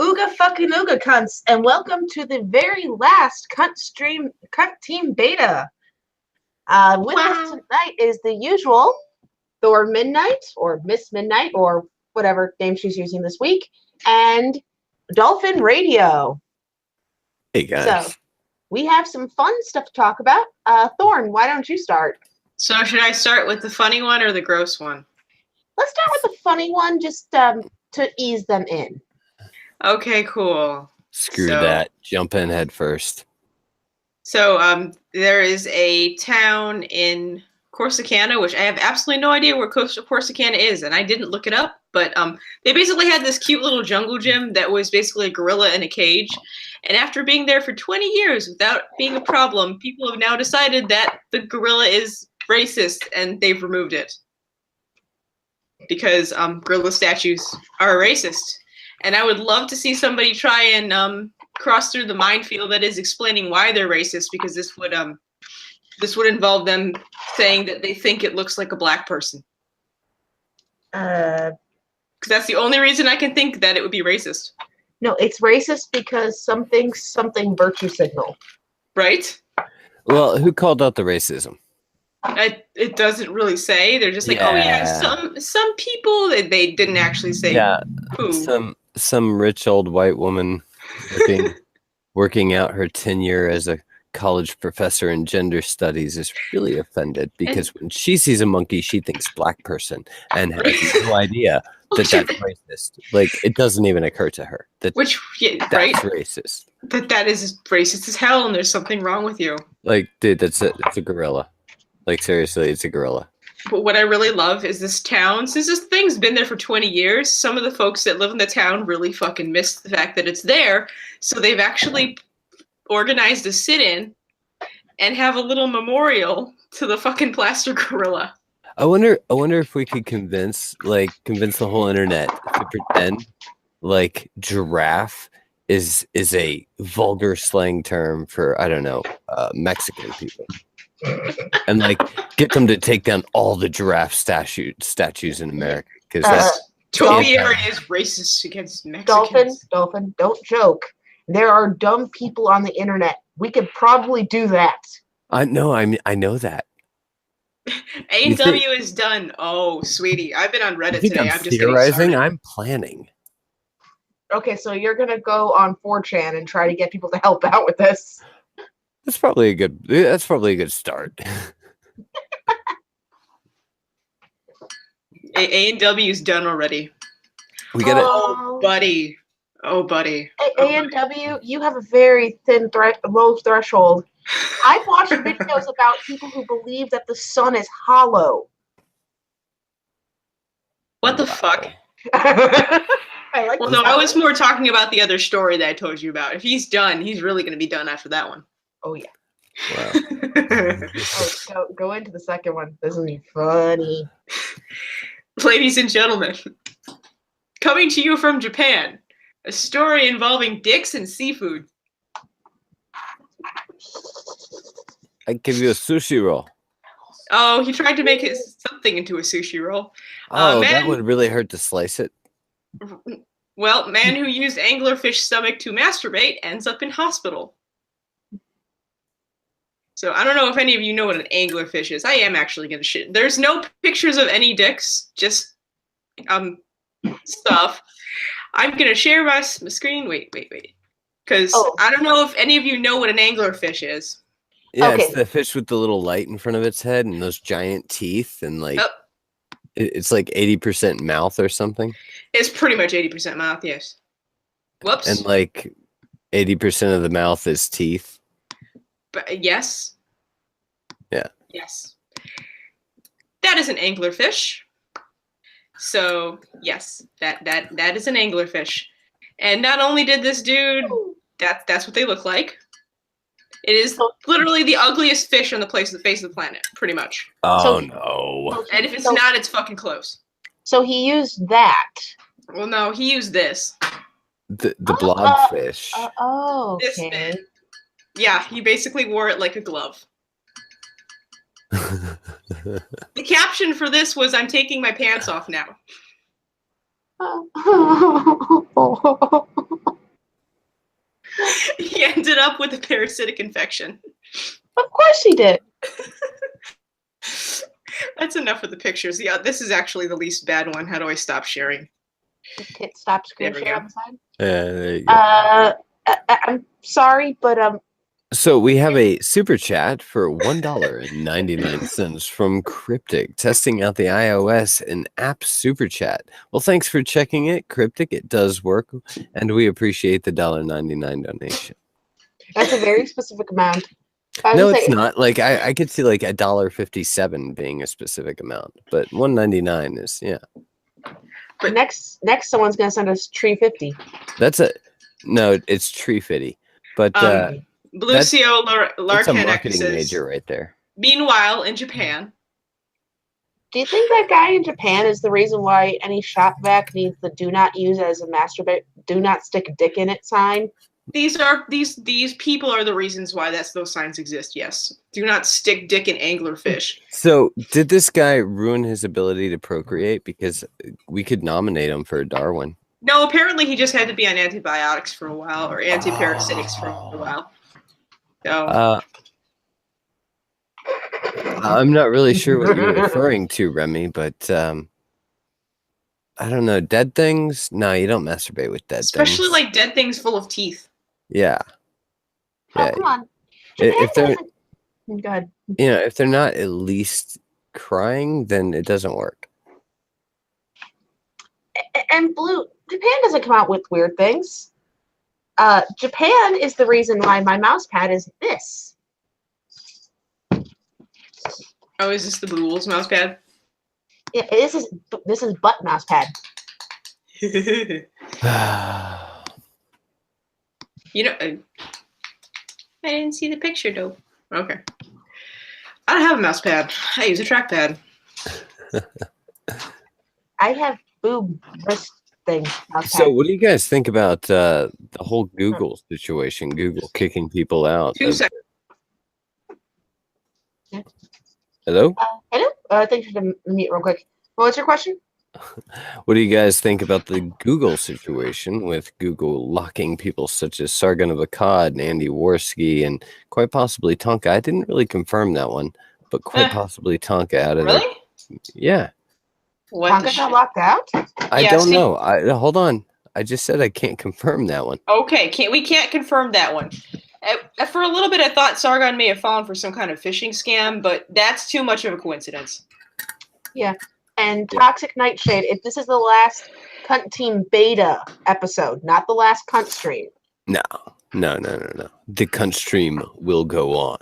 Ooga fucking ooga cunts, and welcome to the very last Cunt Team Beta. With us tonight is the usual Thor Midnight, or Miss Midnight, or whatever name she's using this week, and Dolphin Radio. Hey guys. So, we have some fun stuff to talk about. Thorn, why don't you start? So should I start with the funny one or the gross one? Let's start with the funny one, just to ease them in. Okay, cool. Screw that. Jump in head first. So there is a town in Corsicana, which I have absolutely no idea where Corsicana is, and I didn't look it up, but they basically had this cute little jungle gym that was basically a gorilla in a cage. And after being there for 20 years without being a problem, people have now decided that the gorilla is racist, and they've removed it. Because gorilla statues are racist. And I would love to see somebody try and cross through the minefield that is explaining why they're racist, because this would involve them saying that they think it looks like a black person. Because that's the only reason I can think that it would be racist. No, it's racist because something virtue signal. Right? Well, who called out the racism? It doesn't really say. They're just like, oh yeah, some people. They didn't actually say who. Some rich old white woman working out her tenure as a college professor in gender studies is really offended because when she sees a monkey, she thinks black person and has no idea that that's racist. Like, it doesn't even occur to her that that's racist. That is racist as hell, and there's something wrong with you. Like, dude, that's it. It's a gorilla. Like, seriously, it's a gorilla. But what I really love is this town. Since this thing's been there for 20 years, some of the folks that live in the town really fucking miss the fact that it's there. So they've actually organized a sit-in and have a little memorial to the fucking plaster gorilla. I wonder if we could convince the whole internet to pretend like giraffe is a vulgar slang term for, I don't know, Mexican people. And like get them to take down all the giraffe statues in America, because that's Topiary is racist against Mexicans. Dolphin, don't joke. There are dumb people on the internet. We could probably do that. I know that. A&W is done. Oh, sweetie, I've been on Reddit today. I'm just theorizing. I'm planning. Okay, so you're gonna go on 4chan and try to get people to help out with this. That's probably a good start. A&W's done already. We got Oh, buddy. A&W, you have a very thin low threshold. I've watched videos about people who believe that the sun is hollow. What the fuck? I was more talking about the other story that I told you about. If he's done, he's really going to be done after that one. Oh, yeah. Wow. Go into the second one. This will be funny. Ladies and gentlemen, coming to you from Japan, a story involving dicks and seafood. I give you a sushi roll. Oh, he tried to make something into a sushi roll. That would really hurt to slice it. Well, man who used anglerfish stomach to masturbate ends up in hospital. So I don't know if any of you know what an anglerfish is. I am actually gonna shit. There's no pictures of any dicks, just stuff. I'm gonna share my screen. Wait. Because I don't know if any of you know what an anglerfish is. Yeah, okay. It's the fish with the little light in front of its head and those giant teeth, and like it's like 80% mouth or something. It's pretty much 80% mouth, yes. Whoops. And like 80% of the mouth is teeth. But yes. Yeah. Yes. That is an anglerfish. So yes, that is an anglerfish. And not only did this dude, that's what they look like. It is literally the ugliest fish on the face of the planet, pretty much. Oh no! And if it's not, it's fucking close. So he used that. Well, no, he used this. The blobfish. Okay. This bit. Yeah, he basically wore it like a glove. The caption for this was, "I'm taking my pants off now." with a parasitic infection. Of course he did. That's enough of the pictures. Yeah, this is actually the least bad one. How do I stop sharing? Just hit stop screen There we share go. on the side. There you go. I'm sorry, but So we have a super chat for $1.99 from Cryptic, testing out the iOS and app super chat. Well, thanks for checking it, Cryptic. It does work, and we appreciate the $1.99 donation. that's a very specific amount. I No, would it's say- not. Like I could see like $1.57 being a specific amount, but $1.99 is But next someone's gonna send us tree 50. That's no, it's tree fitty, but Blucio that's a Larkanek marketing says, major right there. meanwhile, in Japan, Do you think that guy in Japan is the reason why any shop vac needs the "do not use as a masturbate, do not stick a dick in it" sign? these people are the reasons why those signs exist. Yes, do not stick dick in anglerfish. So, did this guy ruin his ability to procreate? Because we could nominate him for a Darwin. No, apparently he just had to be on antibiotics for a while or antiparasitics for a while. So I'm not really sure what you're referring to, Remy, but I don't know. Dead things? No, you don't masturbate with dead especially things. like dead things full of teeth. Yeah. Oh, Yeah. come on. If they're, Go ahead. if they're not at least crying, then it doesn't work. And Blue, Japan doesn't come out with weird things. Japan is the reason why my mouse pad is this. Oh, is this the Blue Wolves mouse pad? Yeah, this is butt mouse pad. You know, I didn't see the picture though. Okay. I don't have a mouse pad. I use a trackpad. I have boob wrist thing. Mouse So, pad. what do you guys think about the whole Google situation? Google kicking people out. 2 seconds. Hello? Hello? I think you should mute real quick. What was your question? What do you guys think about the Google situation with Google locking people such as Sargon of Akkad and Andy Worski and quite possibly Tonka? I didn't really confirm that one, but quite possibly Tonka out of Really? Yeah. What the Tonka got shit? locked out? I Yeah, don't see- know. Hold on. I just said I can't confirm that one. Okay, we can't confirm that one. For a little bit, I thought Sargon may have fallen for some kind of phishing scam, but that's too much of a coincidence. And Toxic Nightshade, if this is the last Cunt Team Beta episode, not the last Cunt stream. No. The cunt stream will go on.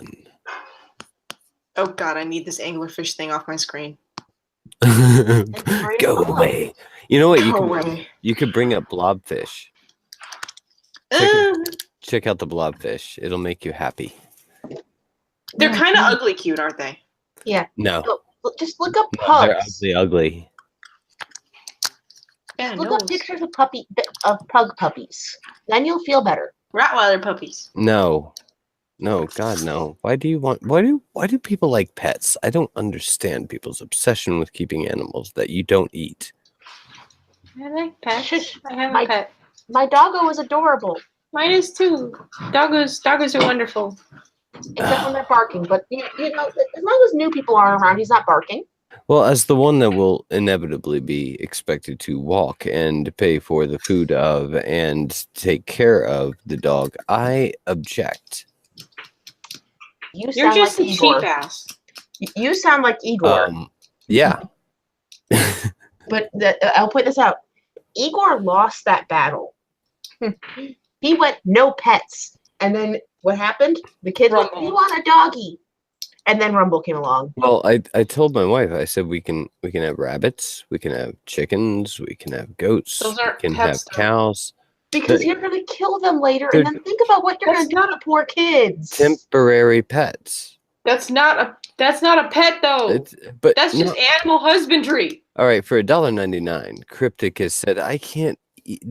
Oh god, I need this anglerfish thing off my screen. Go away. You know what? Go away. You could bring up blobfish. Check out the blobfish. It'll make you happy. They're kind of ugly cute, aren't they? No. Just look up No, they're pugs. ugly. Yeah, Look up pictures of pug puppies. Then you'll feel better. Rottweiler puppies. No, God, no. Why do people like pets? I don't understand people's obsession with keeping animals that you don't eat. I like pets. Shush. I have My- a pet. My doggo is adorable, Mine is too. Doggos are wonderful. except when they're barking. But you know, as long as new people are around, he's not barking. Well, as the one that will inevitably be expected to walk and pay for the food of and take care of the dog, I object. You You're sound just like a Igor. cheap ass. You sound like Igor. Yeah. But I'll point this out. Igor lost that battle. He went no pets. And then what happened? The kid went, Rumble. "You want a doggy?" And then Rumble came along. Well, I told my wife, I said we can have rabbits, we can have chickens, we can have goats, Those we aren't can have pets, though. cows. Because you're going to kill them later. They're- And then think about what you're going to do to the poor kids. Temporary pets. That's not a pet though. But That's just no. animal husbandry. All right, for $1.99, Cryptic has said I can't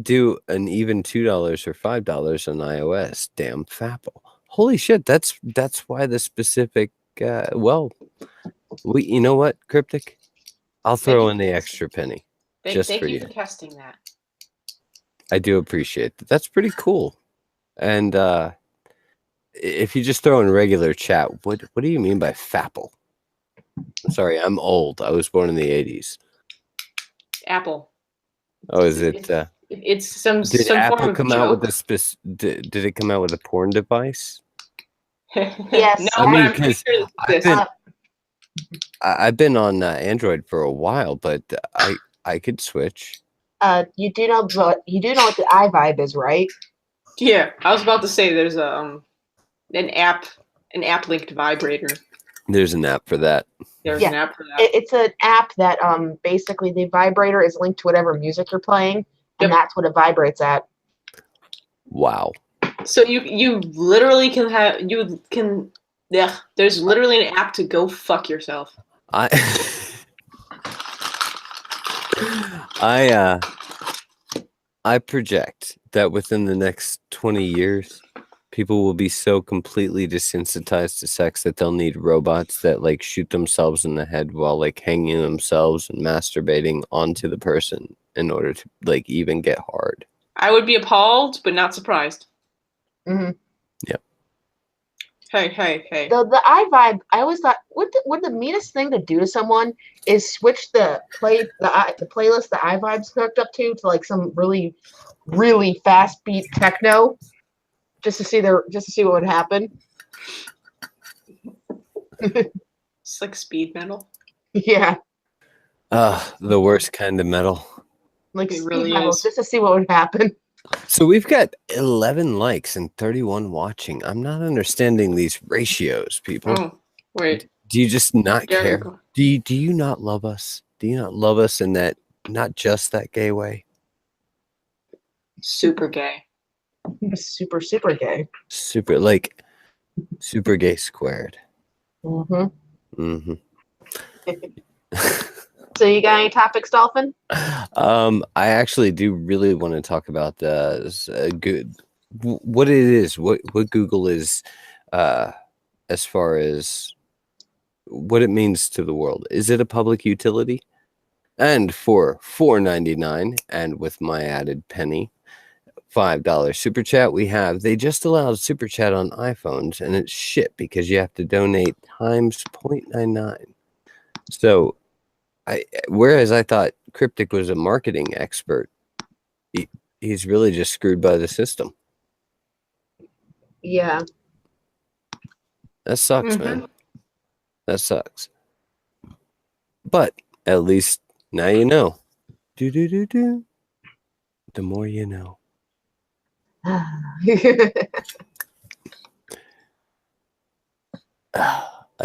do an even $2 or $5 on iOS. Damn fapple. Holy shit, that's why the specific you know what, Cryptic? I'll throw in the extra penny. Just Thank for you you. for testing that. I do appreciate that. That's pretty cool. And if you just throw in regular chat, what do you mean by fapple? Sorry, I'm old. I was born in the 80s. Apple. Oh, is it? It's some Did some Apple form of come out with joke. did it come out with a porn device? Yes. No, I but mean, I'm pretty 'cause sure this. I've been on Android for a while, but I could switch. You do know what the iVibe is, right? Yeah, I was about to say there's an app linked vibrator. There's an app for that. There's an app for that. It's an app that basically the vibrator is linked to whatever music you're playing, and that's what it vibrates at. Wow. So you literally can yeah. There's literally an app to go fuck yourself. I project that within the next 20 years, people will be so completely desensitized to sex that they'll need robots that like shoot themselves in the head while like hanging themselves and masturbating onto the person in order to like even get hard. I would be appalled, but not surprised. Mm-hmm. Yep. Hey. The iVibe, I always thought what the meanest thing to do to someone is switch the playlist the iVibe's hooked up to like some really, really fast beat techno, just to see what would happen. It's like speed metal. Yeah. The worst kind of metal. Like It speed really metal, is. just to see what would happen. So we've got 11 likes and 31 watching. I'm not understanding these ratios, people. Oh, wait. Do you just not There care? you go. Do you not love us? Do you not love us in that, not just that gay way? Super gay. Super, super gay. Super gay squared. Mm-hmm. Mm-hmm. So you got any topics, Dolphin? I actually do really want to talk about what it is, what Google is, as far as what it means to the world. Is it a public utility? And for $4.99, and with my added penny, $5 super chat, they just allowed super chat on iPhones, and it's shit because you have to donate times 0.99. So whereas I thought Cryptic was a marketing expert, he's really just screwed by the system. Yeah. That sucks, man. That sucks. But at least now you know. The more you know. I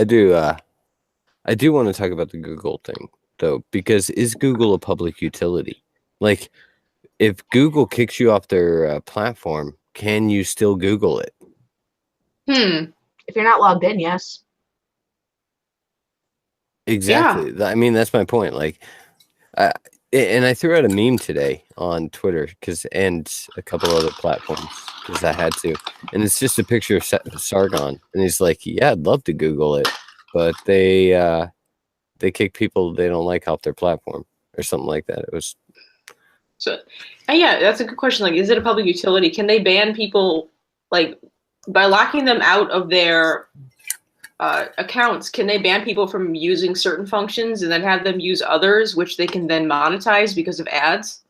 do want to talk about the Google thing though, because is Google a public utility? Like, if Google kicks you off their platform, can you still Google it? If you're not logged in, yes. Exactly. Yeah. I mean, that's my point. Like, and I threw out a meme today on Twitter and a couple other platforms because I had to. And it's just a picture of Sargon, and he's like, "Yeah, I'd love to Google it, but they kick people they don't like off their platform or something like that." It was. So, yeah, that's a good question. Like, is it a public utility? Can they ban people, like, by locking them out of their accounts? Can they ban people from using certain functions and then have them use others, which they can then monetize because of ads?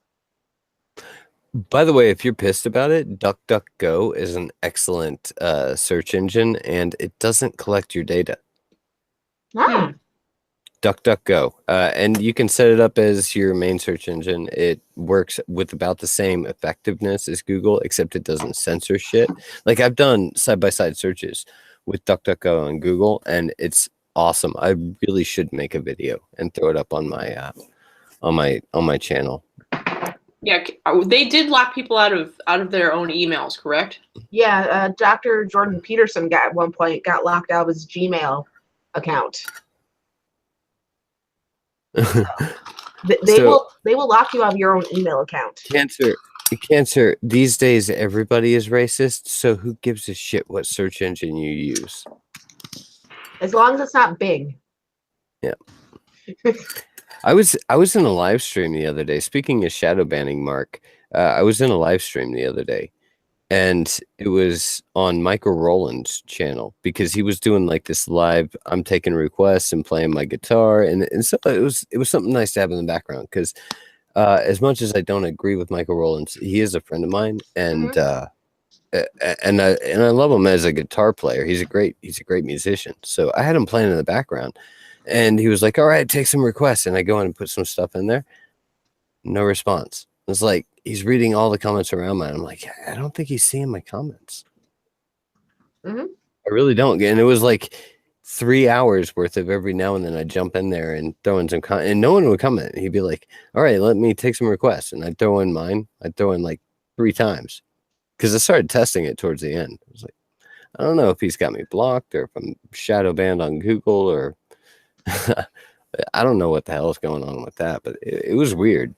By the way, if you're pissed about it, DuckDuckGo is an excellent search engine, and it doesn't collect your data. Oh. DuckDuckGo, and you can set it up as your main search engine. It works with about the same effectiveness as Google, except it doesn't censor shit. Like, I've done side-by-side searches with DuckDuckGo and Google, and it's awesome. I really should make a video and throw it up on my on my channel. Yeah, they did lock people out of their own emails, correct? Yeah, Dr. Jordan Peterson at one point got locked out of his Gmail account. They will lock you out of your own email account. Cancer. These days, everybody is racist. So who gives a shit what search engine you use? As long as it's not Bing. Yeah. I was in a live stream the other day. Speaking of shadow banning, Mark, I was in a live stream the other day, and it was on Michael Rowland's channel because he was doing like this live. I'm taking requests and playing my guitar, and so it was something nice to have in the background because as much as I don't agree with Michael Rowland, he is a friend of mine, and and I love him as a guitar player. He's a great musician. So I had him playing in the background, and he was like, "All right, take some requests," and I go in and put some stuff in there. No response. It's like he's reading all the comments around mine. I'm like, I don't think he's seeing my comments. I really don't. And it was like 3 hours worth of every now and then I jump in there and throw in some comment, and no one would comment. He'd be like, "All right, let me take some requests," and I'd throw in mine. I'd throw in like 3 times because I started testing it towards the end. I was like, I don't know if he's got me blocked or if I'm shadow banned on Google or I don't know what the hell is going on with that, but it was weird.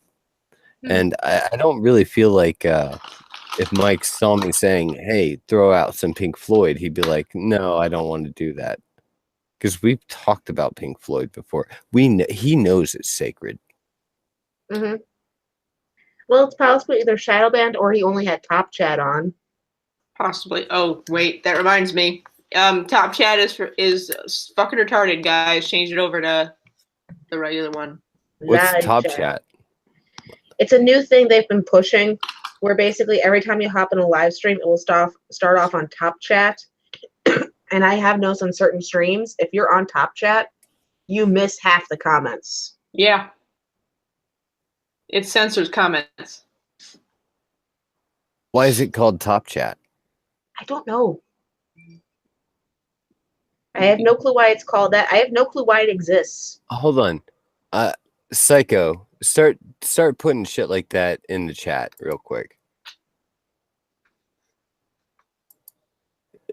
And I don't really feel like if Mike saw me saying, "Hey, throw out some Pink Floyd," he'd be like, "No, I don't want to do that." Because we've talked about Pink Floyd before. He knows it's sacred. Well, it's possibly either shadow banned or he only had Top Chat on. Possibly. Oh, wait, that reminds me. Top Chat is fucking retarded, guys. Change it over to the regular one. What's Live Top Chat? It's a new thing they've been pushing where basically every time you hop in a live stream, it will start off on Top Chat. And I have noticed on certain streams, if you're on Top Chat, you miss half the comments. Yeah. It censors comments. Why is it called Top Chat? I don't know. I have no clue why it's called that. I have no clue why it exists. Hold on. Psycho, start putting shit like that in the chat real quick.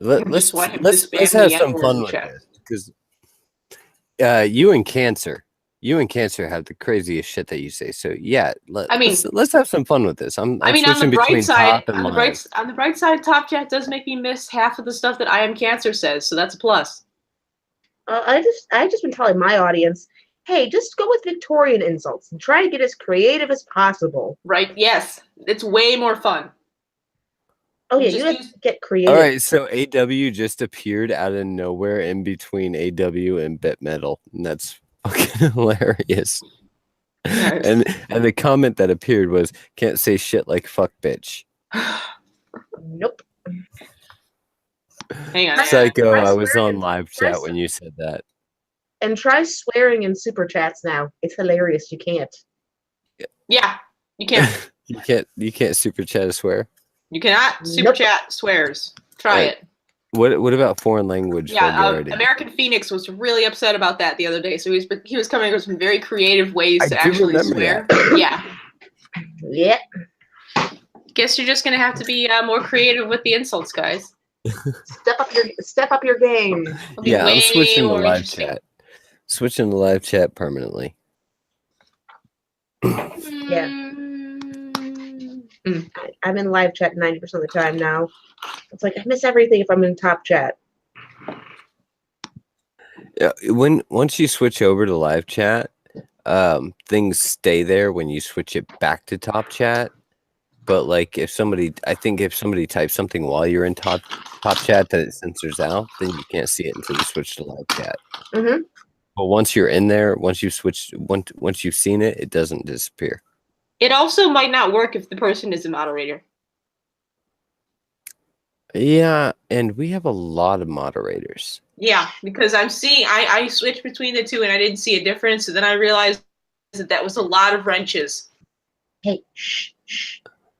Let's have some fun with this because you and Cancer have the craziest shit that you say. So yeah, let's have some fun with this. I'm on switching the bright between side, top and on the bright side, Top Chat does make me miss half of the stuff that I Am Cancer says, so that's a plus. I just been telling my audience, hey, just go with Victorian insults and try to get as creative as possible. Right? Yes, it's way more fun. Oh yeah, you have to get creative. All right, so AW just appeared out of nowhere in between AW and Bit Metal, and that's fucking hilarious. Nice. And the comment that appeared was, "Can't say shit like fuck bitch." Nope. Hang on. Psycho, I was on live chat when you said that. And try swearing in super chats now. It's hilarious. You can't. Yeah, you can't. You can't super chat a swear. You cannot super chat swears. Try it. What about foreign language? Yeah, American Phoenix was really upset about that the other day. So he was coming up with some very creative ways to actually swear. Yeah. Yeah. Guess you're just gonna have to be more creative with the insults, guys. Step up your game. Yeah, I'm switching to live chat. Switching to live chat permanently. Yeah. I'm in live chat 90% of the time now. It's like I miss everything if I'm in Top Chat. Yeah, once you switch over to live chat, things stay there when you switch it back to Top Chat. But like if somebody types something while you're in top chat that it censors out, then you can't see it until you switch to live chat. But once you're in there, once you've seen it, it doesn't disappear. It also might not work if the person is a moderator. Yeah, and we have a lot of moderators. Yeah, because I'm seeing I switched between the two and I didn't see a difference, and then I realized that was a lot of wrenches. Hey, shh.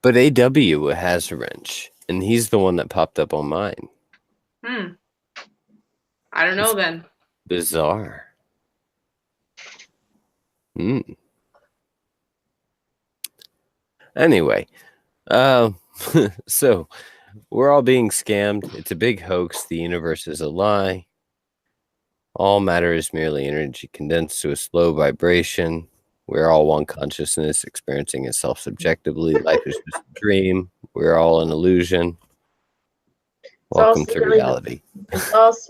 But AW has a wrench, and he's the one that popped up on mine. I don't know then. Bizarre. Anyway, so we're all being scammed. It's a big hoax. The universe is a lie. All matter is merely energy condensed to a slow vibration. We're all one consciousness experiencing itself subjectively. Life is just a dream. We're all an illusion. Welcome to reality.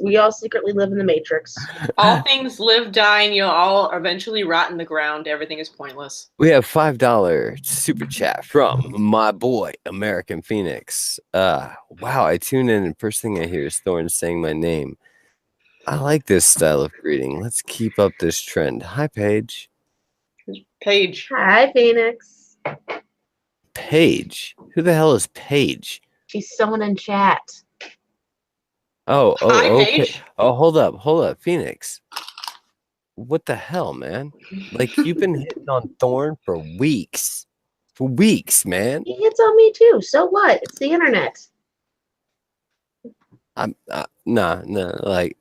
We all secretly live in the Matrix. All things live, die, and you'll all eventually rot in the ground. Everything is pointless. We have $5 super chat from my boy American Phoenix. Wow, I tune in and first thing I hear is Thorne saying my name. I like this style of greeting. Let's keep up this trend. Hi, Paige. Paige. Hi, Phoenix. Paige? Who the hell is Paige? She's someone in chat. Oh, Hi, okay. Paige. Oh, hold up, Phoenix. What the hell, man? Like, you've been hitting on Thorne for weeks. For weeks, man. He hits on me too. So what? It's the internet. Nah, like,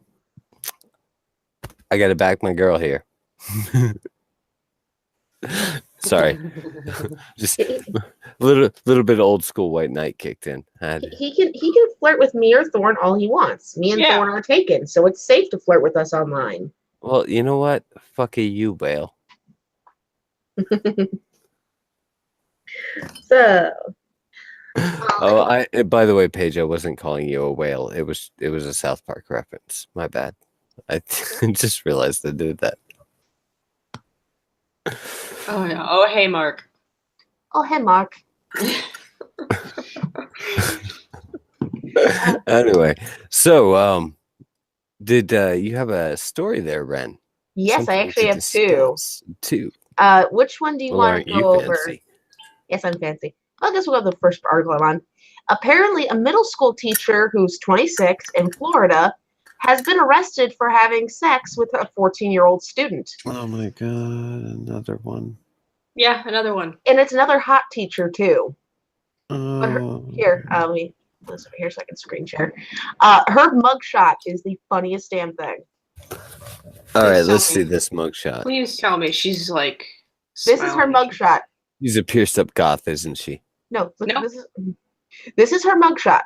I gotta back my girl here. Sorry. Just a little bit of old school white knight kicked in. He can flirt with me or Thorne all he wants. Me and Thorne are taken, so it's safe to flirt with us online. Well, you know what? Fuck you, whale. So. Oh, by the way, Paige, I wasn't calling you a whale. It was a South Park reference. My bad. I just realized I did that. Oh yeah. Oh hey, Mark. Oh hey, Mark. Anyway, so did you have a story there, Ren? Yes, Something I actually have two. Which one do you want to go over? Fancy? Yes, I'm fancy. I guess we'll go to the first article I'm on. Apparently, a middle school teacher who's 26 in Florida has been arrested for having sex with a 14-year-old student. Oh my god, another one. Yeah, another one. And it's another hot teacher too. Oh. Here, let me this over here so I can screen share. Her mugshot is the funniest damn thing. All right, let's see this mugshot. Please tell me she's like. This is her mugshot. She's a pierced up goth, isn't she? No. This is her mugshot.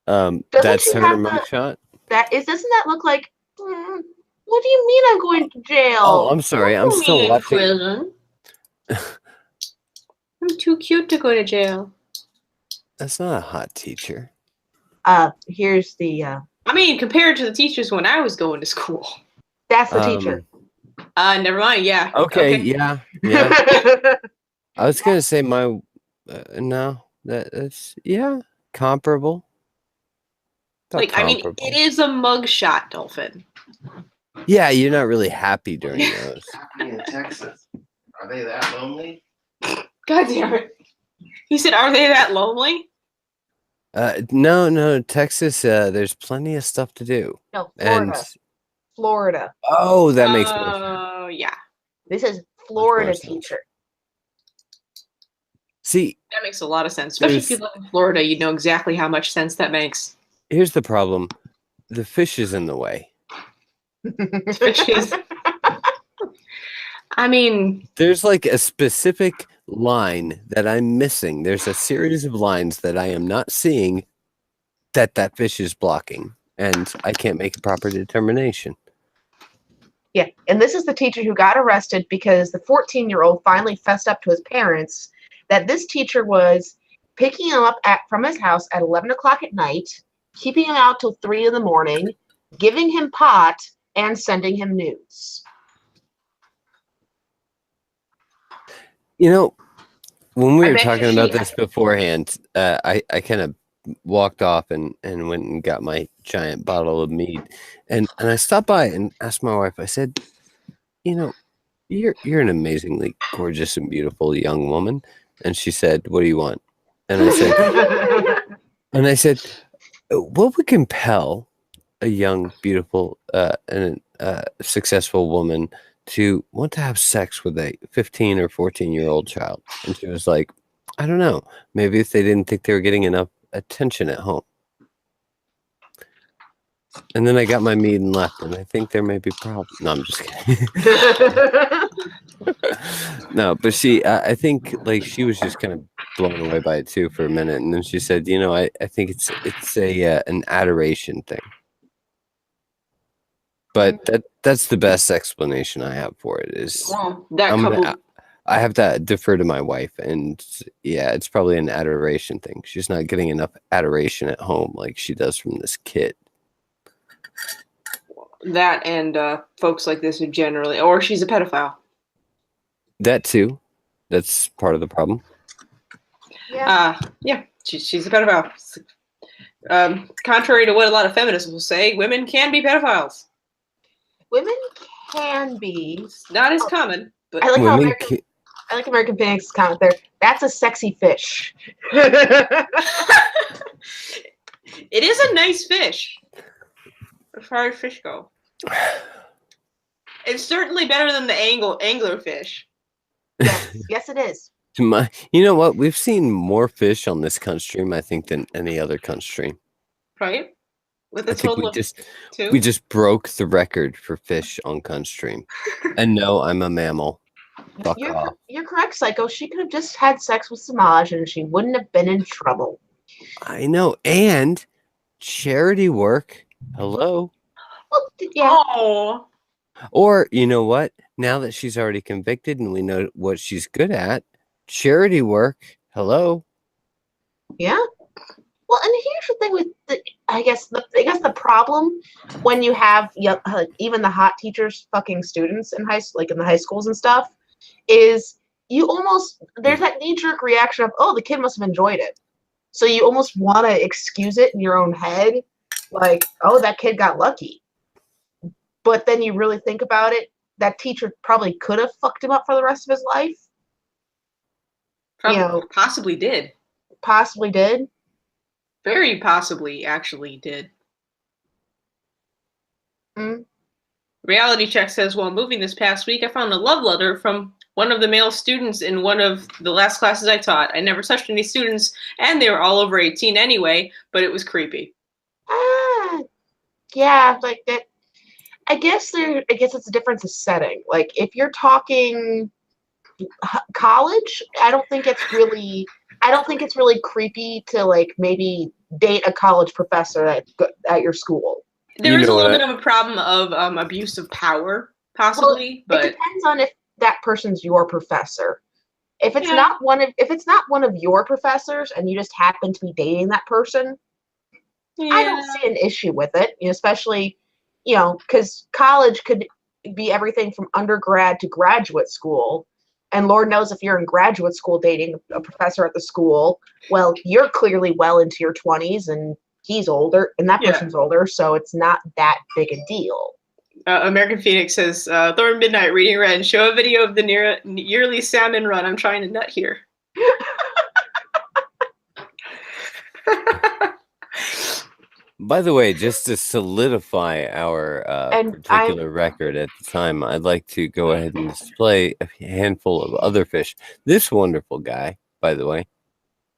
That's her mugshot. Doesn't that look like? What do you mean I'm going to jail? Oh, I'm sorry. I'm still watching. Prison. I'm too cute to go to jail. That's not a hot teacher. Here's the. I mean, compared to the teachers when I was going to school. That's the teacher. Never mind. Yeah. Okay. Yeah. I was gonna say my. No, that's comparable. Like, I mean, it is a mugshot, Dolphin. Yeah, you're not really happy during those. In Texas, are they that lonely? God damn it! He said, "Are they that lonely?" No, Texas. There's plenty of stuff to do. No, Florida. Florida. Oh, that makes more sense. Oh, yeah. This is Florida teacher. See, that makes a lot of sense. Especially if you live in Florida, you know exactly how much sense that makes. Here's the problem: the fish is in the way. Fishes. I mean, there's like a specific line that I'm missing. There's a series of lines that I am not seeing that fish is blocking, and I can't make a proper determination. Yeah, and this is the teacher who got arrested because the 14-year-old finally fessed up to his parents that this teacher was picking him up from his house at 11 o'clock at night, keeping him out till 3 in the morning, giving him pot, and sending him nudes. You know, when we were talking about this beforehand, I kind of walked off and went and got my giant bottle of mead, and I stopped by and asked my wife. I said, "You know, you're an amazingly gorgeous and beautiful young woman," and she said, "What do you want?" And I said, "What would compel a young, beautiful, and successful woman to want to have sex with a 15 or 14-year-old child?" And she was like, "I don't know. Maybe if they didn't think they were getting enough attention at home." And then I got my mead and left, and I think there may be problems. No, I'm just kidding. No, but I think like she was just kind of blown away by it too for a minute, and then she said, "You know, I think it's an adoration thing." But that's the best explanation I have for it. Is well, that coupled I have to defer to my wife, and yeah, it's probably an adoration thing. She's not getting enough adoration at home like she does from this kid. That and folks like this who generally, or she's a pedophile. That too. That's part of the problem. Yeah. Yeah, she's a pedophile. Contrary to what a lot of feminists will say, women can be pedophiles. Women can be. It's not as common, but I like how Women I like American Phoenix's comment there. That's a sexy fish. it is a nice fish. As far as fish go, it's certainly better than the anglerfish. Yes, it is. You know what? We've seen more fish on this cunt stream, I think, than any other cunt stream. Right? With a I think total of two. we just broke the record for fish on cunt stream. And no, I'm a mammal. Fuck off. You're correct, Psycho. She could have just had sex with Samaj and she wouldn't have been in trouble. I know. And charity work. Hello. Well, yeah. Oh. Or, you know what? Now that she's already convicted and we know what she's good at, charity work. Hello. Yeah. Well, and here's the thing with I guess the problem when you have even the hot teachers fucking students in in the high schools and stuff is there's that knee-jerk reaction of, oh, the kid must have enjoyed it. So you almost want to excuse it in your own head, like, oh, that kid got lucky. But then you really think about it, that teacher probably could have fucked him up for the rest of his life. Possibly did. Possibly did. Very possibly actually did. Mm. Reality Check says, while moving this past week, I found a love letter from one of the male students in one of the last classes I taught. I never touched any students, and they were all over 18 anyway, but it was creepy. Yeah, like that. I guess it's a difference of setting. Like if you're talking college, I don't think it's really creepy to like maybe date a college professor at your school. There is a little bit of a problem of abuse of power, possibly, but it depends on if that person's your professor. If it's not one of your professors and you just happen to be dating that person, I don't see an issue with it, especially, because college could be everything from undergrad to graduate school. And Lord knows if you're in graduate school dating a professor at the school, well, you're clearly well into your 20s and he's older and that person's older, so it's not that big a deal. American Phoenix says, Thorn Midnight reading Red, show a video of the yearly salmon run. I'm trying to nut here. By the way, just to solidify our particular record at the time, I'd like to go ahead and display a handful of other fish. This wonderful guy, by the way,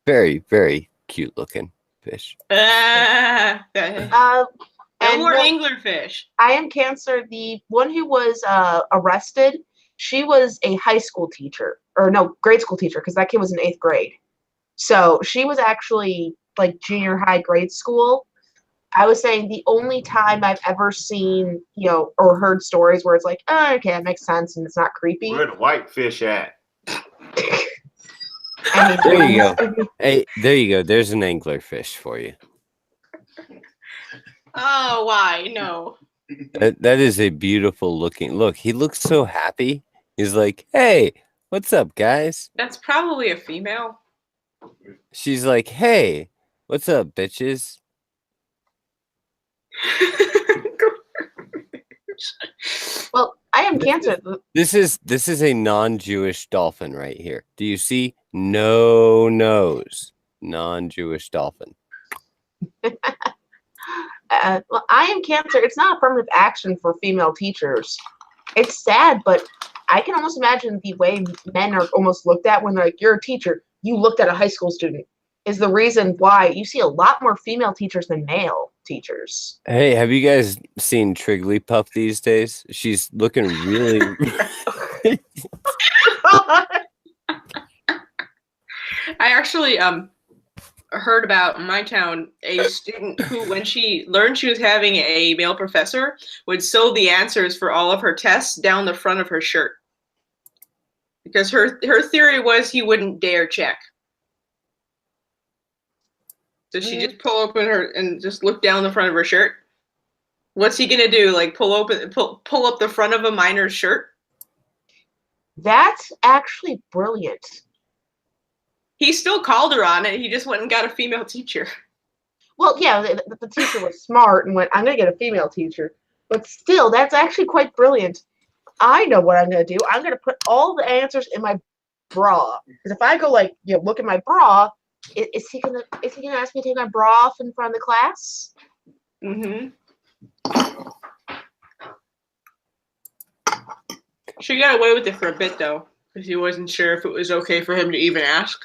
very, very cute looking fish. And more anglerfish. I Am Cancer, the one who was arrested, she was a high school teacher, or no, grade school teacher, because that kid was in 8th grade. So she was actually like junior high grade school. I was saying the only time I've ever seen, or heard stories where it's like, oh, okay, that makes sense and it's not creepy. Where the white fish at? There you go. Hey, there you go. There's an anglerfish for you. Oh, why? No. That is a beautiful looking. Look, he looks so happy. He's like, hey, what's up, guys? That's probably a female. She's like, hey, what's up, bitches? Well, I Am Cancer. This is a non-Jewish dolphin right here. Do you see? No nose. Non-Jewish dolphin. Well, I Am Cancer. It's not affirmative action for female teachers. It's sad, but I can almost imagine the way men are almost looked at when they're like, you're a teacher. You looked at a high school student. Is the reason why you see a lot more female teachers than male teachers. Hey, have you guys seen Trigglypuff these days? She's looking really... I actually heard about in my town a student who, when she learned she was having a male professor, would sew the answers for all of her tests down the front of her shirt. Because her theory was he wouldn't dare check. So she just pull open her and just look down the front of her shirt. What's he gonna do? Like pull up the front of a miner's shirt? That's actually brilliant. He still called her on it. He just went and got a female teacher. Well, yeah, the teacher was smart and went, I'm going to get a female teacher. But still, that's actually quite brilliant. I know what I'm going to do. I'm going to put all the answers in my bra. Because if I go, like, look at my bra, is he gonna ask me to take my bra off in front of the class? Mm-hmm. She got away with it for a bit, though. Because he wasn't sure if it was okay for him to even ask.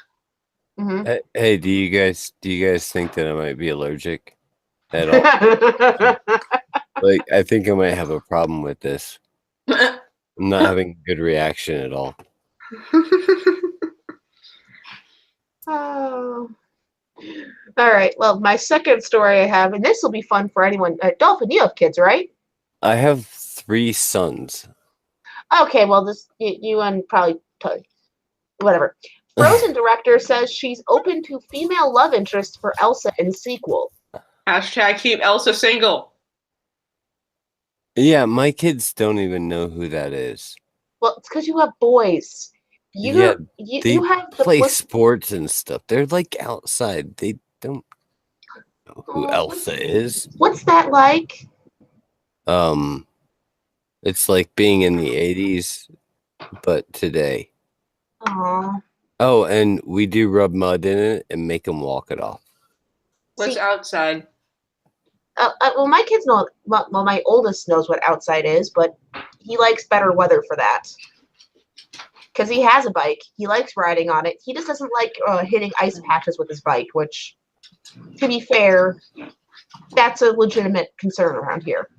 Mm-hmm. Hey, do you guys think that I might be allergic at all? Like, I think I might have a problem with this. I'm not having a good reaction at all. Oh. All right. Well, my second story I have, and this will be fun for anyone. Dolphin, you have kids, right? I have 3 sons. Okay. Well, you and probably whatever. Frozen director says she's open to female love interest for Elsa in sequel. Hashtag keep Elsa single. Yeah, my kids don't even know who that is. Well, it's because you have boys. You have the play sports and stuff. They're like outside. They don't know who Elsa is. What's that like? It's like being in the 80s, but today. Aww. Oh, and we do rub mud in it and make them walk it off. What's outside? Well, my kids know. Well, my oldest knows what outside is, but he likes better weather for that. Because he has a bike. He likes riding on it. He just doesn't like hitting ice patches with his bike, which, to be fair, that's a legitimate concern around here.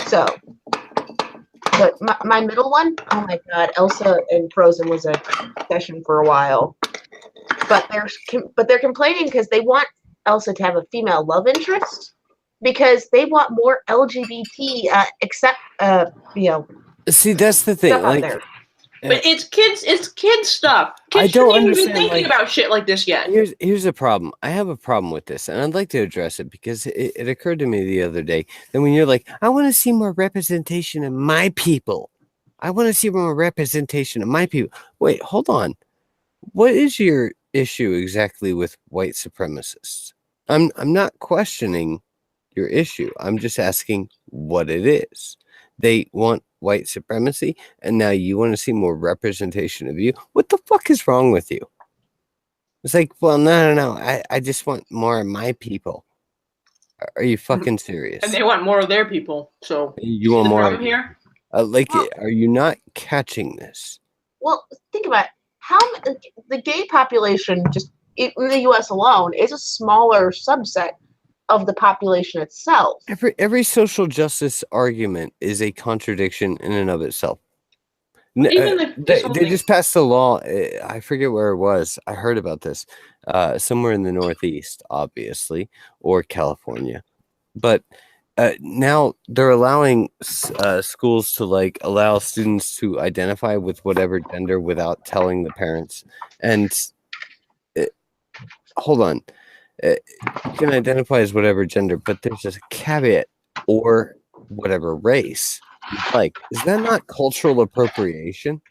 So, but my middle one, oh my god, Elsa and Frozen was a session for a while. But they're complaining because they want Elsa to have a female love interest because they want more LGBT See, that's the thing. stuff out there. But it's kids stuff. Kids I don't shouldn't even be understand, thinking about shit like this yet. Here's a problem. I have a problem with this, and I'd like to address it because it occurred to me the other day that when you're like, I want to see more representation of my people. I want to see more representation of my people. Wait, hold on. What is your issue exactly with white supremacists? I'm not questioning your issue. I'm just asking what it is. They want white supremacy, and now you want to see more representation of you. What the fuck is wrong with you? It's like, well, no. I just want more of my people. Are you fucking serious? And they want more of their people. So you want more of here? Are you not catching this? Well, think about it. How the gay population, just in the U.S. alone, is a smaller subset of the population itself. Every social justice argument is a contradiction in and of itself. Even they just passed a law. I forget where it was. I heard about this somewhere in the Northeast, obviously, or California. But now they're allowing schools to like allow students to identify with whatever gender without telling the parents. And hold on. You can identify as whatever gender, but there's just a caveat or whatever race. Like, is that not cultural appropriation?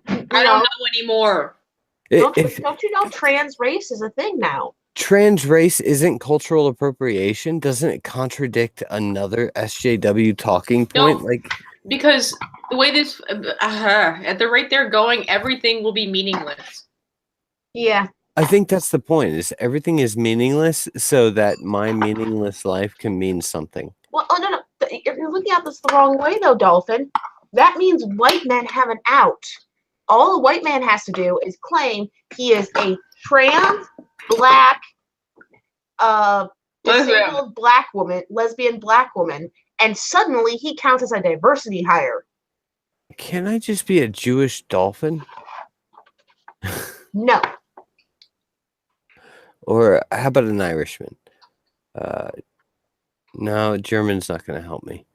I don't know anymore. Don't you know trans race is a thing now? Trans race isn't cultural appropriation. Doesn't it contradict another SJW talking point? No, because the way this at the rate they're going, everything will be meaningless. Yeah. I think that's the point. Is everything is meaningless so that my meaningless life can mean something. Well, no. You're looking at this the wrong way, though, Dolphin. That means white men have an out. All a white man has to do is claim he is a trans, black, disabled lesbian black woman, and suddenly he counts as a diversity hire. Can I just be a Jewish dolphin? No. Or how about an Irishman? No, German's not going to help me.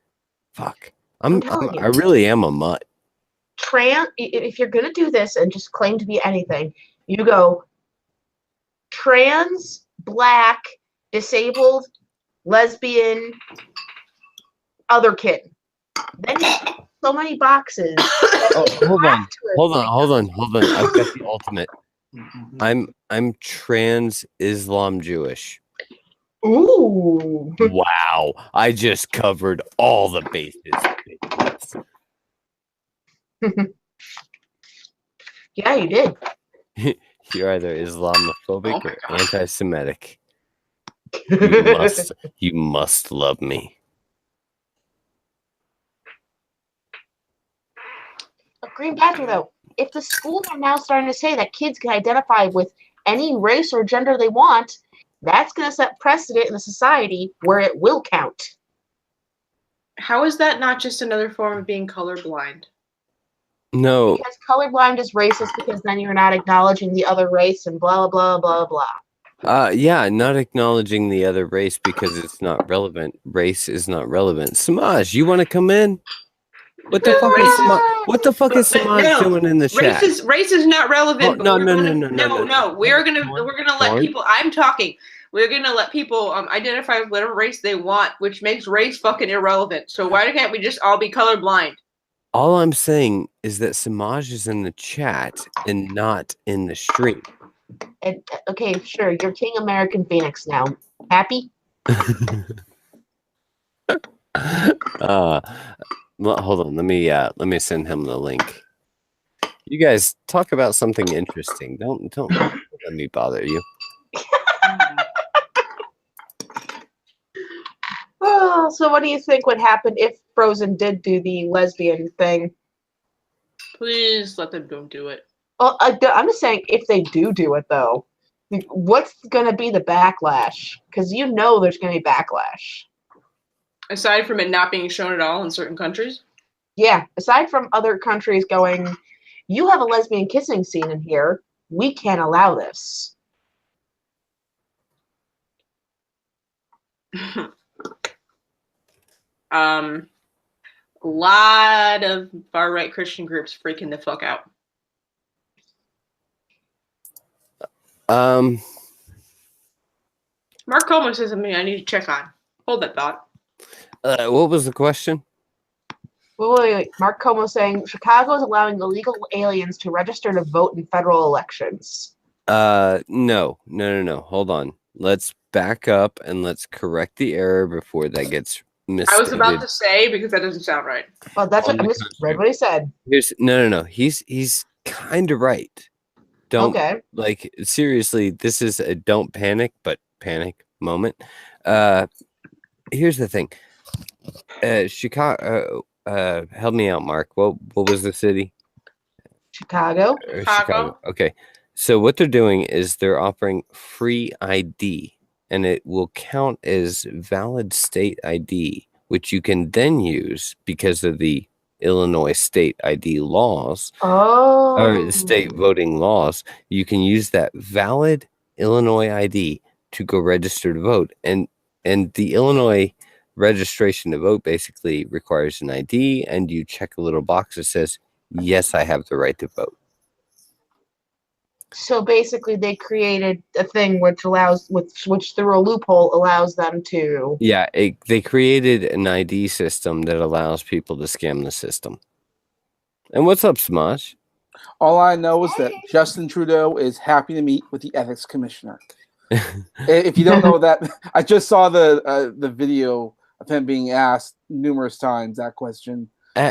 Fuck. I really am a mutt. if you're going to do this and just claim to be anything, you go trans, black, disabled, lesbian, other kid. Then you have so many boxes. Hold on. I've got the ultimate. I'm trans Islam Jewish. Ooh. Wow. I just covered all the bases. Yeah, you did. You're either Islamophobic or anti-Semitic. You must love me. Green Badger, though, if the schools are now starting to say that kids can identify with any race or gender they want, that's going to set precedent in the society where it will count. How is that not just another form of being colorblind? No. Because colorblind is racist because then you're not acknowledging the other race and blah, blah, blah, blah. Yeah, not acknowledging the other race because it's not relevant. Race is not relevant. Samaj, you want to come in? What the fuck is Samaj doing in the chat? Race is not relevant. No. We're gonna let people. I'm talking. We're gonna let people identify with whatever race they want, which makes race fucking irrelevant. So why can't we just all be colorblind? All I'm saying is that Samaj is in the chat and not in the stream. And, okay, sure. You're King American Phoenix now. Happy? Well, hold on. Let me send him the link. You guys talk about something interesting. Don't let me bother you. Oh, so what do you think would happen if Frozen did do the lesbian thing? Please let them don't do it. Well, I'm just saying if they do it, though, what's going to be the backlash? Because you know there's going to be backlash. Aside from it not being shown at all in certain countries? Yeah, aside from other countries going, you have a lesbian kissing scene in here, we can't allow this. A lot of far-right Christian groups freaking the fuck out. Mark Como says something I need to check on. Hold that thought. What was the question? Wait. Mark Como saying Chicago is allowing illegal aliens to register to vote in federal elections. No. Hold on. Let's back up and let's correct the error before that gets misstated. I was about to say because that doesn't sound right. Well, that's what I just read what he said. No. He's kind of right. Don't like seriously. This is a don't panic, but panic moment. Here's the thing. Chicago. Help me out, Mark. What was the city? Chicago. Chicago. Okay. So what they're doing is they're offering free ID, and it will count as valid state ID, which you can then use because of the Illinois state ID laws or state voting laws. You can use that valid Illinois ID to go register to vote, and the Illinois registration to vote basically requires an ID, and you check a little box that says, yes, I have the right to vote. So basically they created a thing which through a loophole allows them to... Yeah, they created an ID system that allows people to scam the system. And what's up, Smosh? All I know is that Justin Trudeau is happy to meet with the ethics commissioner. If you don't know that, I just saw the video of him being asked numerous times that question.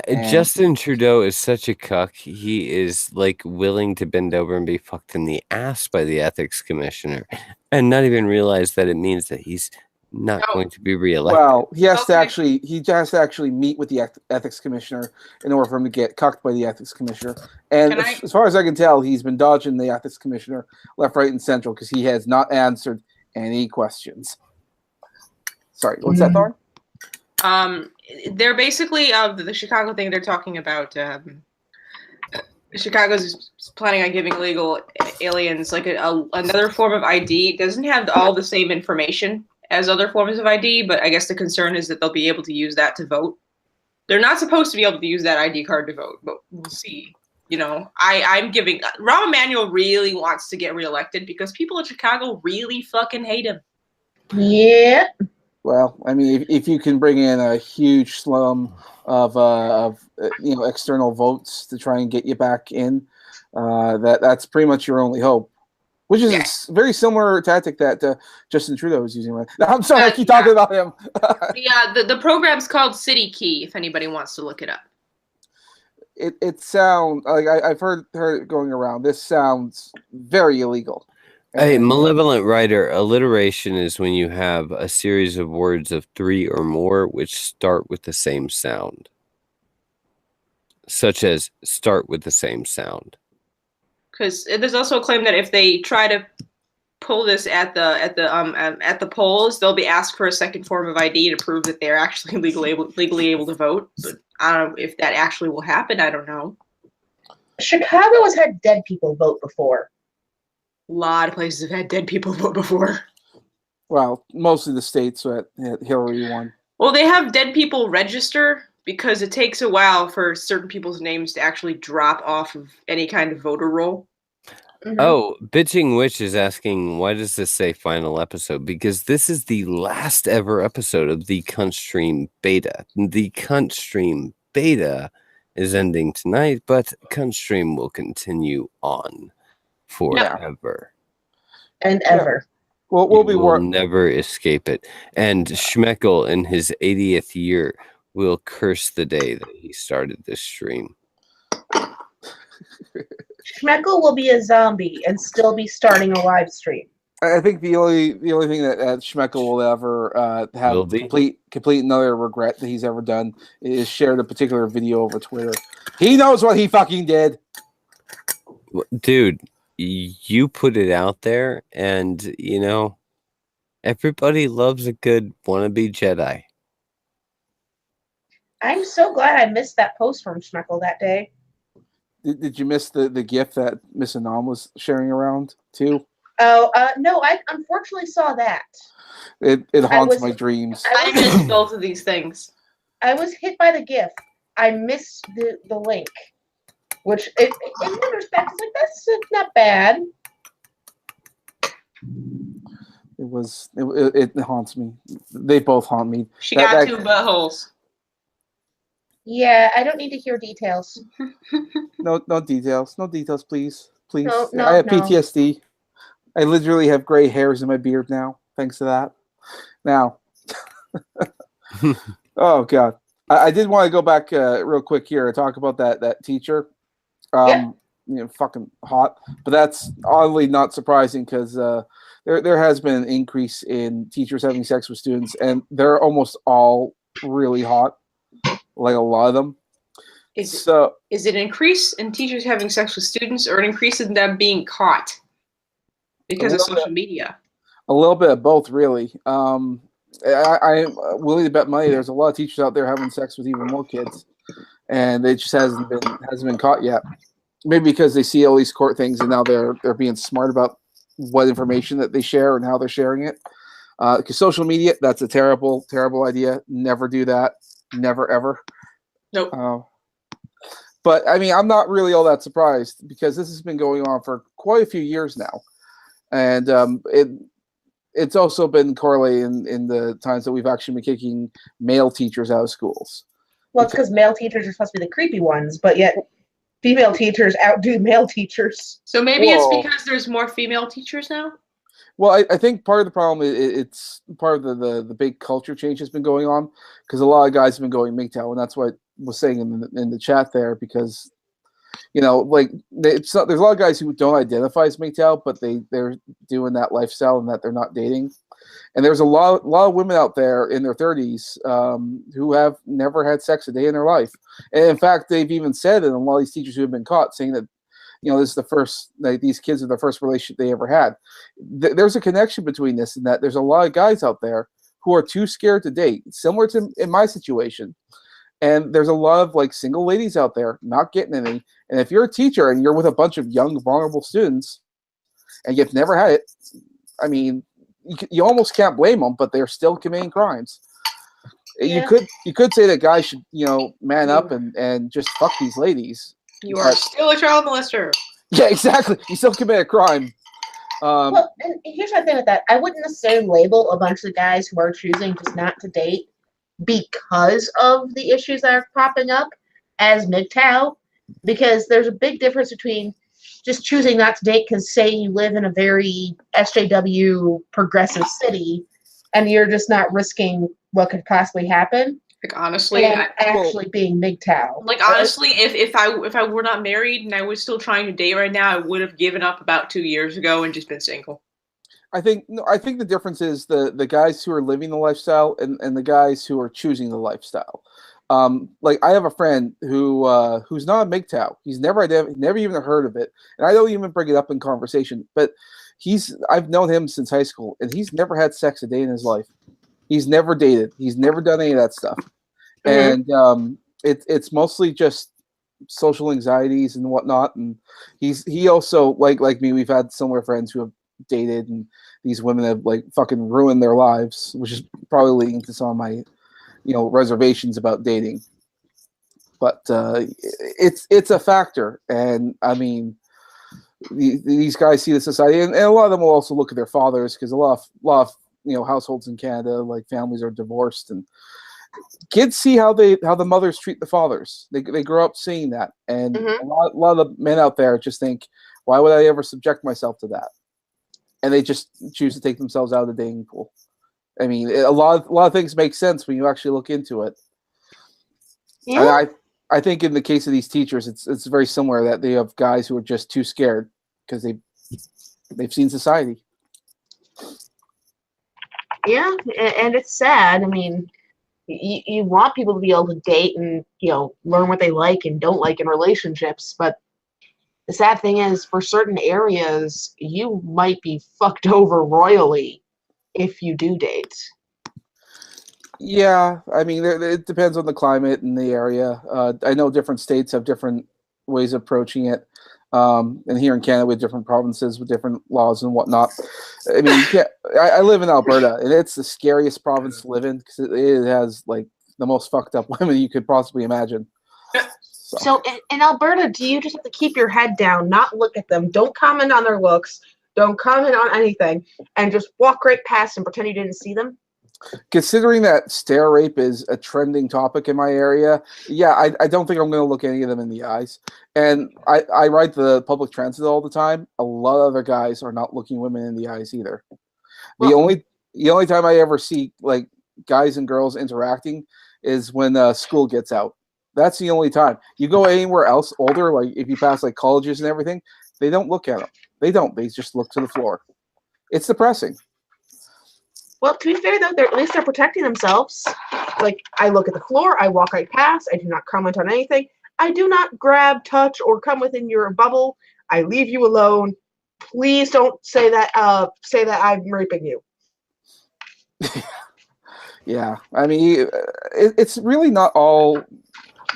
Justin Trudeau is such a cuck. He is like willing to bend over and be fucked in the ass by the ethics commissioner and not even realize that it means that he's not going to be reelected. Well, he has to actually meet with the ethics commissioner in order for him to get cucked by the ethics commissioner. And as far as I can tell, he's been dodging the ethics commissioner left, right, and central because he has not answered any questions. Sorry, what's that, Thorne? They're basically the Chicago thing. They're talking about Chicago's planning on giving illegal aliens like another form of ID. It doesn't have all the same information as other forms of ID, but I guess the concern is that they'll be able to use that to vote. They're not supposed to be able to use that ID card to vote, but we'll see. You know, I'm giving Rahm Emanuel really wants to get reelected because people in Chicago really fucking hate him. Yeah. Well, I mean, if you can bring in a huge slum of external votes to try and get you back in, that's pretty much your only hope. Which is a very similar tactic that Justin Trudeau is using. No, I'm sorry, I keep talking about him. The program's called City Key. If anybody wants to look it up. It sounds like I've heard it going around. This sounds very illegal. Hey, malevolent writer, alliteration is when you have a series of words of 3 or more which start with the same sound. Such as start with the same sound. Because there's also a claim that if they try to pull this at the polls, they'll be asked for a second form of ID to prove that they're actually legally able to vote. But I don't know if that actually will happen. I don't know. Chicago has had dead people vote before. A lot of places have had dead people vote before. Well, most of the states that Hillary won. Well, they have dead people register because it takes a while for certain people's names to actually drop off of any kind of voter roll. Mm-hmm. Oh, Bitching Witch is asking, why does this say final episode? Because this is the last ever episode of the Cunt Stream Beta. The Cunt Stream Beta is ending tonight, but Cunt Stream will continue on forever. And ever. Well, we'll never escape it. And Schmeckel, in his 80th year, will curse the day that he started this stream. Schmeckel will be a zombie and still be starting a live stream. I think the only thing that Schmeckel will ever have complete another regret that he's ever done is shared a particular video over Twitter. He knows what he fucking did. Dude, you put it out there, and everybody loves a good wannabe Jedi. I'm so glad I missed that post from Schmeckel that day. Did you miss the GIF that Miss Anam was sharing around too? Oh, no, I unfortunately saw that. It haunts my dreams. I missed both of these things. I was hit by the GIF. I missed the link, which in one respect is like, that's not bad. It haunts me. They both haunt me. She got 2 buttholes. Yeah, I don't need to hear details. No details. No details, please. Please. No, I have PTSD. I literally have gray hairs in my beard now, thanks to that. Now, oh God, I did want to go back real quick here and talk about that teacher. Fucking hot, but that's oddly not surprising because there has been an increase in teachers having sex with students, and they're almost all really hot. Like a lot of them. Is it an increase in teachers having sex with students or an increase in them being caught because of social media? A little bit of both, really. I'm willing to bet money there's a lot of teachers out there having sex with even more kids, and it just hasn't been caught yet. Maybe because they see all these court things and now they're being smart about what information that they share and how they're sharing it. Because social media, that's a terrible, terrible idea. Never do that. Never ever. Nope. But I mean, I'm not really all that surprised because this has been going on for quite a few years now, and it's also been correlated in the times that we've actually been kicking male teachers out of schools. Well, it's because male teachers are supposed to be the creepy ones, but yet female teachers outdo male teachers. So maybe it's because there's more female teachers now. Well, I think part of the problem it's part of the big culture change has been going on because a lot of guys have been going MGTOW, and that's what I was saying in the chat there because, like there's a lot of guys who don't identify as MGTOW, but they're doing that lifestyle and that they're not dating, and there's a lot of women out there in their 30s who have never had sex a day in their life, and in fact they've even said, and a lot of these teachers who have been caught saying that. This is the first, these kids are the first relationship they ever had. There's a connection between this and that. There's a lot of guys out there who are too scared to date, similar to in my situation. And there's a lot of single ladies out there not getting any. And if you're a teacher and you're with a bunch of young, vulnerable students and you've never had it, I mean, you almost can't blame them, but they're still committing crimes. You could say that guys should, man up and just fuck these ladies. You are still a child molester. Yeah, exactly. You still commit a crime. Well, and here's my thing with that. I wouldn't necessarily label a bunch of guys who are choosing just not to date because of the issues that are popping up as MGTOW, because there's a big difference between just choosing not to date because, say, you live in a very SJW progressive city and you're just not risking what could possibly happen. Like, honestly, actually being MGTOW. Like, honestly, if I were not married and I was still trying to date right now, I would have given up about 2 years ago and just been single. I think the difference is the guys who are living the lifestyle and the guys who are choosing the lifestyle. Like, I have a friend who's not a MGTOW. He's never even heard of it, and I don't even bring it up in conversation. But I've known him since high school, and he's never had sex a day in his life. He's never dated. He's never done any of that stuff. Mm-hmm. And it's mostly just social anxieties and whatnot. And he also, like me, we've had similar friends who have dated, and these women have like fucking ruined their lives, which is probably leading to some of my reservations about dating. But it's a factor. And I mean, these guys see the society, and a lot of them will also look at their fathers, because a lot of households in Canada, like, families are divorced, and kids see how the mothers treat the fathers. They grow up seeing that, and mm-hmm. a lot of the men out there just think, why would I ever subject myself to that? And they just choose to take themselves out of the dating pool. I mean, a lot of things make sense when you actually look into it. Yeah. And I think in the case of these teachers, it's very similar, that they have guys who are just too scared because they've seen society. Yeah, and it's sad. I mean, you want people to be able to date and, learn what they like and don't like in relationships, but the sad thing is, for certain areas, you might be fucked over royally if you do date. Yeah, I mean, it depends on the climate and the area. I know different states have different ways of approaching it. And here in Canada, we have different provinces with different laws and whatnot. I mean, I live in Alberta, and it's the scariest province to live in, because it has like the most fucked up women you could possibly imagine. So in Alberta, do you just have to keep your head down, not look at them, don't comment on their looks, don't comment on anything, and just walk right past and pretend you didn't see them? Considering that stare rape is a trending topic in my area, yeah, I don't think I'm going to look any of them in the eyes. And I ride the public transit all the time. A lot of other guys are not looking women in the eyes either. The only time I ever see like guys and girls interacting is when school gets out. That's the only time. You go anywhere else older, like if you pass like colleges and everything, they don't look at them. They don't. They just look to the floor. It's depressing. Well, to be fair, though, at least they're protecting themselves. Like, I look at the floor, I walk right past, I do not comment on anything. I do not grab, touch, or come within your bubble. I leave you alone. Please don't say that I'm raping you. Yeah, I mean, it's really not all.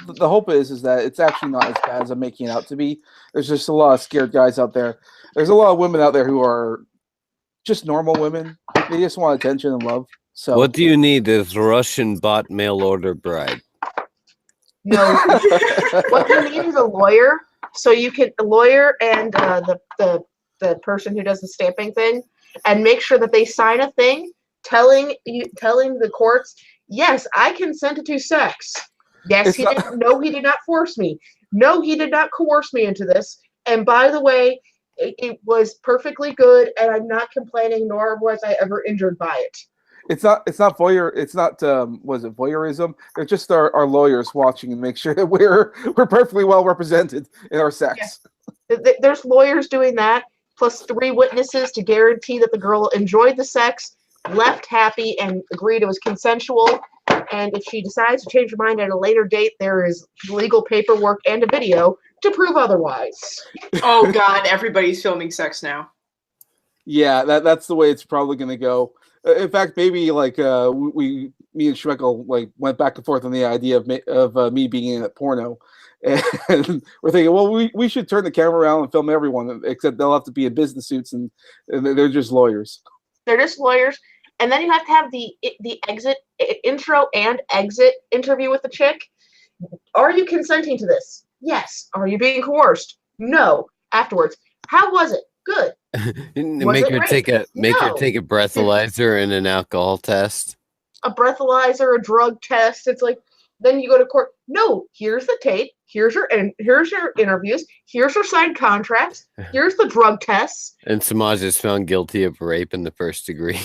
The hope is that it's actually not as bad as I'm making it out to be. There's just a lot of scared guys out there. There's a lot of women out there who are just normal women. They just want attention and love. So what do you need is Russian bot mail order bride. No. What you need is a lawyer. So you can a lawyer and the person who does the stamping thing, and make sure that they sign a thing telling the courts, yes, I consented to sex. Yes, he did not force me. No, he did not coerce me into this. And by the way, it was perfectly good, and I'm not complaining, nor was I ever injured by it. It's not voyeur. It's not was it voyeurism? They're just our lawyers watching and make sure that we're perfectly well represented in our sex. Yeah. There's lawyers doing that, plus 3 witnesses to guarantee that the girl enjoyed the sex, left happy, and agreed it was consensual. And if she decides to change her mind at a later date, there is legal paperwork and a video to prove otherwise. Oh God, everybody's filming sex now. Yeah, that's the way it's probably going to go. In fact, maybe like me and Schmeckel like went back and forth on the idea of me being in a porno, and we're thinking, well, we should turn the camera around and film everyone, except they'll have to be in business suits, and they're just lawyers. They're just lawyers, and then you have to have the exit intro and exit interview with the chick. Are you consenting to this? Yes. Are you being coerced? No. Afterwards, how was it? Good. Make her take a breathalyzer and an alcohol test. A breathalyzer, a drug test. It's like, then you go to court. No, here's the tape. Here's your interviews. Here's your signed contracts. Here's the drug tests. And Samaj is found guilty of rape in the first degree.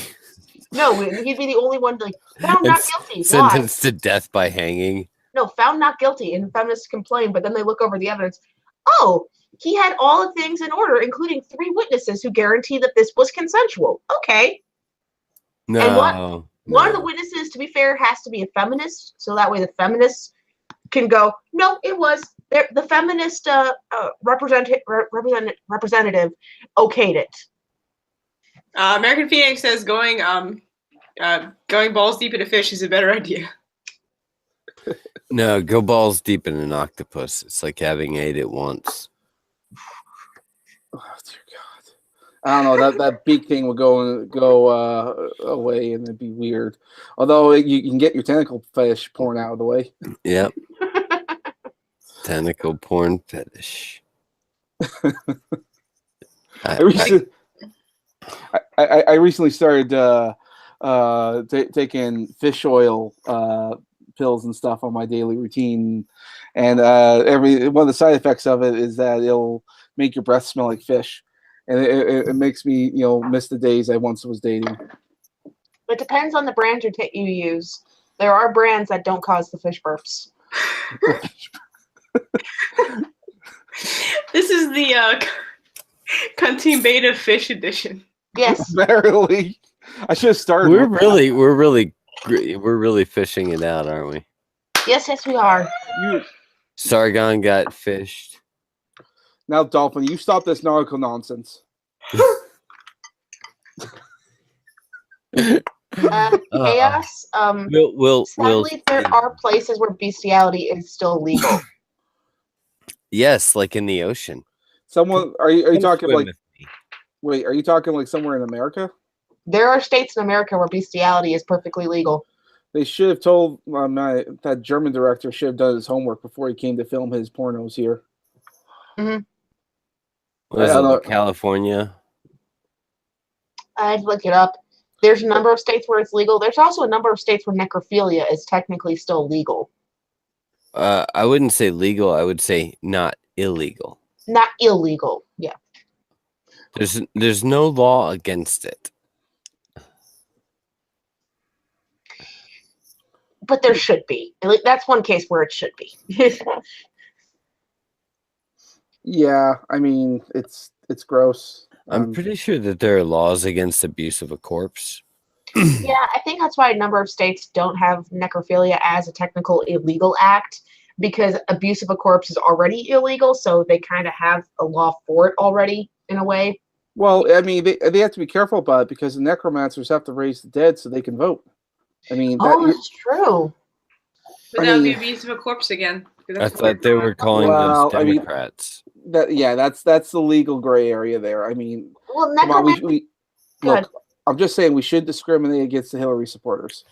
No, he'd be the only one like found not guilty. Sentenced to death by hanging. No, found not guilty, and feminists complain, but then they look over the evidence. Oh, he had all the things in order, including 3 witnesses who guarantee that this was consensual. Okay. No. And one of the witnesses, to be fair, has to be a feminist, so that way the feminists can go, no, it was. The feminist representative okayed it. American Phoenix says going balls deep in a fish is a better idea. No, go balls deep in an octopus. It's like having 8 at once. Oh dear God! I don't know, that beak thing would go away, and it'd be weird. Although you can get your tentacle fetish porn out of the way. Yep. Tentacle porn fetish. I recently started taking fish oil pills and stuff on my daily routine, and one of the side effects of it is that it'll make your breath smell like fish, and it makes me miss the days I once was dating. It depends on the brand you use. There are brands that don't cause the fish burps. This is the Cunt Team Beta Fish Edition. Yes. Barely. I should have started. We're really fishing it out, aren't we? Yes, we are. Sargon got fished. Now, Dolphin, you stop this nautical nonsense. Chaos. Sadly, there are places where bestiality is still legal. Yes, like in the ocean. Are you talking like? Wait, are you talking like somewhere in America? There are states in America where bestiality is perfectly legal. They should have told that German director should have done his homework before he came to film his pornos here. Mm-hmm. Was it California? I'd look it up. There's a number of states where it's legal. There's also a number of states where necrophilia is technically still legal. I wouldn't say legal. I would say not illegal. Not illegal. Yeah. There's no law against it. But there should be. That's one case where it should be. Yeah, I mean, it's gross. I'm pretty sure that there are laws against abuse of a corpse. Yeah, I think that's why a number of states don't have necrophilia as a technical illegal act, because abuse of a corpse is already illegal, so they kind of have a law for it already, in a way. Well, I mean, they have to be careful about it because the necromancers have to raise the dead so they can vote. I mean, that's true. But that would be abuse of a corpse again. I thought they were calling those Democrats. That's the legal gray area there. I mean, look, I'm just saying we should discriminate against the Hillary supporters.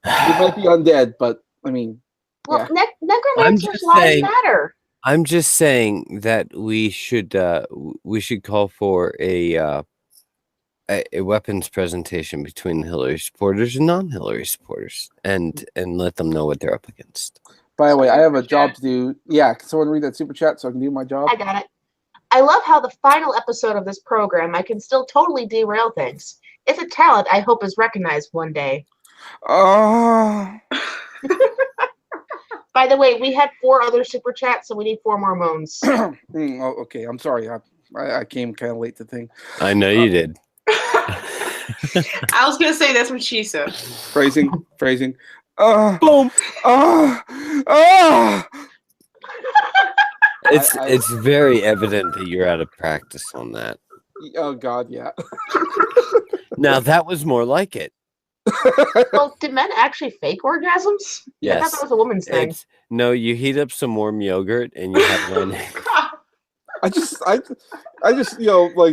They might be undead, but I mean, well, yeah. Necromancers' lives matter. I'm just saying that we should call for a weapons presentation between Hillary supporters and non-Hillary supporters, and let them know what they're up against. By the way, I have a job to do. Yeah, can someone read that super chat so I can do my job? I got it. I love how the final episode of this program, I can still totally derail things. It's a talent I hope is recognized one day. By the way, we had 4 other super chats, so we need 4 more moans. Okay, I'm sorry. I came kind of late to think. I know you did. I was gonna say that's what she said. Phrasing. Boom. It's very evident that you're out of practice on that. Oh God, yeah. Now that was more like it. Well, did men actually fake orgasms? Yes. I thought that was a woman's thing. No, you heat up some warm yogurt and you have one. I just like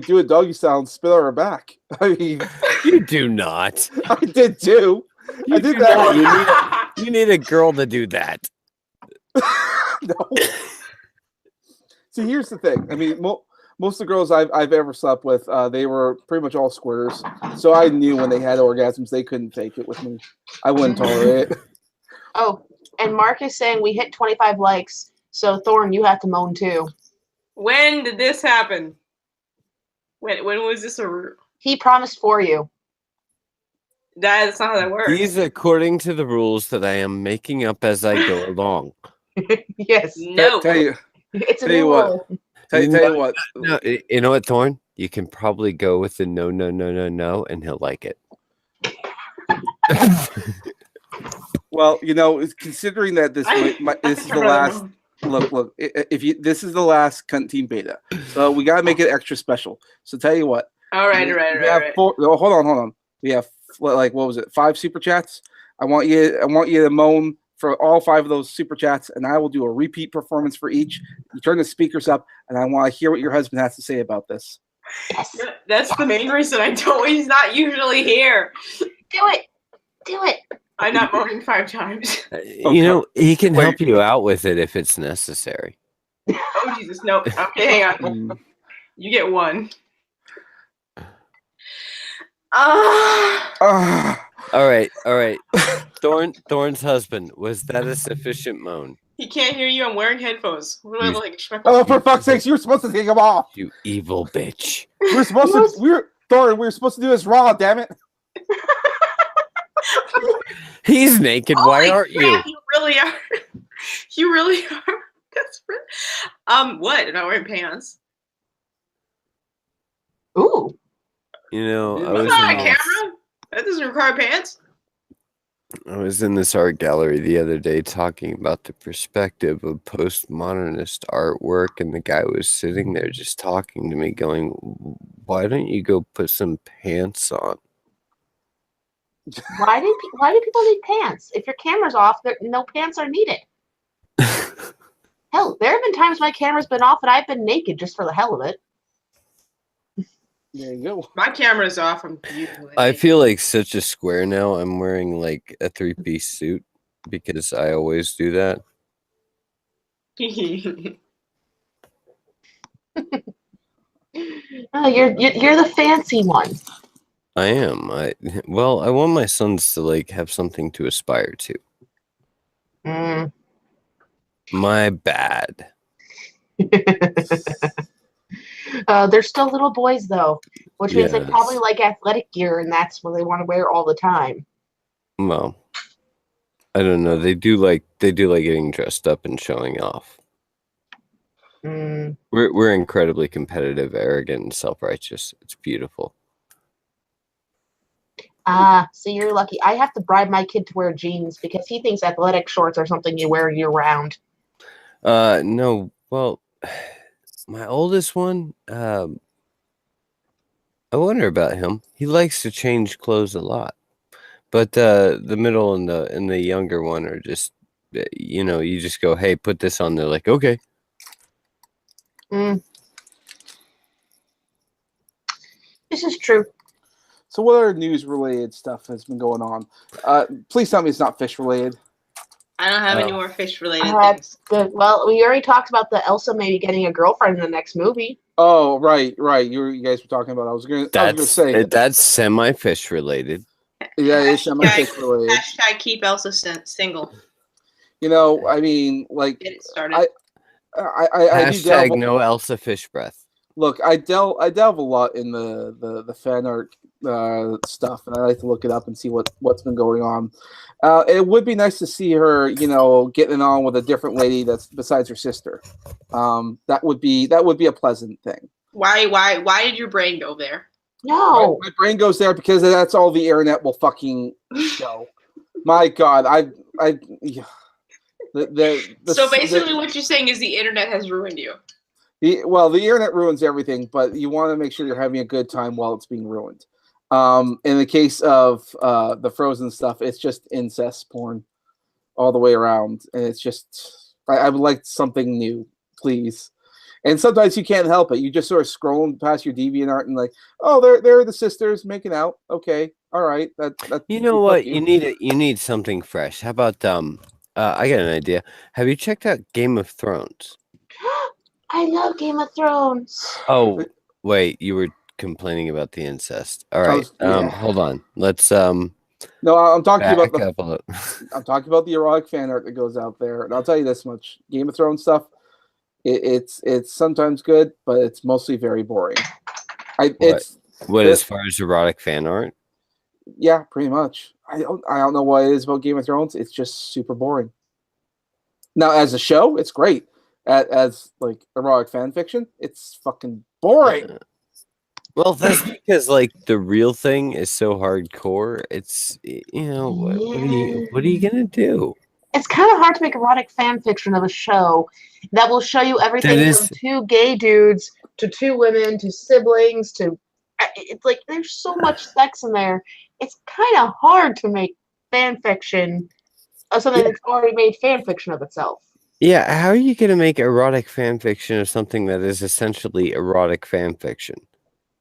do a doggy style and spit on her back. I mean, You do not. I did too. You I did do that. not. You need a girl to do that. No. See, here's the thing. I mean, most of the girls I've ever slept with, they were pretty much all squirters. So I knew when they had orgasms, they couldn't fake it with me. I wouldn't tolerate it. Oh, and Mark is saying we hit 25 likes. So Thorn, you have to moan too. When did this happen? When was this He promised for you. That's not how that works. These according to the rules that I am making up as I go along. Yes. No. Tell you, It's a tell you new what. rule. Tell you what. No, you know what, Thorn? You can probably go with the no, and he'll like it. Well, considering that this is the last. Look. This is the last Cunt Team Beta, so we gotta make it extra special. So tell you what. All right. Hold on. We have what was it? 5 super chats. I want you to moan for all 5 of those super chats, and I will do a repeat performance for each. You turn the speakers up, and I want to hear what your husband has to say about this. Yes. That's the main reason he's not usually here. Do it. I'm not moaning 5 times. He can help you out with it if it's necessary. Oh, Jesus. No. Okay, hang on. You get 1. All right. Thorn's husband, was that a sufficient moan? He can't hear you. I'm wearing headphones. What do I like? Oh, for fuck's sakes, you were supposed to take them off. You evil bitch. We're supposed to do this raw, damn it. He's naked. Why aren't you? You really are. You really are. That's what? Am I wearing pants? Ooh. I was not a camera. That doesn't require pants. I was in this art gallery the other day talking about the perspective of postmodernist artwork, and the guy was sitting there just talking to me, going, "Why don't you go put some pants on?" Why do people need pants? If your camera's off, no pants are needed. Hell, there have been times my camera's been off and I've been naked just for the hell of it. There you go. My camera's off. I'm beautiful. I feel like such a square now. I'm wearing like a 3-piece suit because I always do that. Oh, you're the fancy one. I am. I want my sons to like have something to aspire to. My bad. They're still little boys though, which means they probably like athletic gear, and that's what they want to wear all the time. Well, I don't know. They do like getting dressed up and showing off. We're incredibly competitive, arrogant, and self-righteous. It's beautiful. So you're lucky. I have to bribe my kid to wear jeans because he thinks athletic shorts are something you wear year round. No. Well, my oldest one, I wonder about him. He likes to change clothes a lot. But the middle and the younger one are just, you just go, "Hey, put this on." They're like, "Okay." This is true. So what other news-related stuff has been going on? Please tell me it's not fish-related. I don't have any more fish-related things. Good. Well, we already talked about the Elsa maybe getting a girlfriend in the next movie. Oh, right. You guys were talking about. I was gonna say that's semi-fish related. Yeah, it's semi-fish related. Hashtag keep Elsa single. I mean, like, get it started. I hashtag no Elsa fish breath. Look, I delve a lot in the fan art stuff, and I like to look it up and see what's been going on. It would be nice to see her, getting on with a different lady that's besides her sister. That would be a pleasant thing. Why did your brain go there? No, my brain goes there because that's all the internet will fucking show. My God, So basically, what you're saying is the internet has ruined you. The internet ruins everything, but you want to make sure you're having a good time while it's being ruined. In the case of the Frozen stuff, it's just incest porn all the way around, and it's just I would like something new, please. And sometimes you can't help it. You just sort of scrolling past your DeviantArt and like, oh, they're the sisters making out. Okay, all right. That you know what? You need something fresh. How about I got an idea. Have you checked out Game of Thrones? I love Game of Thrones. Oh, wait, you were complaining about the incest. All right. Hold on. Let's No, I'm talking about I'm talking about the erotic fan art that goes out there. And I'll tell you this much. Game of Thrones stuff, it's sometimes good, but it's mostly very boring. As far as erotic fan art? Yeah, pretty much. I don't know what it is about Game of Thrones. It's just super boring. Now, as a show, it's great. As like erotic fan fiction, it's fucking boring. Well, that's because like the real thing is so hardcore. It's what are you gonna do? It's kind of hard to make erotic fan fiction of a show that will show you everything from 2 gay dudes to 2 women to siblings to. It's like there's so much sex in there. It's kind of hard to make fan fiction of something that's already made fan fiction of itself. Yeah, how are you going to make erotic fan fiction of something that is essentially erotic fan fiction?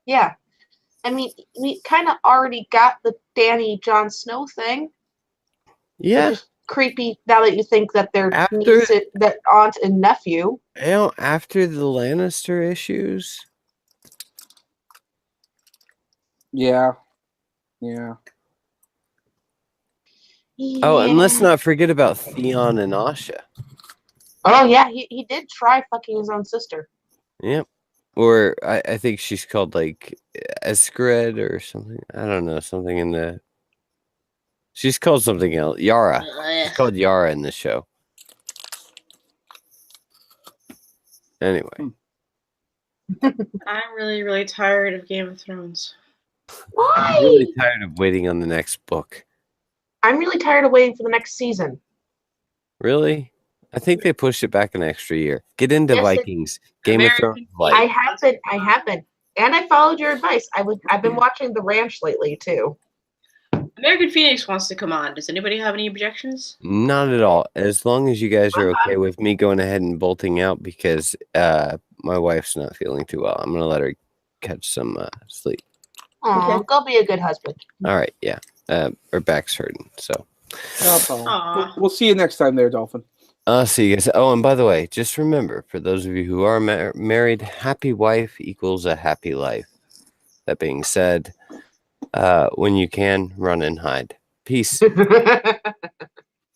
Yeah. I mean, we kind of already got the Dany Jon Snow thing. Yeah. Which is creepy now that you think that they're that aunt and nephew. After the Lannister issues. Yeah. Oh, and let's not forget about Theon and Asha. Oh yeah, he did try fucking his own sister. Yep. Or I think she's called like Eskred or something. I don't know, something in the. She's called something else. Yara. She's called Yara in the show. Anyway. I'm really, really tired of Game of Thrones. Why? I'm really tired of waiting on the next book. I'm really tired of waiting for the next season. Really? I think they pushed it back an extra year. Get into Vikings. Game of Thrones. I have been. And I followed your advice. I've been watching The Ranch lately too. American Phoenix wants to come on. Does anybody have any objections? Not at all. As long as you guys are okay with me going ahead and bolting out because my wife's not feeling too well. I'm going to let her catch some sleep. Oh, go be a good husband. All right, yeah. Her back's hurting, so. We'll see you next time there, Dolphin. I'll see you guys. Oh, and by the way, just remember, for those of you who are married, happy wife equals a happy life. That being said, when you can, run and hide. Peace. You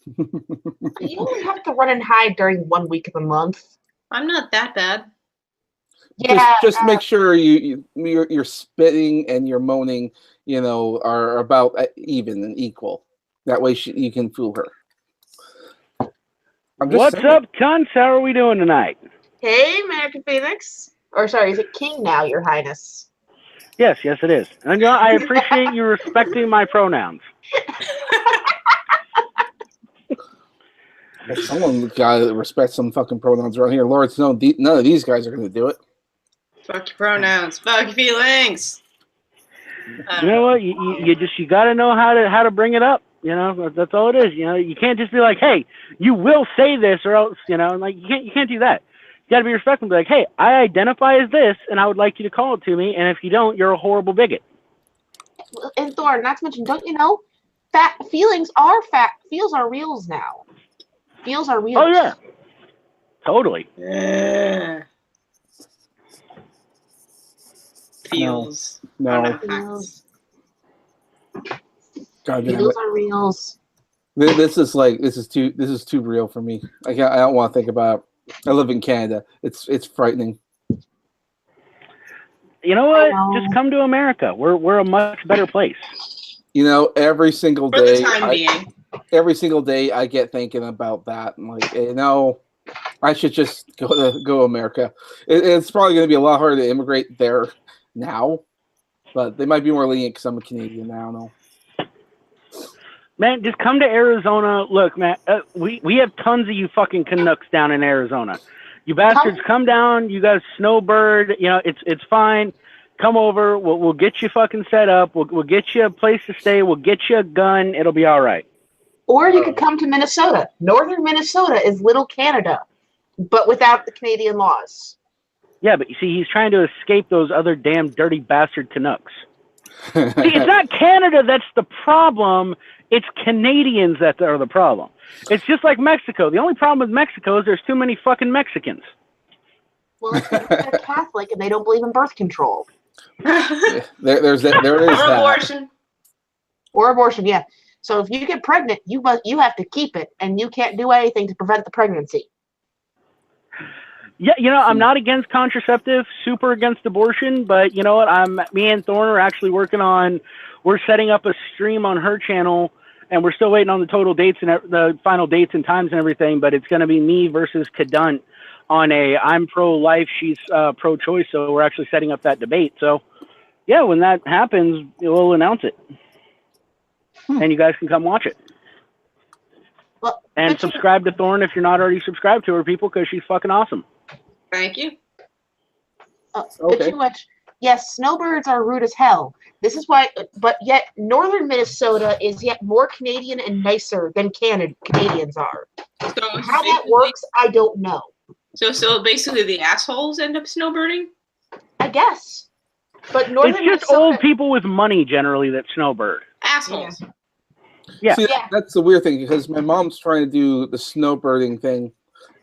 don't have to run and hide during 1 week of the month. I'm not that bad. Yeah. Just make sure you're spitting and you're moaning, are about even and equal. That way you can fool her. What's up, Cunts? How are we doing tonight? Hey, American Phoenix. Or sorry, is it King now, Your Highness? Yes, it is. And I appreciate you respecting my pronouns. Someone gotta respect some fucking pronouns around here. Lord, none of these guys are gonna do it. Fuck your pronouns. Fuck your feelings. You know what? You gotta know how to bring it up. That's all it is. You can't just be like, hey, you will say this or else, like you can't do that. You gotta be respectful and be like, hey, I identify as this and I would like you to call it to me, and if you don't, you're a horrible bigot. And Thor, not to mention, don't you know, feels are reals now. Feels are reals. Oh yeah. Totally. Yeah. Feels. No. Feels. God damn Feels it. are reals. This is too real for me. I don't want to think about it. I live in Canada. It's frightening. You know what? Just come to America. We're a much better place. Every single For day. the time being. Every single day I get thinking about that. I'm like, I should just go to America. It's probably going to be a lot harder to immigrate there now, but they might be more lenient because I'm a Canadian now. I don't know. Man, just come to Arizona. Look, man, we have tons of you fucking Canucks down in Arizona. You bastards, come down. You guys snowbird. It's fine. Come over. We'll get you fucking set up. We'll get you a place to stay. We'll get you a gun. It'll be all right. Or you could come to Minnesota. Northern Minnesota is little Canada, but without the Canadian laws. Yeah, but you see, he's trying to escape those other damn dirty bastard Canucks. See, it's not Canada that's the problem. It's Canadians that are the problem. It's just like Mexico. The only problem with Mexico is there's too many fucking Mexicans. Well, it's because they're Catholic and they don't believe in birth control. Yeah, there is that. Abortion. Or abortion, yeah. So if you get pregnant, you have to keep it, and you can't do anything to prevent the pregnancy. Yeah, I'm not against contraceptive, super against abortion, but you know what? Me and Thorne are actually we're setting up a stream on her channel, and we're still waiting on the total dates and the final dates and times and everything, but it's going to be me versus Cunt on I'm pro-life, she's pro-choice, so we're actually setting up that debate. So, yeah, when that happens, we'll announce it. And you guys can come watch it. Well, and subscribe to Thorne if you're not already subscribed to her, people, because she's fucking awesome. Thank you. Okay. Too much. Yes, snowbirds are rude as hell. This is why, but yet northern Minnesota is yet more Canadian and nicer than Canadians are. So how that works, I don't know. So basically, the assholes end up snowbirding. I guess. But northern it's just old people with money generally that snowbird. Assholes. Yeah. See, that's the weird thing because my mom's trying to do the snowbirding thing,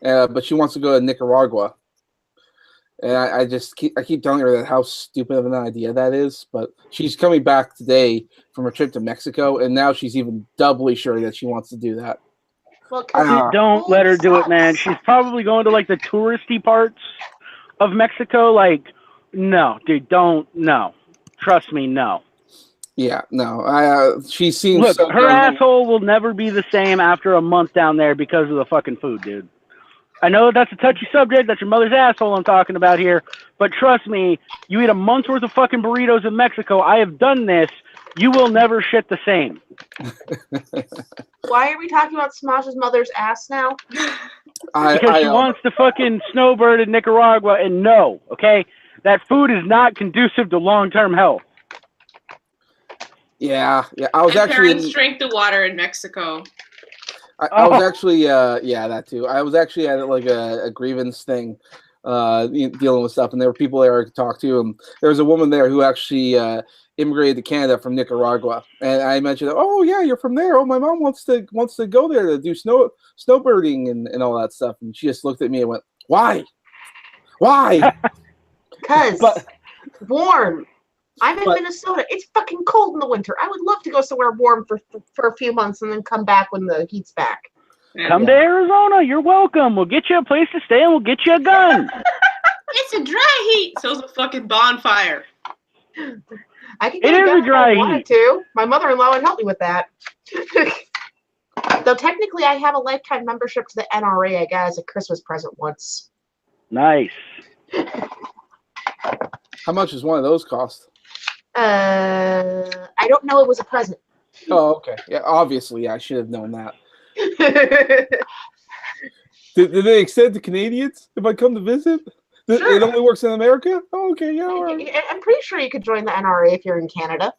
but she wants to go to Nicaragua. And I keep telling her that how stupid of an idea that is. But she's coming back today from a trip to Mexico, and now she's even doubly sure that she wants to do that. Well, don't let her do it, man. She's probably going to like the touristy parts of Mexico. Like, no, dude, no. Trust me, no. Yeah, no. She seems. Look, so her asshole will never be the same after a month down there because of the fucking food, dude. I know that's a touchy subject. That's your mother's asshole I'm talking about here. But trust me, you eat a month's worth of fucking burritos in Mexico. I have done this. You will never shit the same. Why are we talking about Smash's mother's ass now? Because she wants to fucking snowbird in Nicaragua, and no, okay? That food is not conducive to long-term health. Yeah. I was parents drank the water in Mexico. I was actually, that too. I was actually at like a grievance thing, dealing with stuff, and there were people there I could talk to. And there was a woman there who actually immigrated to Canada from Nicaragua, and I mentioned, "Oh yeah, you're from there. Oh, my mom wants to go there to do snowbirding and all that stuff." And she just looked at me and went, "Why? Why?" Because warm. I'm in Minnesota. It's fucking cold in the winter. I would love to go somewhere warm for a few months and then come back when the heat's back. Come to Arizona. You're welcome. We'll get you a place to stay and we'll get you a gun. It's a dry heat. So it's a fucking bonfire. I could get a dry heat too. My mother-in-law would help me with that. Though technically I have a lifetime membership to the NRA I got as a Christmas present once. Nice. How much does one of those cost? I don't know. It was a present. Oh, okay. Yeah, obviously, I should have known that. Did they extend to Canadians if I come to visit? Sure. It only works in America? Oh, okay, yeah. All right. I'm pretty sure you could join the NRA if you're in Canada.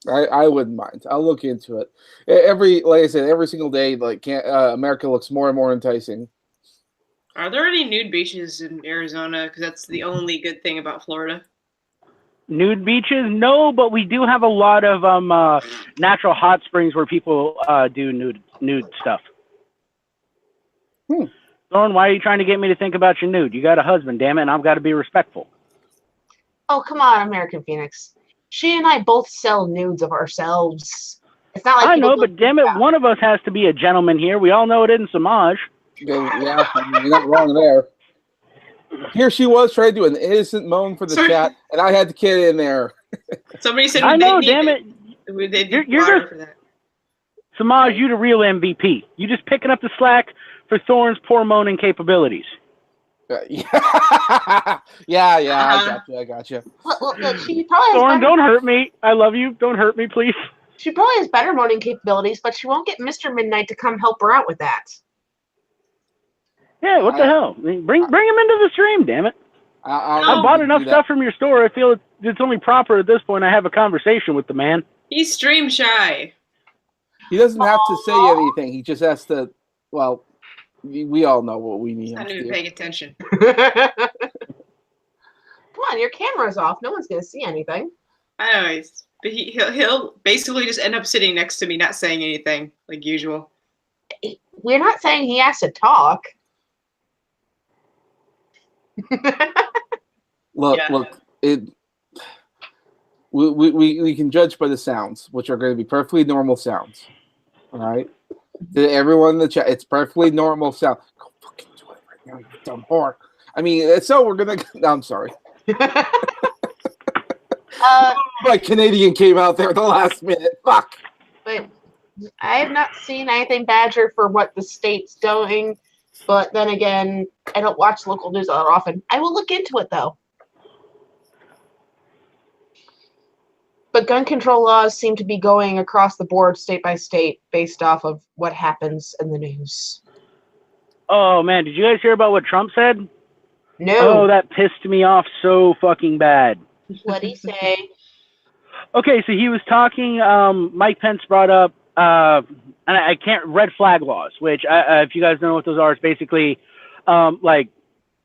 I wouldn't mind. I'll look into it. Like I said, every single day, like America looks more and more enticing. Are there any nude beaches in Arizona? Because that's the only good thing about Florida. Nude beaches? No, but we do have a lot of natural hot springs where people do nude stuff. Thorne, why are you trying to get me to think about your nude? You got a husband, damn it, and I've got to be respectful. Oh, come on, American Phoenix. She and I both sell nudes of ourselves. It's not like I know, but damn it, one of us has to be a gentleman here. We all know it isn't Samaj. Yeah, you're not wrong there. Here she was trying to do an innocent moan for the chat, and I had the kid in there. Somebody said, I know, damn it. You're just, for that. Samaj, you the real MVP. You just picking up the slack for Thorne's poor moaning capabilities. Yeah, I got you. Well, she probably Thorne, don't hurt me. I love you. Don't hurt me, please. She probably has better moaning capabilities, but she won't get Mr. Midnight to come help her out with that. Yeah, what the hell? I mean, bring him into the stream, damn it. I bought enough stuff from your store. I feel it's only proper at this point I have a conversation with the man. He's stream shy. He doesn't have to say anything. He just has to, well, we all know what we need. Not even paying attention. Come on, your camera's off. No one's gonna see anything. I know, but he'll basically just end up sitting next to me, not saying anything like usual. We're not saying he has to talk. Look, we can judge by the sounds, which are going to be perfectly normal sounds. All right, to everyone in the chat, it's perfectly normal sound. Go fucking do it right now, you dumb whore. I mean, so we're gonna. No, I'm sorry. My Canadian came out there at the last minute. Fuck. But I have not seen anything Badger for what the state's doing. But then again, I don't watch local news that often. I will look into it, though. But gun control laws seem to be going across the board, state by state, based off of what happens in the news. Oh, man. Did you guys hear about what Trump said? No. Oh, that pissed me off so fucking bad. What'd he say? Okay, so he was talking, Mike Pence brought up, and I can't, red flag laws, which, if you guys know what those are, it's basically, like,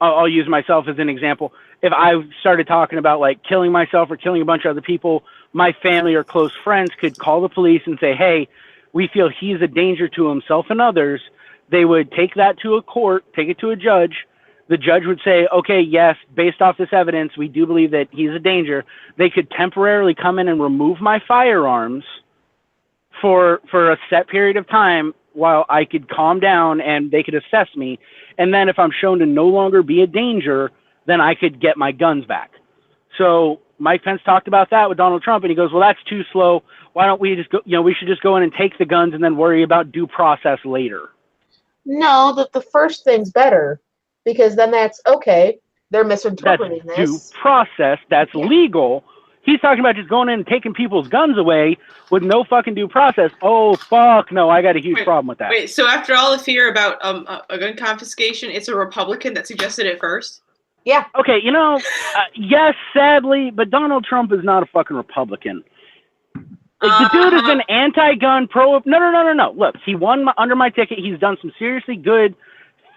I'll use myself as an example. If I started talking about, like, killing myself or killing a bunch of other people, my family or close friends could call the police and say, hey, we feel he's a danger to himself and others. They would take that to a court, take it to a judge. The judge would say, okay, yes, based off this evidence, we do believe that he's a danger. They could temporarily come in and remove my firearms for a set period of time while I could calm down and they could assess me. And then if I'm shown to no longer be a danger, then I could get my guns back. So Mike Pence talked about that with Donald Trump, and he goes, well, that's too slow. Why don't we just go, we should just go in and take the guns and then worry about due process later. No, the first thing's better. Because then that's, okay, they're misinterpreting that's this. Due process, that's legal. He's talking about just going in and taking people's guns away with no fucking due process. Oh, fuck, no, I got a huge problem with that. Wait, so after all the fear about a gun confiscation, it's a Republican that suggested it first? Yeah. Okay, yes, sadly, but Donald Trump is not a fucking Republican. Like, the dude has been anti-gun, pro... No. Look, he won under my ticket. He's done some seriously good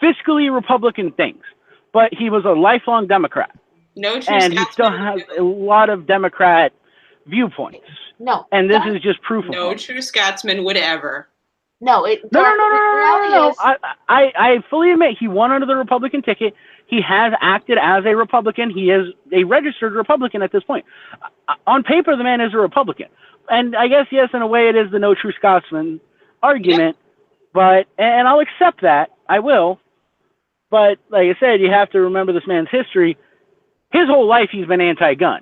fiscally Republican things, but he was a lifelong Democrat. No true and he still has a lot of Democrat viewpoints. No. And this is just proof of no true Scotsman would ever. No. No. I fully admit he won under the Republican ticket. He has acted as a Republican. He is a registered Republican at this point. On paper, the man is a Republican. And I guess, yes, in a way, it is the no true Scotsman argument. But, and I'll accept that. I will. But like I said, you have to remember this man's history. His whole life, he's been anti-gun.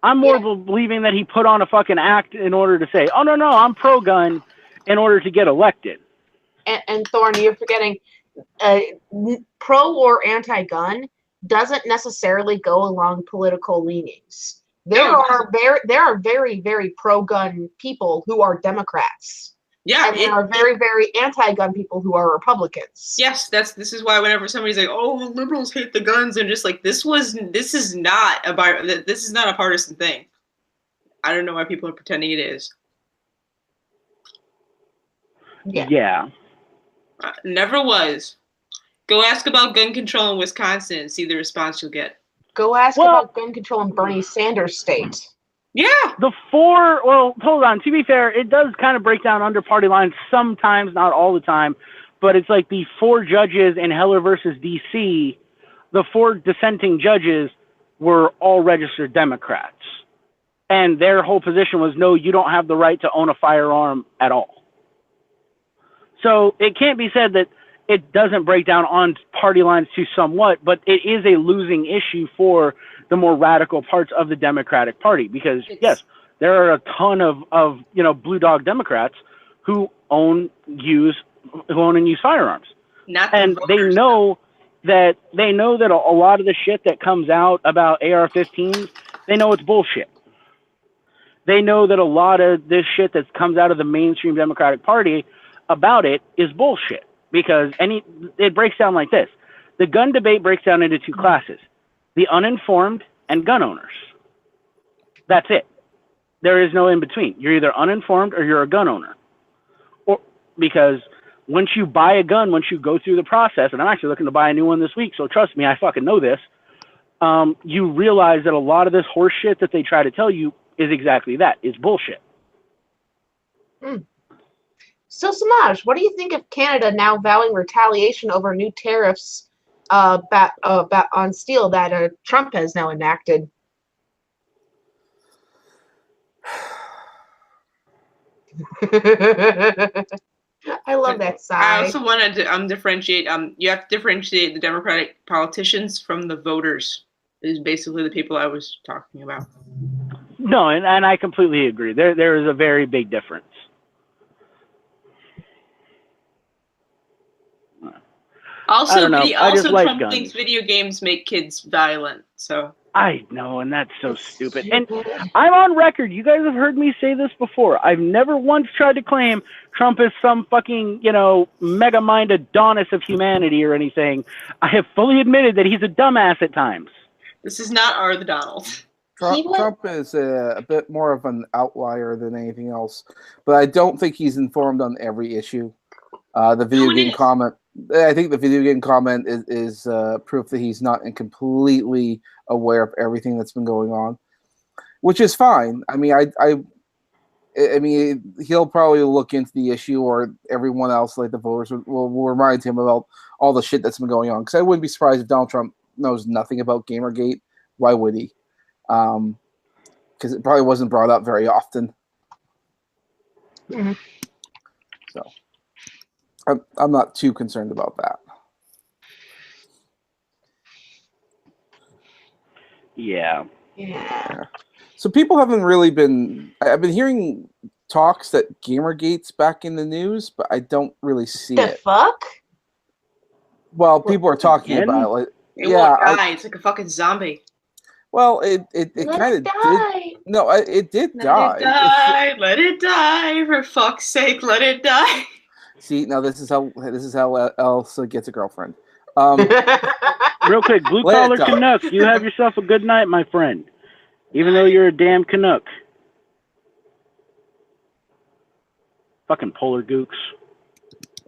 I'm more believing that he put on a fucking act in order to say, oh, no, I'm pro-gun in order to get elected. And Thorne, you're forgetting, pro or anti-gun doesn't necessarily go along political leanings. There are very, very pro-gun people who are Democrats. Yeah, and there are very, very anti-gun people who are Republicans. Yes, this is why whenever somebody's like, "Oh, the liberals hate the guns," and just like this is not a partisan thing. I don't know why people are pretending it is. Yeah. Never was. Go ask about gun control in Wisconsin and see the response you'll get. Go ask about gun control in Bernie Sanders' state. Yeah. Hold on. To be fair, it does kind of break down under party lines sometimes, not all the time. But it's like the 4 judges in Heller versus D.C., the 4 dissenting judges were all registered Democrats. And their whole position was, no, you don't have the right to own a firearm at all. So it can't be said that it doesn't break down on party lines to somewhat, but it is a losing issue for the more radical parts of the Democratic Party, because yes, there are a ton of blue dog Democrats who own and use firearms, and they know that a lot of the shit that comes out about AR-15s, they know it's bullshit. They know that a lot of this shit that comes out of the mainstream Democratic Party about it is bullshit, because it breaks down like this. The gun debate breaks down into 2 classes. The uninformed and gun owners. That's it. There is no in between. You're either uninformed or you're a gun owner. Or because once you buy a gun, once you go through the process, and I'm actually looking to buy a new one this week, so trust me, I fucking know this. you realize that a lot of this horse shit that they try to tell you is exactly that. It's bullshit. So, Samaj, what do you think of Canada now vowing retaliation over new tariffs on steel that Trump has now enacted? I love that sigh. I also wanted to differentiate. You have to differentiate the Democratic politicians from the voters. Is basically the people I was talking about. No, and I completely agree. There is a very big difference. Also, like Trump guns. thinks video games make kids violent. So I know, and that's so stupid. And I'm on record. You guys have heard me say this before. I've never once tried to claim Trump is some fucking, mega-minded Adonis of humanity or anything. I have fully admitted that he's a dumbass at times. This is not R. the Donald. Trump is a bit more of an outlier than anything else, but I don't think he's informed on every issue. The video game comment. I think the video game comment is proof that he's not completely aware of everything that's been going on, which is fine. I mean, I mean, he'll probably look into the issue, or everyone else, like the voters, will remind him about all the shit that's been going on. Because I wouldn't be surprised if Donald Trump knows nothing about Gamergate. Why would he? Because it probably wasn't brought up very often. Mm-hmm. So I'm not too concerned about that. Yeah. So people haven't really been. I've been hearing talks that Gamergate's back in the news, but I don't really see the it. Fuck? Well, people are talking about it. It won't die. It's like a fucking zombie. Well, it kind of did. No, it did die. Let it die. For fuck's sake, let it die. See, now this is how Elsa gets a girlfriend. Real quick, blue collar Canuck, you have yourself a good night, my friend. Even though you're a damn Canuck. Fucking polar gooks.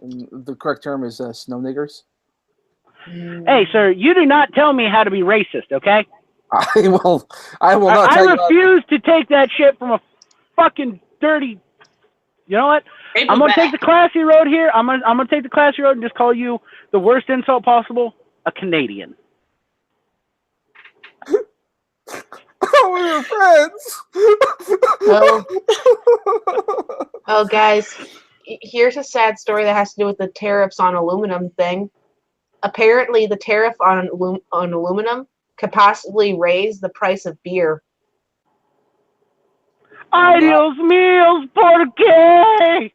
The correct term is snow niggers. Hey, sir, you do not tell me how to be racist, okay? I will not. I refuse to take that shit from a fucking dirty. You know what? I'm gonna take the classy road here. I'm gonna take the classy road and just call you the worst insult possible: a Canadian. We're friends. Oh, guys, here's a sad story that has to do with the tariffs on aluminum thing. Apparently, the tariff on aluminum could possibly raise the price of beer. Adios meals, porque.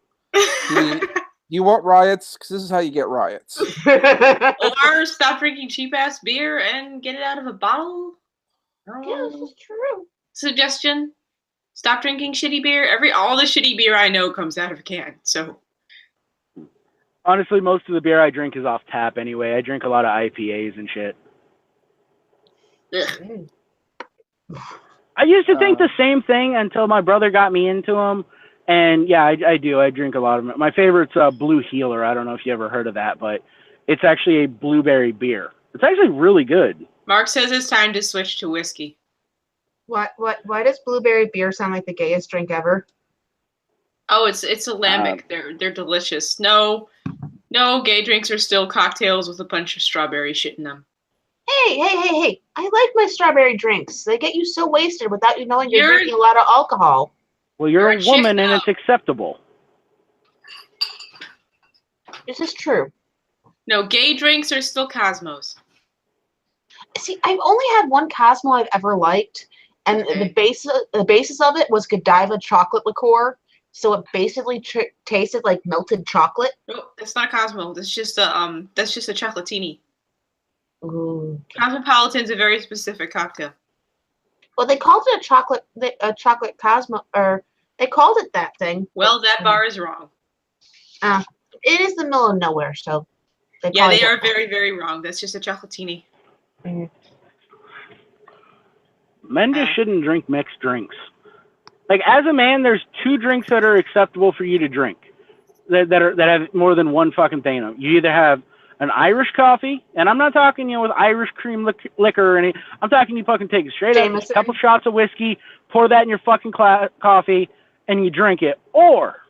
You want riots? Because this is how you get riots. Or stop drinking cheap-ass beer and get it out of a bottle. Yeah, this is true. Suggestion: stop drinking shitty beer. All the shitty beer I know comes out of a can. So, honestly, most of the beer I drink is off tap anyway. I drink a lot of IPAs and shit. Ugh. I used to think the same thing until my brother got me into them. And yeah, I do. I drink a lot of them. My favorite's Blue Healer. I don't know if you ever heard of that, but it's actually a blueberry beer. It's actually really good. Mark says it's time to switch to whiskey. Why does blueberry beer sound like the gayest drink ever? Oh, it's a lambic. They're delicious. No, gay drinks are still cocktails with a bunch of strawberry shit in them. Hey! I like my strawberry drinks. They get you so wasted without you knowing you're drinking a lot of alcohol. Well, you're a woman and it's acceptable. This is true. No, gay drinks are still Cosmos. See, I've only had one Cosmo I've ever liked, and the basis of it was Godiva chocolate liqueur, so it basically tasted like melted chocolate. No, that's not Cosmo. That's just a chocolatini. Ooh. Cosmopolitan's a very specific cocktail. Well, they called it a chocolate Cosmo, or they called it that thing. Well, that bar is wrong. It is the middle of nowhere, so. They are very, very wrong. That's just a chocolatini. Mm-hmm. Men just shouldn't drink mixed drinks. Like, as a man, there's 2 drinks that are acceptable for you to drink that have more than one fucking thing in them. You either have an Irish coffee, and I'm not talking, with Irish cream liquor or anything. I'm talking you fucking take it straight up, just a couple shots of whiskey, pour that in your fucking coffee, and you drink it. Or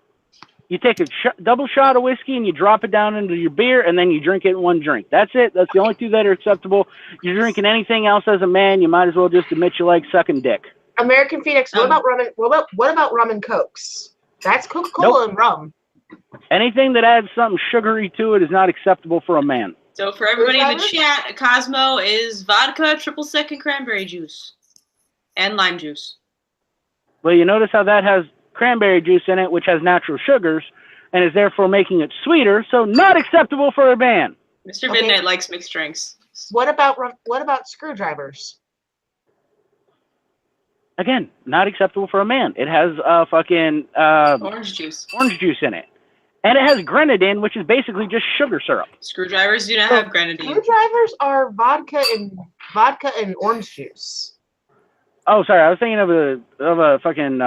you take a double shot of whiskey and you drop it down into your beer, and then you drink it in one drink. That's it. That's the only two that are acceptable. You're drinking anything else as a man, you might as well just admit you like sucking dick. American Phoenix, what about rum? What about rum and cokes? That's Coca-Cola and rum. Anything that adds something sugary to it is not acceptable for a man. So for everybody in the chat, Cosmo is vodka, triple sec, and cranberry juice. And lime juice. Well, you notice how that has cranberry juice in it, which has natural sugars, and is therefore making it sweeter, so not acceptable for a man. Mr. Midnight likes mixed drinks. What about screwdrivers? Again, not acceptable for a man. It has fucking orange juice in it. And it has grenadine, which is basically just sugar syrup. Screwdrivers do not have grenadine. Screwdrivers are vodka and orange juice. Oh, sorry, I was thinking of a fucking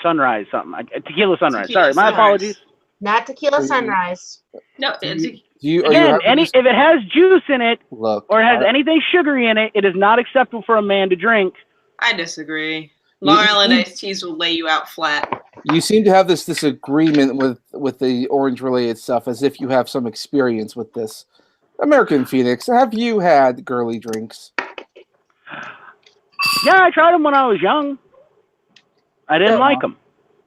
sunrise something. Tequila sunrise. Sorry, my apologies. Not tequila sunrise. No, it's if it has juice in it, or it has anything sugary in it, it is not acceptable for a man to drink. I disagree. Long Island iced teas will lay you out flat. You seem to have this disagreement with the orange-related stuff, as if you have some experience with this. American Phoenix, have you had girly drinks? Yeah, I tried them when I was young. I didn't like them.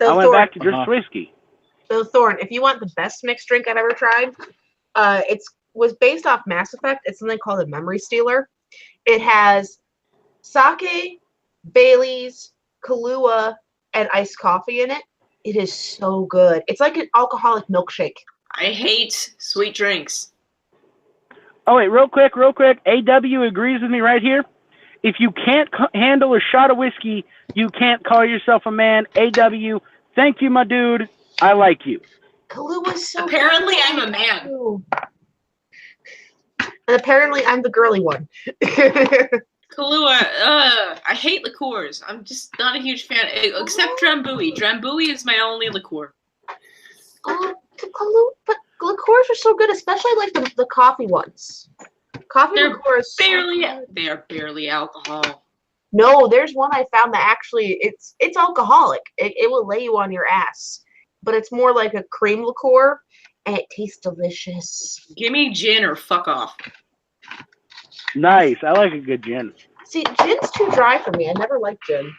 I went back to just whiskey. So Thorne, if you want the best mixed drink I've ever tried, it was based off Mass Effect. It's something called a Memory Stealer. It has sake, Bailey's, Kahlua, and iced coffee in it. It is so good. It's like an alcoholic milkshake. I hate sweet drinks. Oh, wait, real quick. AW agrees with me right here. If you can't handle a shot of whiskey, you can't call yourself a man. AW, thank you, my dude. I like you. Kalua's so apparently good. I'm a man. And apparently I'm the girly one. Kahlua, I hate liqueurs. I'm just not a huge fan, except Drambuie. Drambuie is my only liqueur. But liqueurs are so good, especially like the coffee ones. Liqueurs. They are barely alcohol. No, there's one I found that actually it's alcoholic. It will lay you on your ass, but it's more like a cream liqueur, and it tastes delicious. Give me gin or fuck off. Nice. I like a good gin. See, gin's too dry for me. I never liked gin.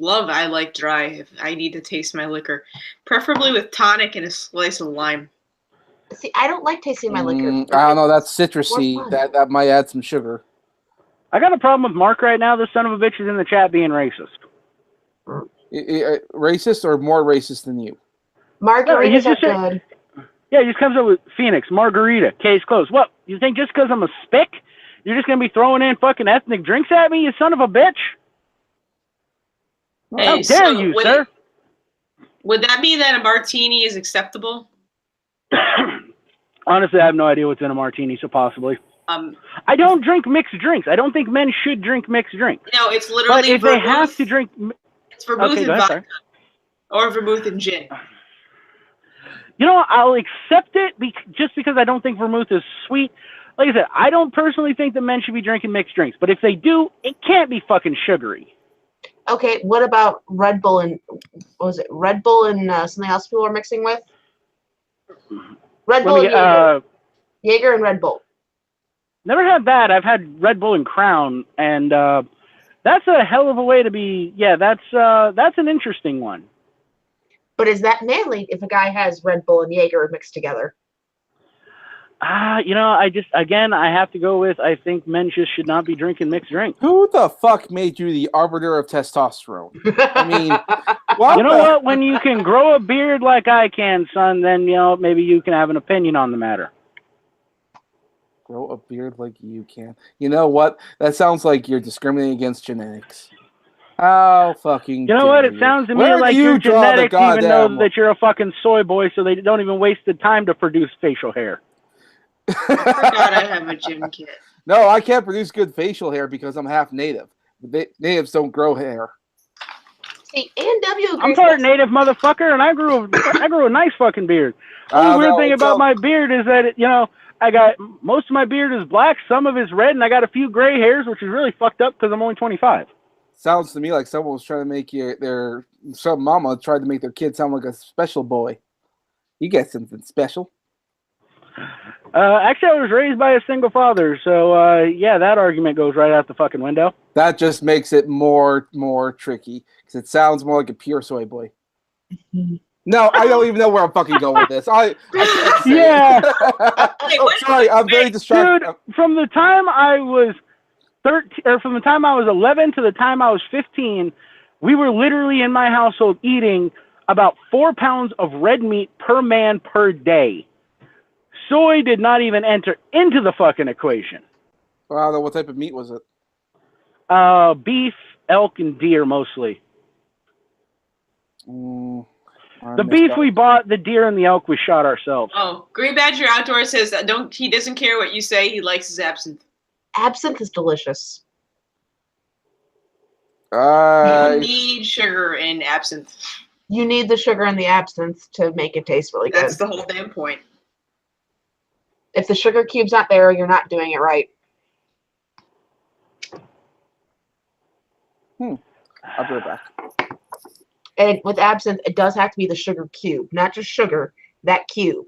I like dry if I need to taste my liquor. Preferably with tonic and a slice of lime. See, I don't like tasting my liquor. I don't know. That's citrusy. That might add some sugar. I got a problem with Mark right now. This son of a bitch is in the chat being racist. Racist or more racist than you? Margaritas are good. Yeah, he just comes up with Phoenix, margarita, case closed. What, you think just because I'm a spick, you're just going to be throwing in fucking ethnic drinks at me, you son of a bitch? Hey, how dare you, sir? Would that mean that a martini is acceptable? Honestly, I have no idea what's in a martini, so possibly. I don't drink mixed drinks. I don't think men should drink mixed drinks. No, it's literally But if vermouth. they have to drink... It's vermouth and vodka. Or vermouth and gin. You know, I'll accept it just because I don't think vermouth is sweet. Like I said, I don't personally think that men should be drinking mixed drinks. But if they do, it can't be fucking sugary. Okay, what about Red Bull and... What was it? Red Bull and something else people are mixing with? Red Bull and Jaeger. Jaeger and Red Bull. Never had that. I've had Red Bull and Crown. And that's a hell of a way to be... Yeah, that's an interesting one. But is that manly if a guy has Red Bull and Jaeger mixed together? You know, I have to go with, I think men just should not be drinking mixed drinks. Who the fuck made you the arbiter of testosterone? I mean, what? You know what? When you can grow a beard like I can, son, then, you know, maybe you can have an opinion on the matter. Grow a beard like you can. You know what? That sounds like you're discriminating against genetics. How fucking You know what? It sounds to me like you're genetics, even though that you're a fucking soy boy, so they don't even waste the time to produce facial hair. I forgot I have a gym kit. No, I can't produce good facial hair because I'm half native. Natives don't grow hair. See, A&W agrees. I'm part native motherfucker, and I grew a nice fucking beard. Only weird thing about my beard is that I got most of my beard is black, some of it's red, and I got a few gray hairs, which is really fucked up because I'm only 25. Sounds to me like someone was trying to make some mama tried to make their kid sound like a special boy. You get something special. Actually, I was raised by a single father, so yeah, that argument goes right out the fucking window. That just makes it more tricky because it sounds more like a pure soy boy. No, I don't even know where I'm fucking going with this. Yeah. Sorry, I'm very distracted. Dude, from the time I was 13, or from the time I was 11 to the time I was 15, we were literally in my household eating about 4 pounds of red meat per man per day. Soy did not even enter into the fucking equation. Well, I don't know what type of meat was it. Beef, elk, and deer mostly. The beef we bought, the deer and the elk we shot ourselves. Oh, Green Badger Outdoor says that he doesn't care what you say. He likes his absinthe. Absinthe is delicious. You need sugar in absinthe. You need the sugar in the absinthe to make it taste really good. That's the whole damn point. If the sugar cube's not there, you're not doing it right. I'll be right back. And with absinthe, it does have to be the sugar cube, not just sugar, that cube.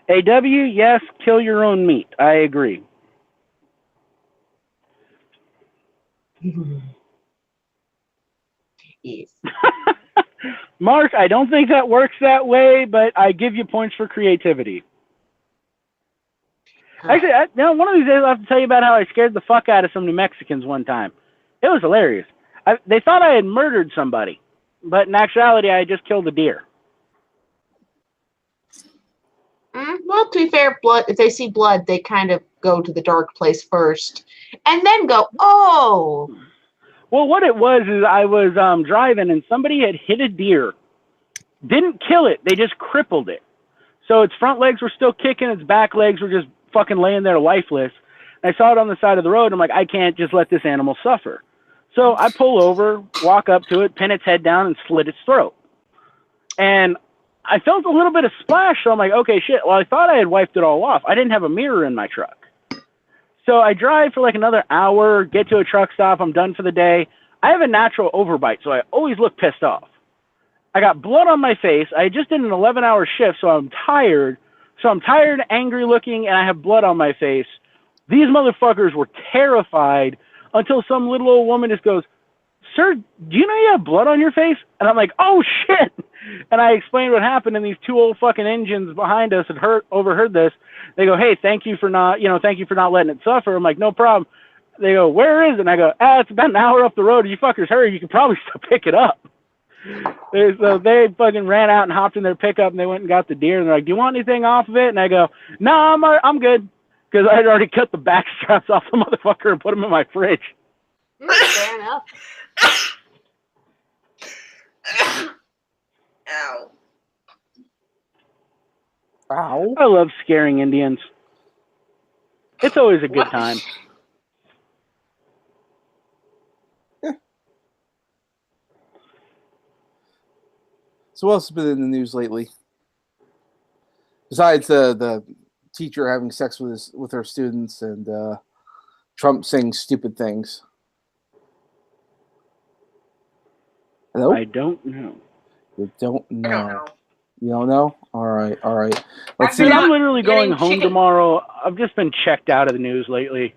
AW, yes, kill your own meat. I agree. Yes. Mark, I don't think that works that way, but I give you points for creativity. Actually, one of these days I'll have to tell you about how I scared the fuck out of some New Mexicans one time. It was hilarious. They thought I had murdered somebody, but in actuality, I just killed a deer. Well, to be fair, if they see blood, they kind of go to the dark place first, and then go, oh! Well, what it was is I was driving, and somebody had hit a deer. Didn't kill it. They just crippled it. So its front legs were still kicking. Its back legs were just fucking laying there lifeless. And I saw it on the side of the road. I'm like, I can't just let this animal suffer. So I pull over, walk up to it, pin its head down, and slit its throat. And I felt a little bit of splash, so I'm like, okay, shit. Well, I thought I had wiped it all off. I didn't have a mirror in my truck. So I drive for like another hour, get to a truck stop. I'm done for the day. I have a natural overbite, so I always look pissed off. I got blood on my face. I just did an 11-hour shift, so I'm tired. So I'm tired, angry looking, and I have blood on my face. These motherfuckers were terrified until some little old woman just goes, "Sir, do you know you have blood on your face?" And I'm like, "Oh, shit." And I explained what happened, and these two old fucking engines behind us had overheard this. They go, "Hey, thank you for not letting it suffer." I'm like, "No problem." They go, "Where is it?" And I go, "It's about an hour up the road. You fuckers hurry. You can probably still pick it up." So they fucking ran out and hopped in their pickup, and they went and got the deer. And they're like, "Do you want anything off of it?" And I go, "No, I'm good," because I had already cut the back straps off the motherfucker and put them in my fridge. Fair enough. Ow. Ow. I love scaring Indians. It's always a good time. Yeah. So what else has been in the news lately? Besides the teacher having sex with her students and Trump saying stupid things. Hello? I don't know. You don't know. I don't know. You don't know? All right. Let's Dude, see. I'm literally going home chicken. tomorrow. I've just been checked out of the news lately.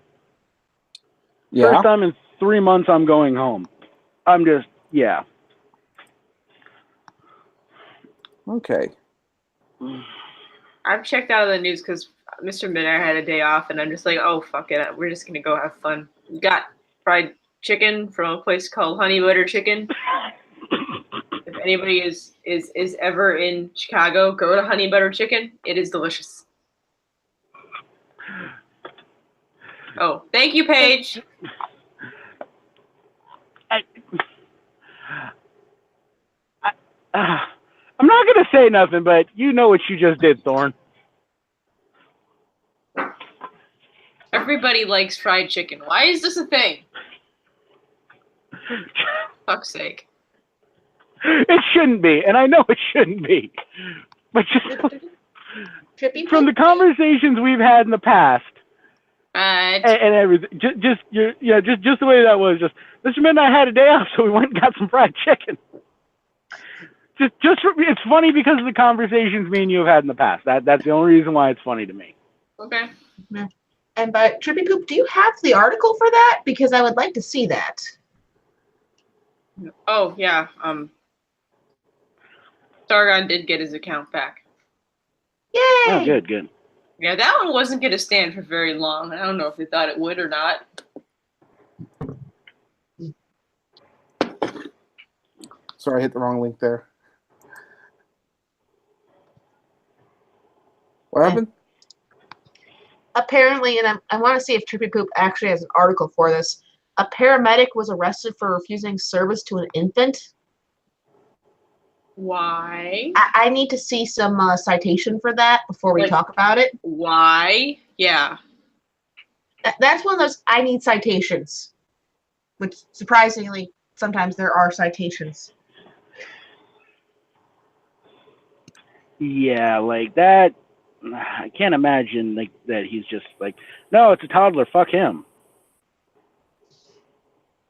Yeah. First time in 3 months I'm going home. I'm just, yeah. Okay. I'm checked out of the news because Mr. Midnight had a day off, and I'm just like, oh, fuck it. We're just going to go have fun. We got fried chicken from a place called Honey Butter Chicken. If anybody is ever in Chicago, go to Honey Butter Chicken. It is delicious. Oh, thank you, Paige. I'm not going to say nothing, but you know what you just did, Thorne. I Everybody likes fried chicken. Why is this a thing? Fuck's sake. It shouldn't be, and I know it shouldn't be. But just from the conversations we've had in the past, and everything, just the way that was, just Mr. Midnight had a day off, so we went and got some fried chicken. It's funny because of the conversations me and you have had in the past. That's the only reason why it's funny to me. Okay. And by Trippy Poop, do you have the article for that? Because I would like to see that. Oh yeah. Sargon did get his account back. Yay! Oh, good. Yeah, that one wasn't going to stand for very long. I don't know if they thought it would or not. Sorry, I hit the wrong link there. What happened? Apparently, and I want to see if Trippy Poop actually has an article for this. A paramedic was arrested for refusing service to an infant. Why? I need to see some citation for that before we talk about it. Why? Yeah. That's one of those I need citations. Which, surprisingly, sometimes there are citations. Yeah, like that. I can't imagine like that he's just like, no, it's a toddler, fuck him.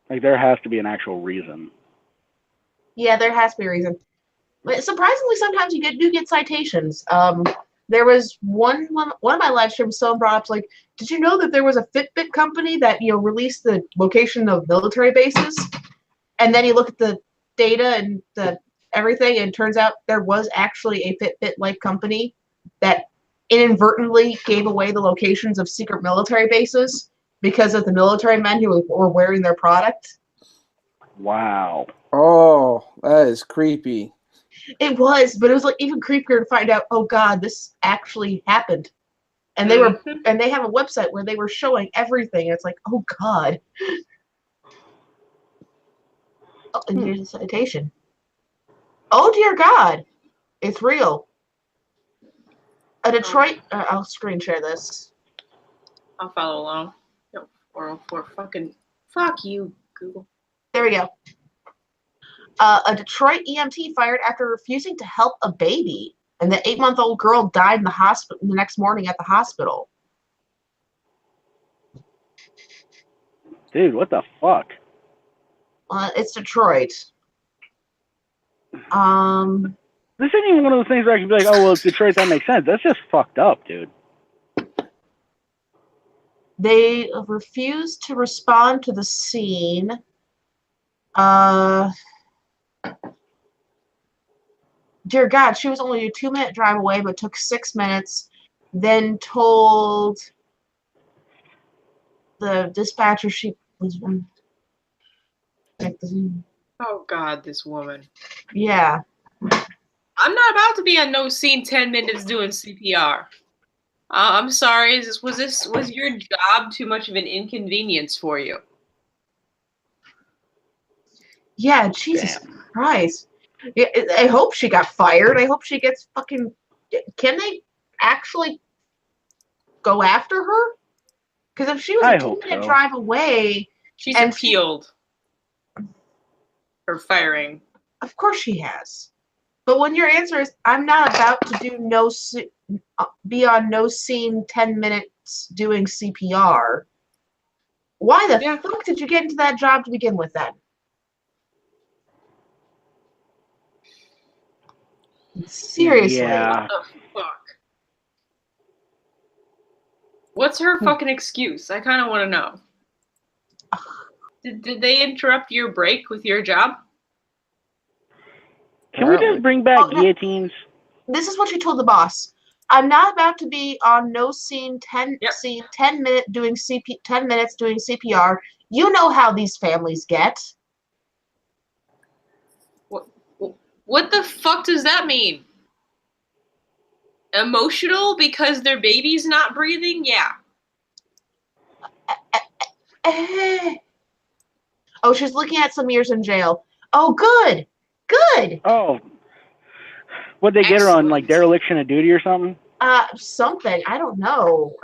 Like there has to be an actual reason. Yeah, there has to be a reason. But surprisingly, sometimes you do get citations. There was one of my live streams, someone brought up, like, did you know that there was a Fitbit company that, released the location of military bases? And then you look at the data and the everything, and it turns out there was actually a Fitbit-like company that inadvertently gave away the locations of secret military bases because of the military men who were wearing their product. Wow. Oh, that is creepy. It was, but it was like even creepier to find out, oh God, this actually happened. And they they have a website where they were showing everything. It's like, oh God. Oh, and here's a citation. Oh dear God. It's real. A Detroit I'll screen share this. I'll follow along. No, 404 fucking fuck you, Google. There we go. A Detroit EMT fired after refusing to help a baby, and the 8-month-old girl died in the hospital the next morning at the hospital. Dude, what the fuck? It's Detroit. This isn't even one of those things where I can be like, oh, well, it's Detroit, that makes sense. That's just fucked up, dude. They refused to respond to the scene. Dear God, she was only a 2-minute drive away, but took 6 minutes. Then told the dispatcher she was. Oh God, this woman. Yeah. I'm not about to be on no scene 10 minutes doing CPR. I'm sorry. Was your job too much of an inconvenience for you? Yeah, Jesus Christ. I hope she got fired. I hope she gets fucking. Can they actually go after her? Because if she was a 2-minute drive away, she's appealed for firing. Of course she has. But when your answer is, I'm not about to be on no scene 10 minutes doing CPR, why the fuck did you get into that job to begin with then? Seriously. Yeah. What the fuck? What's her fucking excuse? I kind of want to know. Did they interrupt your break with your job? Can we just bring back guillotines? This is what she told the boss. I'm not about to be on no scene 10 minutes doing CPR. You know how these families get. What the fuck does that mean? Emotional because their baby's not breathing? Yeah. Oh, she's looking at some years in jail. Oh, good. Good. Oh. What'd they get her on, like dereliction of duty or something? Something. I don't know.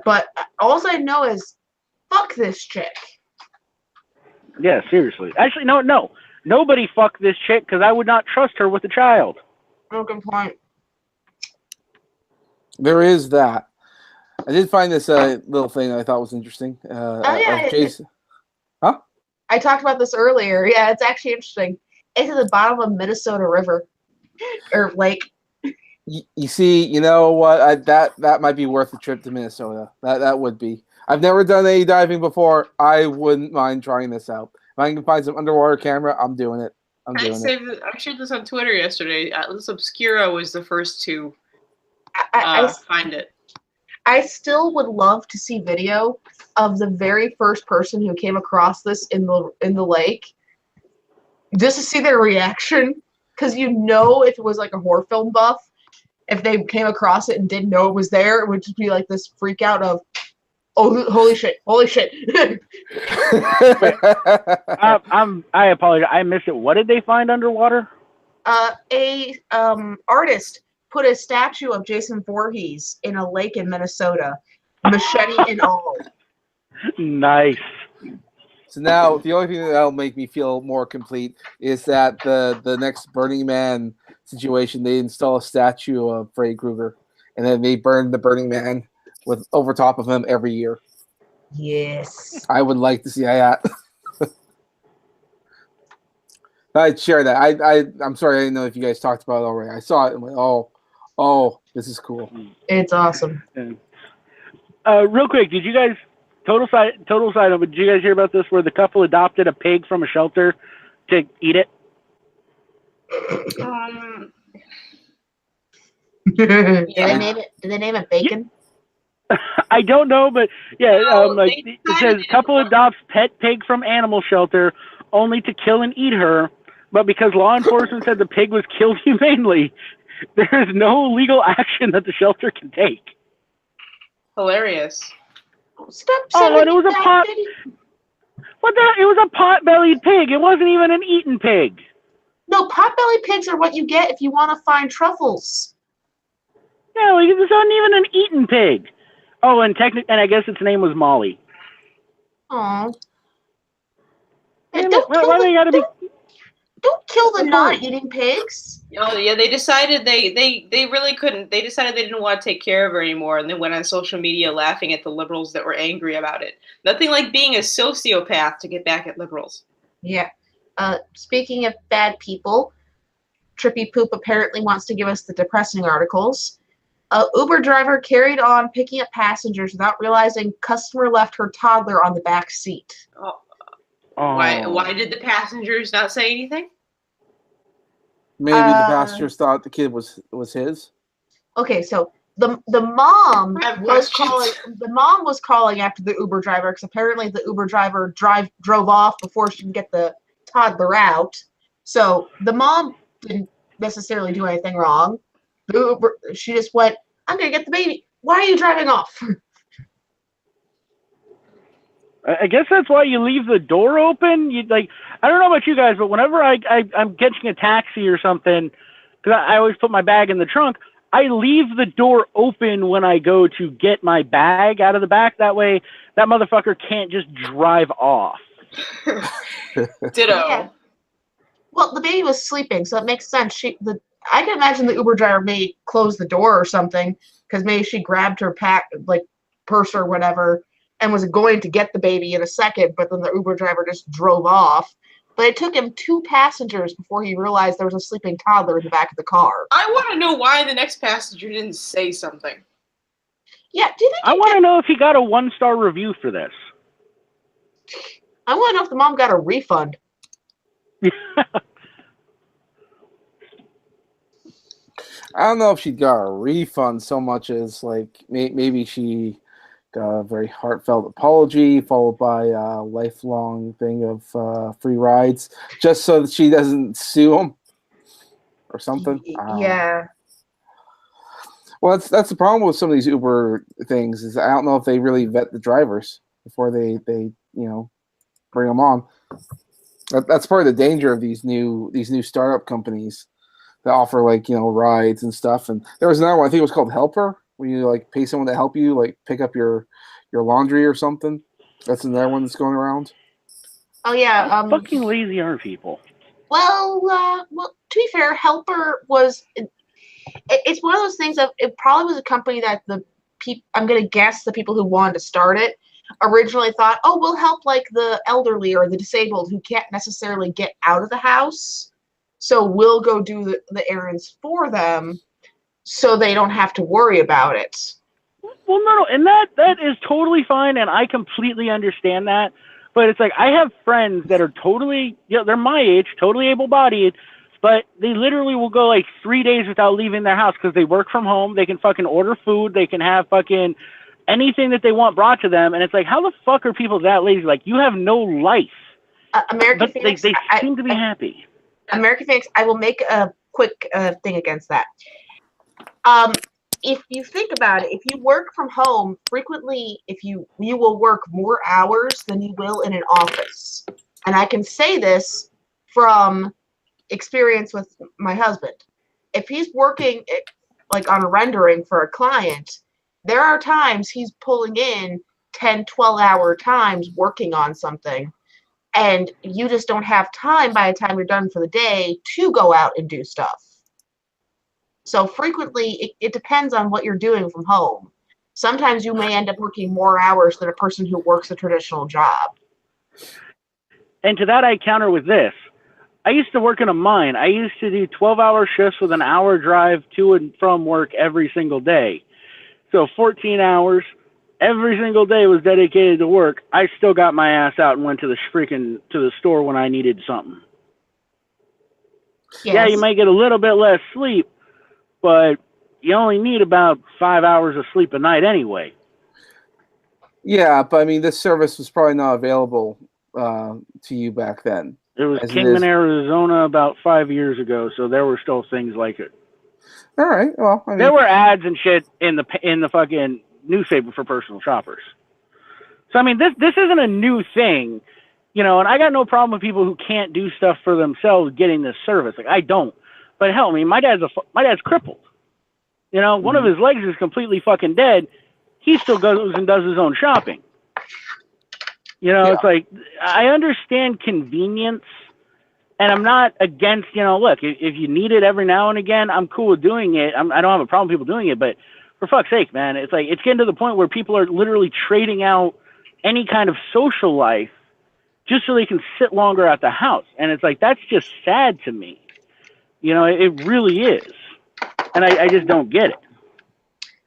But all I know is, fuck this chick. Yeah, seriously. Actually, no. Nobody fuck this chick because I would not trust her with a child. No good point. There is that. I did find this little thing that I thought was interesting. Yeah. Jason. Huh? I talked about this earlier. Yeah, it's actually interesting. It's at the bottom of Minnesota River or lake. You see, you know what? That might be worth a trip to Minnesota. That would be. I've never done any diving before. I wouldn't mind trying this out. If I can find some underwater camera, I'm doing it. I shared this on Twitter yesterday. Atlas Obscura was the first to find it. I still would love to see video of the very first person who came across this in the lake, just to see their reaction. Because if it was like a horror film buff, if they came across it and didn't know it was there, it would just be like this freak out of, oh, holy shit. I apologize. I missed it. What did they find underwater? A artist put a statue of Jason Voorhees in a lake in Minnesota, machete and all. Nice. So now the only thing that'll make me feel more complete is that the next Burning Man situation, they install a statue of Freddy Krueger, and then they burn the Burning Man with over top of him every year. Yes. I would like to see that. I'd share that. I'm sorry, I didn't know if you guys talked about it already. I saw it and went, oh, this is cool. It's awesome. Real quick, did you guys total side note? Did you guys hear about this where the couple adopted a pig from a shelter to eat it? Did they name it Bacon? I don't know, but yeah, it says couple adopts pet pig from animal shelter only to kill and eat her, but because law enforcement said the pig was killed humanely, there is no legal action that the shelter can take. Hilarious. And it was a pot. What the? It was a pot-bellied pig. It wasn't even an eaten pig. No, pot-bellied pigs are what you get if you want to find truffles. No, it wasn't even an eaten pig. Oh, and I guess its name was Molly. Aww. Don't kill the non-eating pigs. Oh yeah, they decided they really couldn't. They decided they didn't want to take care of her anymore, and they went on social media laughing at the liberals that were angry about it. Nothing like being a sociopath to get back at liberals. Yeah. Speaking of bad people, Trippy Poop apparently wants to give us the depressing articles. Uber driver carried on picking up passengers without realizing customer left her toddler on the back seat. Oh. Why did the passengers not say anything? Maybe the passengers thought the kid was his. Okay, so the mom was calling. The mom was calling after the Uber driver because apparently the Uber driver drove off before she could get the toddler out. So the mom didn't necessarily do anything wrong. She just went, "I'm gonna get the baby. Why are you driving off?" I guess that's why you leave the door open. I don't know about you guys, but whenever I'm catching a taxi or something, because I always put my bag in the trunk, I leave the door open when I go to get my bag out of the back. That way, that motherfucker can't just drive off. Ditto. Yeah. Well, the baby was sleeping, so it makes sense. I can imagine the Uber driver may close the door or something, because maybe she grabbed her purse or whatever, and was going to get the baby in a second, but then the Uber driver just drove off. But it took him 2 passengers before he realized there was a sleeping toddler in the back of the car. I want to know why the next passenger didn't say something. Yeah, do you think I want to know if he got a 1-star review for this. I want to know if the mom got a refund. I don't know if she got a refund so much as maybe she got a very heartfelt apology followed by a lifelong thing of free rides just so that she doesn't sue him or something. Yeah. Well, that's the problem with some of these Uber things is I don't know if they really vet the drivers before they bring them on. That's part of the danger of these new startup companies that offer rides and stuff. And there was another one, I think it was called Helper. when you like pay someone to help you, like pick up your laundry or something. That's another one that's going around. Oh yeah. How fucking lazy are people? Well, to be fair, Helper was. It's one of those things of it probably was a company that I'm gonna guess the people who wanted to start it originally thought, oh, we'll help like the elderly or the disabled who can't necessarily get out of the house, so we'll go do the errands for them, so they don't have to worry about it. Well, no, and that is totally fine, and I completely understand that. But it's like I have friends that are totally, they're my age, totally able-bodied, but they literally will go like 3 days without leaving their house because they work from home. They can fucking order food. They can have fucking anything that they want brought to them. And it's like, how the fuck are people that lazy? Like, you have no life. American Phoenix, they seem to be happy. American Phoenix, I will make a quick thing against that. If you think about it, if you work from home, frequently, you will work more hours than you will in an office. And I can say this from experience with my husband. If he's working like on a rendering for a client, there are times he's pulling in 10, 12-hour times working on something. And you just don't have time by the time you're done for the day to go out and do stuff. So frequently, it depends on what you're doing from home. Sometimes you may end up working more hours than a person who works a traditional job. And to that, I counter with this. I used to work in a mine. I used to do 12-hour shifts with an hour drive to and from work every single day. So 14 hours, every single day was dedicated to work. I still got my ass out and went to the store when I needed something. Yes. Yeah, you might get a little bit less sleep, but you only need about 5 hours of sleep a night anyway. Yeah, but I mean, this service was probably not available to you back then. It was Kingman, Arizona about 5 years ago, so there were still things like it. All right. Well, I mean, there were ads and shit in the fucking newspaper for personal shoppers. So I mean, this isn't a new thing, and I got no problem with people who can't do stuff for themselves getting this service. Like I don't. But hell, I mean, my dad's crippled. One of his legs is completely fucking dead. He still goes and does his own shopping. It's like, I understand convenience, and I'm not against, look, if you need it every now and again, I'm cool with doing it. I don't have a problem with people doing it, but for fuck's sake, man, it's like, it's getting to the point where people are literally trading out any kind of social life just so they can sit longer at the house. And it's like, that's just sad to me. It really is. And I just don't get it.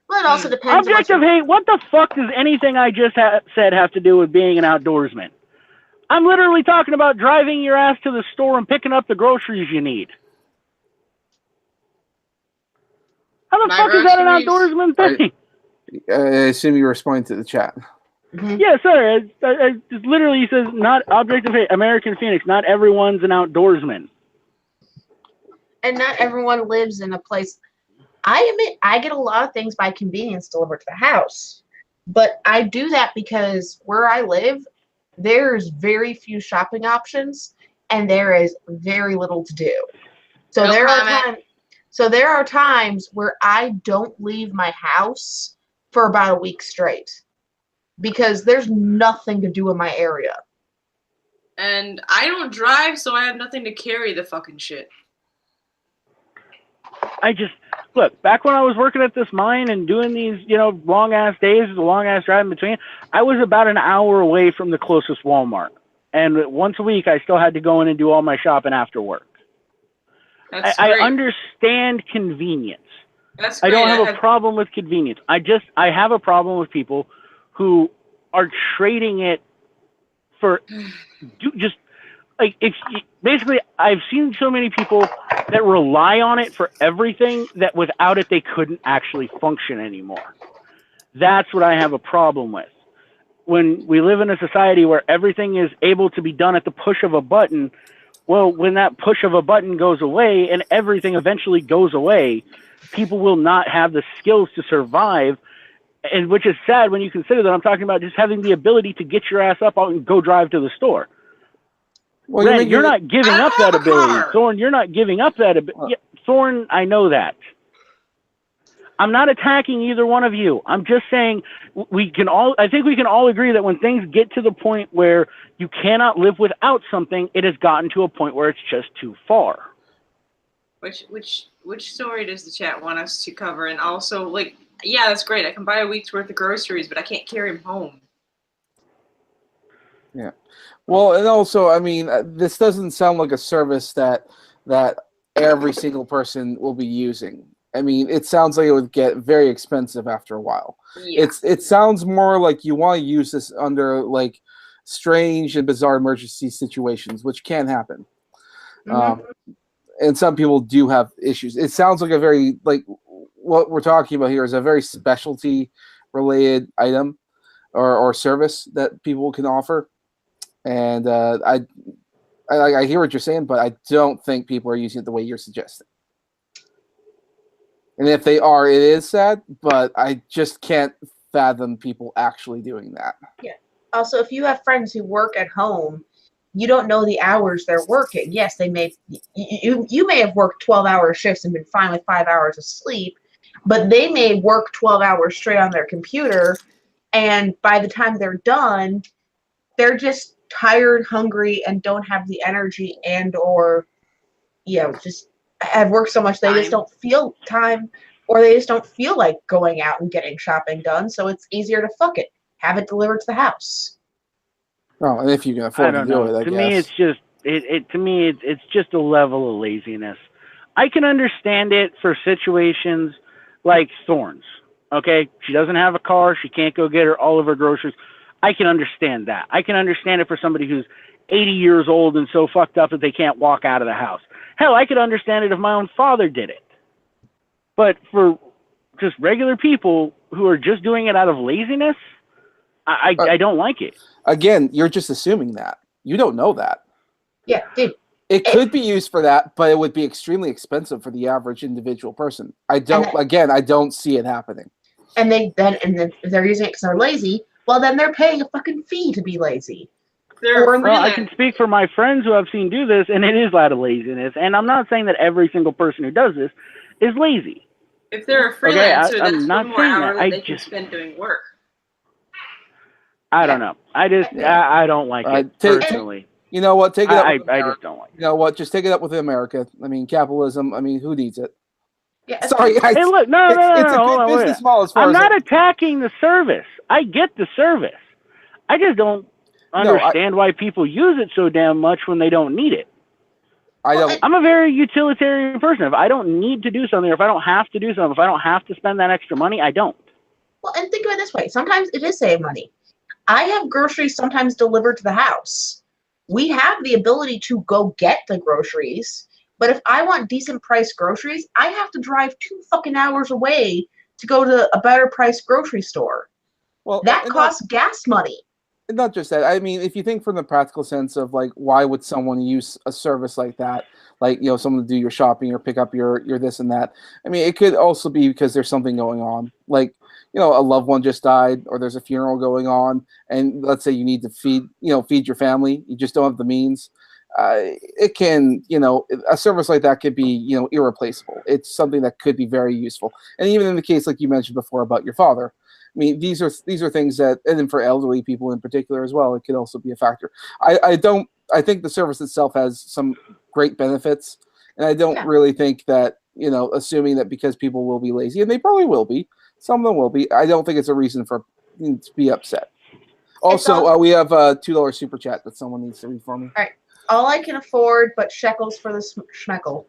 Well, it also depends. Objective hate, what the fuck does anything I just said have to do with being an outdoorsman? I'm literally talking about driving your ass to the store and picking up the groceries you need. How the fuck is that an outdoorsman thing? I assume you're responding to the chat. Mm-hmm. Yeah, sorry. I just literally says, not Objective Hate, American Phoenix, not everyone's an outdoorsman. And not everyone lives in a place. I admit I get a lot of things by convenience delivered to the house. But I do that because where I live, there's very few shopping options and there is very little to do. So there are times where I don't leave my house for about a week straight because there's nothing to do in my area. And I don't drive, so I have nothing to carry the fucking shit. Look, back when I was working at this mine and doing these, long-ass days, the long-ass drive in between, I was about an hour away from the closest Walmart. And once a week, I still had to go in and do all my shopping after work. I understand convenience. That's great. I don't have a problem with convenience. I have a problem with people who are trading it for basically, I've seen so many people that rely on it for everything that without it they couldn't actually function anymore. That's what I have a problem with. When we live in a society where everything is able to be done at the push of a button, well, when that push of a button goes away and everything eventually goes away, people will not have the skills to survive, and which is sad when you consider that I'm talking about just having the ability to get your ass up and go drive to the store. Well, Ren, you're not giving up that ability. Thorn, you're not giving up that ability. Yeah, Thorn, I know that. I'm not attacking either one of you. I'm just saying I think we can all agree that when things get to the point where you cannot live without something, it has gotten to a point where it's just too far. Which story does the chat want us to cover? And also, like, yeah, that's great. I can buy a week's worth of groceries, but I can't carry them home. Yeah. Well, and also, I mean, this doesn't sound like a service that every single person will be using. I mean, it sounds like it would get very expensive after a while. Yeah. It sounds more like you want to use this under like strange and bizarre emergency situations, which can happen. And some people do have issues. It sounds like a very, like, what we're talking about here is a very specialty related item or service that people can offer. And I hear what you're saying, but I don't think people are using it the way you're suggesting. And if they are, it is sad, but I just can't fathom people actually doing that. Yeah. Also, if you have friends who work at home, you don't know the hours they're working. Yes, they may you may have worked 12-hour shifts and been fine with 5 hours of sleep, but they may work 12 hours straight on their computer, and by the time they're done, they're just tired, hungry, and don't have the energy just have worked so much they just don't feel time, or they just don't feel like going out and getting shopping done, so it's easier to fuck it. Have it delivered to the house. Oh, and if you can afford to do it, I guess. Me, it's just it's just a level of laziness. I can understand it for situations like Thorns. Okay, she doesn't have a car, she can't go get her all of her groceries. I can understand that. I can understand it for somebody who's 80 years old and so fucked up that they can't walk out of the house. Hell, I could understand it if my own father did it. But for just regular people who are just doing it out of laziness, I don't like it. Again, you're just assuming that. You don't know that. Yeah, dude. It could be used for that, but it would be extremely expensive for the average individual person. I don't see it happening. And then if they're using it because they're lazy, well, then they're paying a fucking fee to be lazy. I can speak for my friends who I've seen do this, and it is out of laziness. And I'm not saying that every single person who does this is lazy. If they're a freelancer, that's one more hour that they can spend doing work. I don't know. I don't like it personally. You know what? Take it up. I just don't like it. You know what? Just take it up with America. I mean, capitalism. I mean, who needs it? Yeah. Sorry. Hey, look, no. It's a good business model as far I'm as not attacking the service. I get the service. I just don't understand why people use it so damn much when they don't need it. I'm a very utilitarian person. If I don't need to do something, or if I don't have to do something, if I don't have to spend that extra money, I don't. Well, and think of it this way. Sometimes it is save money. I have groceries sometimes delivered to the house. We have the ability to go get the groceries, but if I want decent priced groceries, I have to drive 2 fucking hours away to go to a better priced grocery store. Well, that costs gas money. Not just that. I mean, if you think from the practical sense of like, why would someone use a service like that? Like, you know, someone to do your shopping or pick up your this and that. I mean, it could also be because there's something going on. Like, you know, a loved one just died, or there's a funeral going on, and let's say you need to feed your family. You just don't have the means. It can, you know, a service like that could be, you know, irreplaceable. It's something that could be very useful. And even in the case, like you mentioned before about your father, I mean, these are things that, and then for elderly people in particular as well, it could also be a factor. I think the service itself has some great benefits, and I don't really think that, you know, assuming that because people will be lazy, and they probably will be, some of them will be, I don't think it's a reason for to be upset. Also, we have a $2 super chat that someone needs to read for me. All right. All I can afford but shekels for the schmeckle.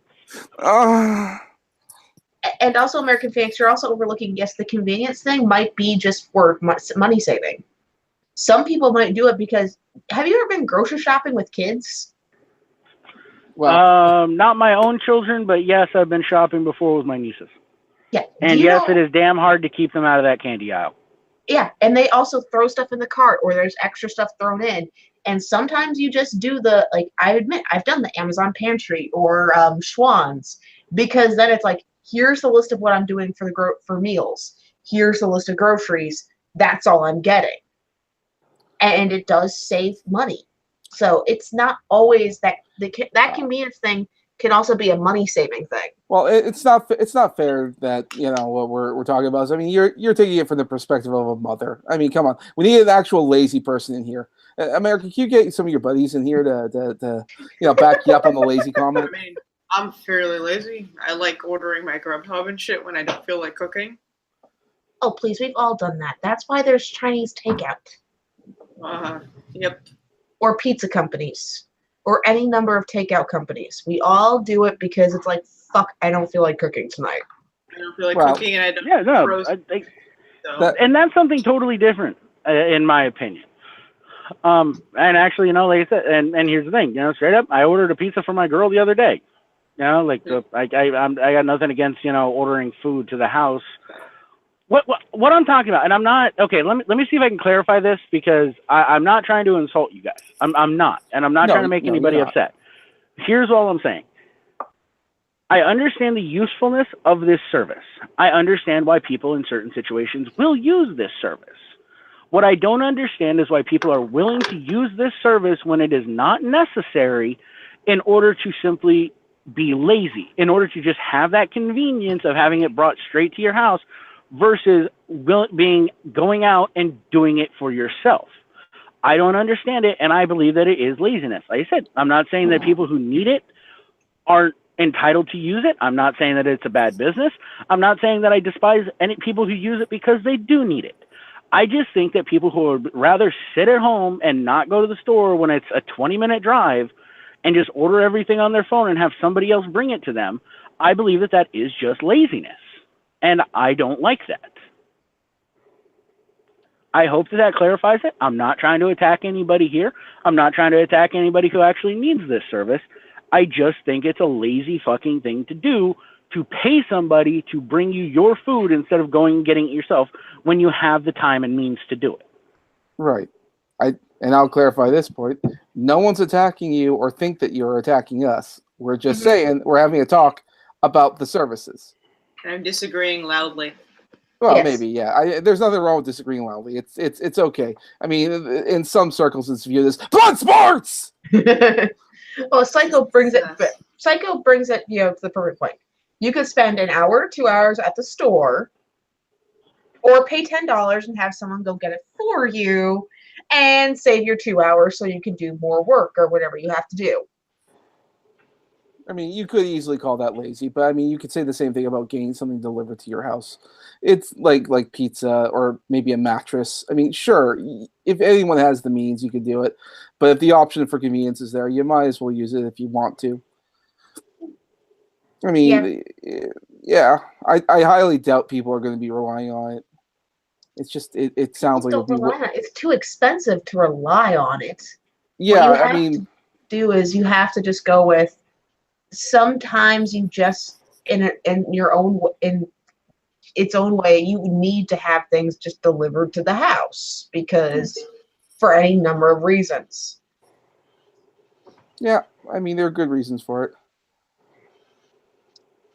And also, American Phoenix, you're also overlooking, yes, the convenience thing might be just for money saving. Some people might do it because, have you ever been grocery shopping with kids? Well, not my own children, but yes, I've been shopping before with my nieces. Yeah. And yes, it is damn hard to keep them out of that candy aisle. Yeah, and they also throw stuff in the cart, or there's extra stuff thrown in. And sometimes you just do I admit, I've done the Amazon pantry or Schwann's, because then it's like, here's the list of what I'm doing for meals. Here's the list of groceries. That's all I'm getting. And it does save money. So it's not always that convenience thing can also be a money-saving thing. Well, it's not fair that what we're talking about is, I mean, you're taking it from the perspective of a mother. I mean, come on, we need an actual lazy person in here. America, can you get some of your buddies in here to back you up on the lazy comment? I mean, I'm fairly lazy. I like ordering my Grubhub and shit when I don't feel like cooking. Oh, please, we've all done that. That's why there's Chinese takeout. Yep. Or pizza companies. Or any number of takeout companies. We all do it because it's like, fuck, I don't feel like cooking tonight. I don't feel like cooking, and I don't. Yeah, no. And that's something totally different, in my opinion. And actually, like I said, and here's the thing, straight up, I ordered a pizza for my girl the other day. I got nothing against ordering food to the house. What I'm talking about, and I'm not okay. Let me see if I can clarify this, because I'm not trying to insult you guys. I'm not, and I'm not trying to make anybody upset. Here's all I'm saying. I understand the usefulness of this service. I understand why people in certain situations will use this service. What I don't understand is why people are willing to use this service when it is not necessary, in order to simply be lazy, in order to just have that convenience of having it brought straight to your house, versus going out and doing it for yourself. I don't understand it, and I believe that it is laziness. Like I said, I'm not saying that people who need it aren't entitled to use it. I'm not saying that it's a bad business. I'm not saying that I despise any people who use it because they do need it. I just think that people who would rather sit at home and not go to the store when it's a 20-minute drive and just order everything on their phone and have somebody else bring it to them, I believe that that is just laziness. And I don't like that. I hope that clarifies it. I'm not trying to attack anybody here. I'm not trying to attack anybody who actually needs this service. I just think it's a lazy fucking thing to do, to pay somebody to bring you your food instead of going and getting it yourself when you have the time and means to do it. Right. And I'll clarify this point. No one's attacking you or think that you're attacking us. We're just saying we're having a talk about the services. I'm disagreeing loudly. Well, yes. Maybe, yeah. There's nothing wrong with disagreeing loudly. It's okay. I mean, in some circles, it's viewed as blood sports. Well, Psycho brings it to the perfect point. You could spend an hour, 2 hours at the store, or pay $10 and have someone go get it for you, and save your 2 hours so you can do more work or whatever you have to do. I mean, you could easily call that lazy, but I mean, you could say the same thing about getting something delivered to your house. It's like pizza or maybe a mattress. I mean, sure, if anyone has the means, you could do it. But if the option for convenience is there, you might as well use it if you want to. I mean, yeah, I highly doubt people are going to be relying on it. It's just, it sounds like it's too expensive to rely on it. Yeah, what you have to just go with. Sometimes you just in its own way, you need to have things just delivered to the house because for any number of reasons. Yeah, I mean, there are good reasons for it.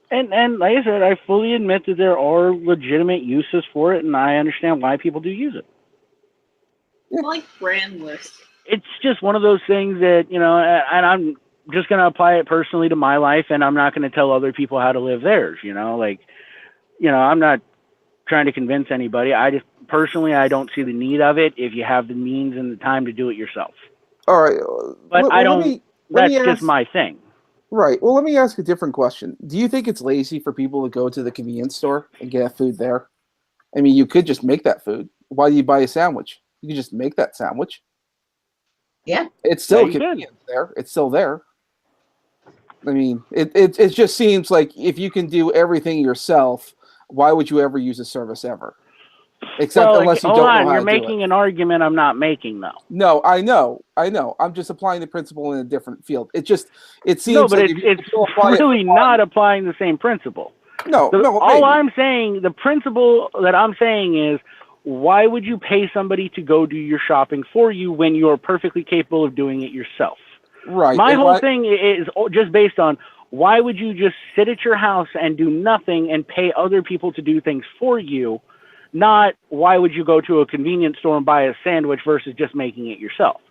And like I said, I fully admit that there are legitimate uses for it, and I understand why people do use it. I like brandless. It's just one of those things that, and I'm just going to apply it personally to my life, and I'm not going to tell other people how to live theirs, I'm not trying to convince anybody. I just, personally, I don't see the need of it if you have the means and the time to do it yourself. All right. But that's just my thing. Right. Well, let me ask a different question. Do you think it's lazy for people to go to the convenience store and get food there? I mean, you could just make that food. Why do you buy a sandwich? You can just make that sandwich. Yeah. It's still convenient there. It's still there. I mean, it just seems like if you can do everything yourself, why would you ever use a service ever? Except unless you don't know how to do it. You're making an argument I'm not making, though. No, I know. I'm just applying the principle in a different field. It seems it's really not applying the same principle. No. All I'm saying, the principle that I'm saying is, why would you pay somebody to go do your shopping for you when you're perfectly capable of doing it yourself? Right. My whole thing is just based on, why would you just sit at your house and do nothing and pay other people to do things for you? Not why would you go to a convenience store and buy a sandwich versus just making it yourself.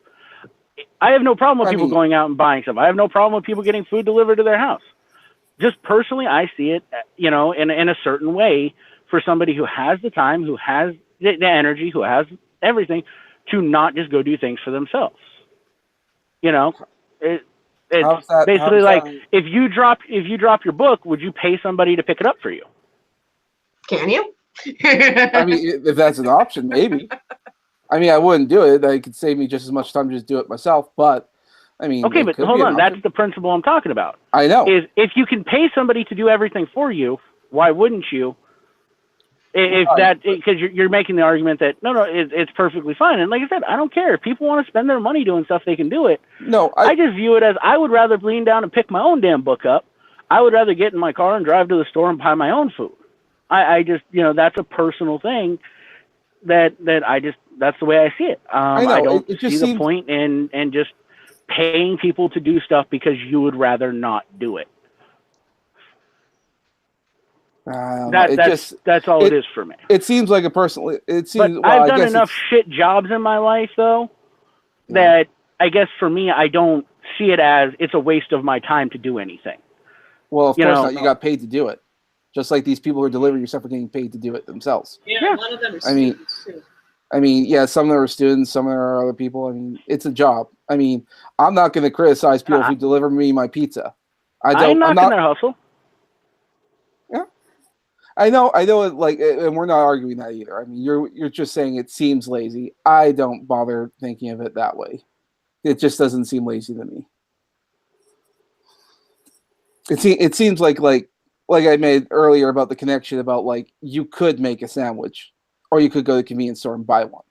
I have no problem with people going out and buying stuff. I have no problem with people getting food delivered to their house. Just personally, I see it, you know, in a certain way for somebody who has the time, who has the energy, who has everything, to not just go do things for themselves. You know, it's basically like if you drop your book, would you pay somebody to pick it up for you? Can you? I mean, if that's an option, maybe. I mean, I wouldn't do it. I could save me just as much time to just do it myself. But I mean, okay, but hold on. That's the principle I'm talking about. I know. Is if you can pay somebody to do everything for you, why wouldn't you? If because you're making the argument that no, it's perfectly fine. And like I said, I don't care. If people want to spend their money doing stuff, they can do it. No, I just view it as I would rather lean down and pick my own damn book up. I would rather get in my car and drive to the store and buy my own food. I just, you know, that's a personal thing that that's the way I see it. I don't see the point in just paying people to do stuff because you would rather not do it. That's all it is for me. It seems like a personal. It seems. But I've done enough shit jobs in my life, though, that I guess for me, I don't see it as it's a waste of my time to do anything. Well, of course not. You got paid to do it, just like these people who are delivering your stuff are getting paid to do it themselves. Yeah, a lot of them are students too. I mean, yeah, some of them are students, some of them are other people. I mean, it's a job. I mean, I'm not going to criticize people who deliver me my pizza. I'm not going to hustle. Yeah, I know. Like, and we're not arguing that either. I mean, you're just saying it seems lazy. I don't bother thinking of it that way. It just doesn't seem lazy to me. It seems like I made earlier about the connection about like you could make a sandwich. Or you could go to the convenience store and buy one.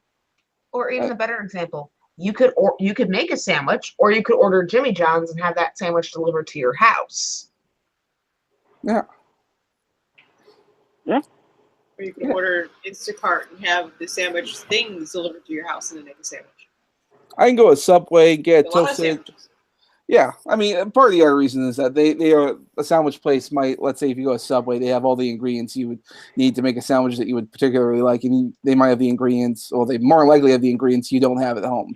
Or even a better example, you could make a sandwich, or you could order Jimmy John's and have that sandwich delivered to your house. Yeah. Yeah. Or you can order Instacart and have the sandwich things delivered to your house and then make a sandwich. I can go to Subway and get toasted. Yeah, I mean, part of the other reason is that they are a sandwich place. Let's say if you go to Subway, they have all the ingredients you would need to make a sandwich that you would particularly like, and they might have the ingredients, or they more likely have the ingredients you don't have at home.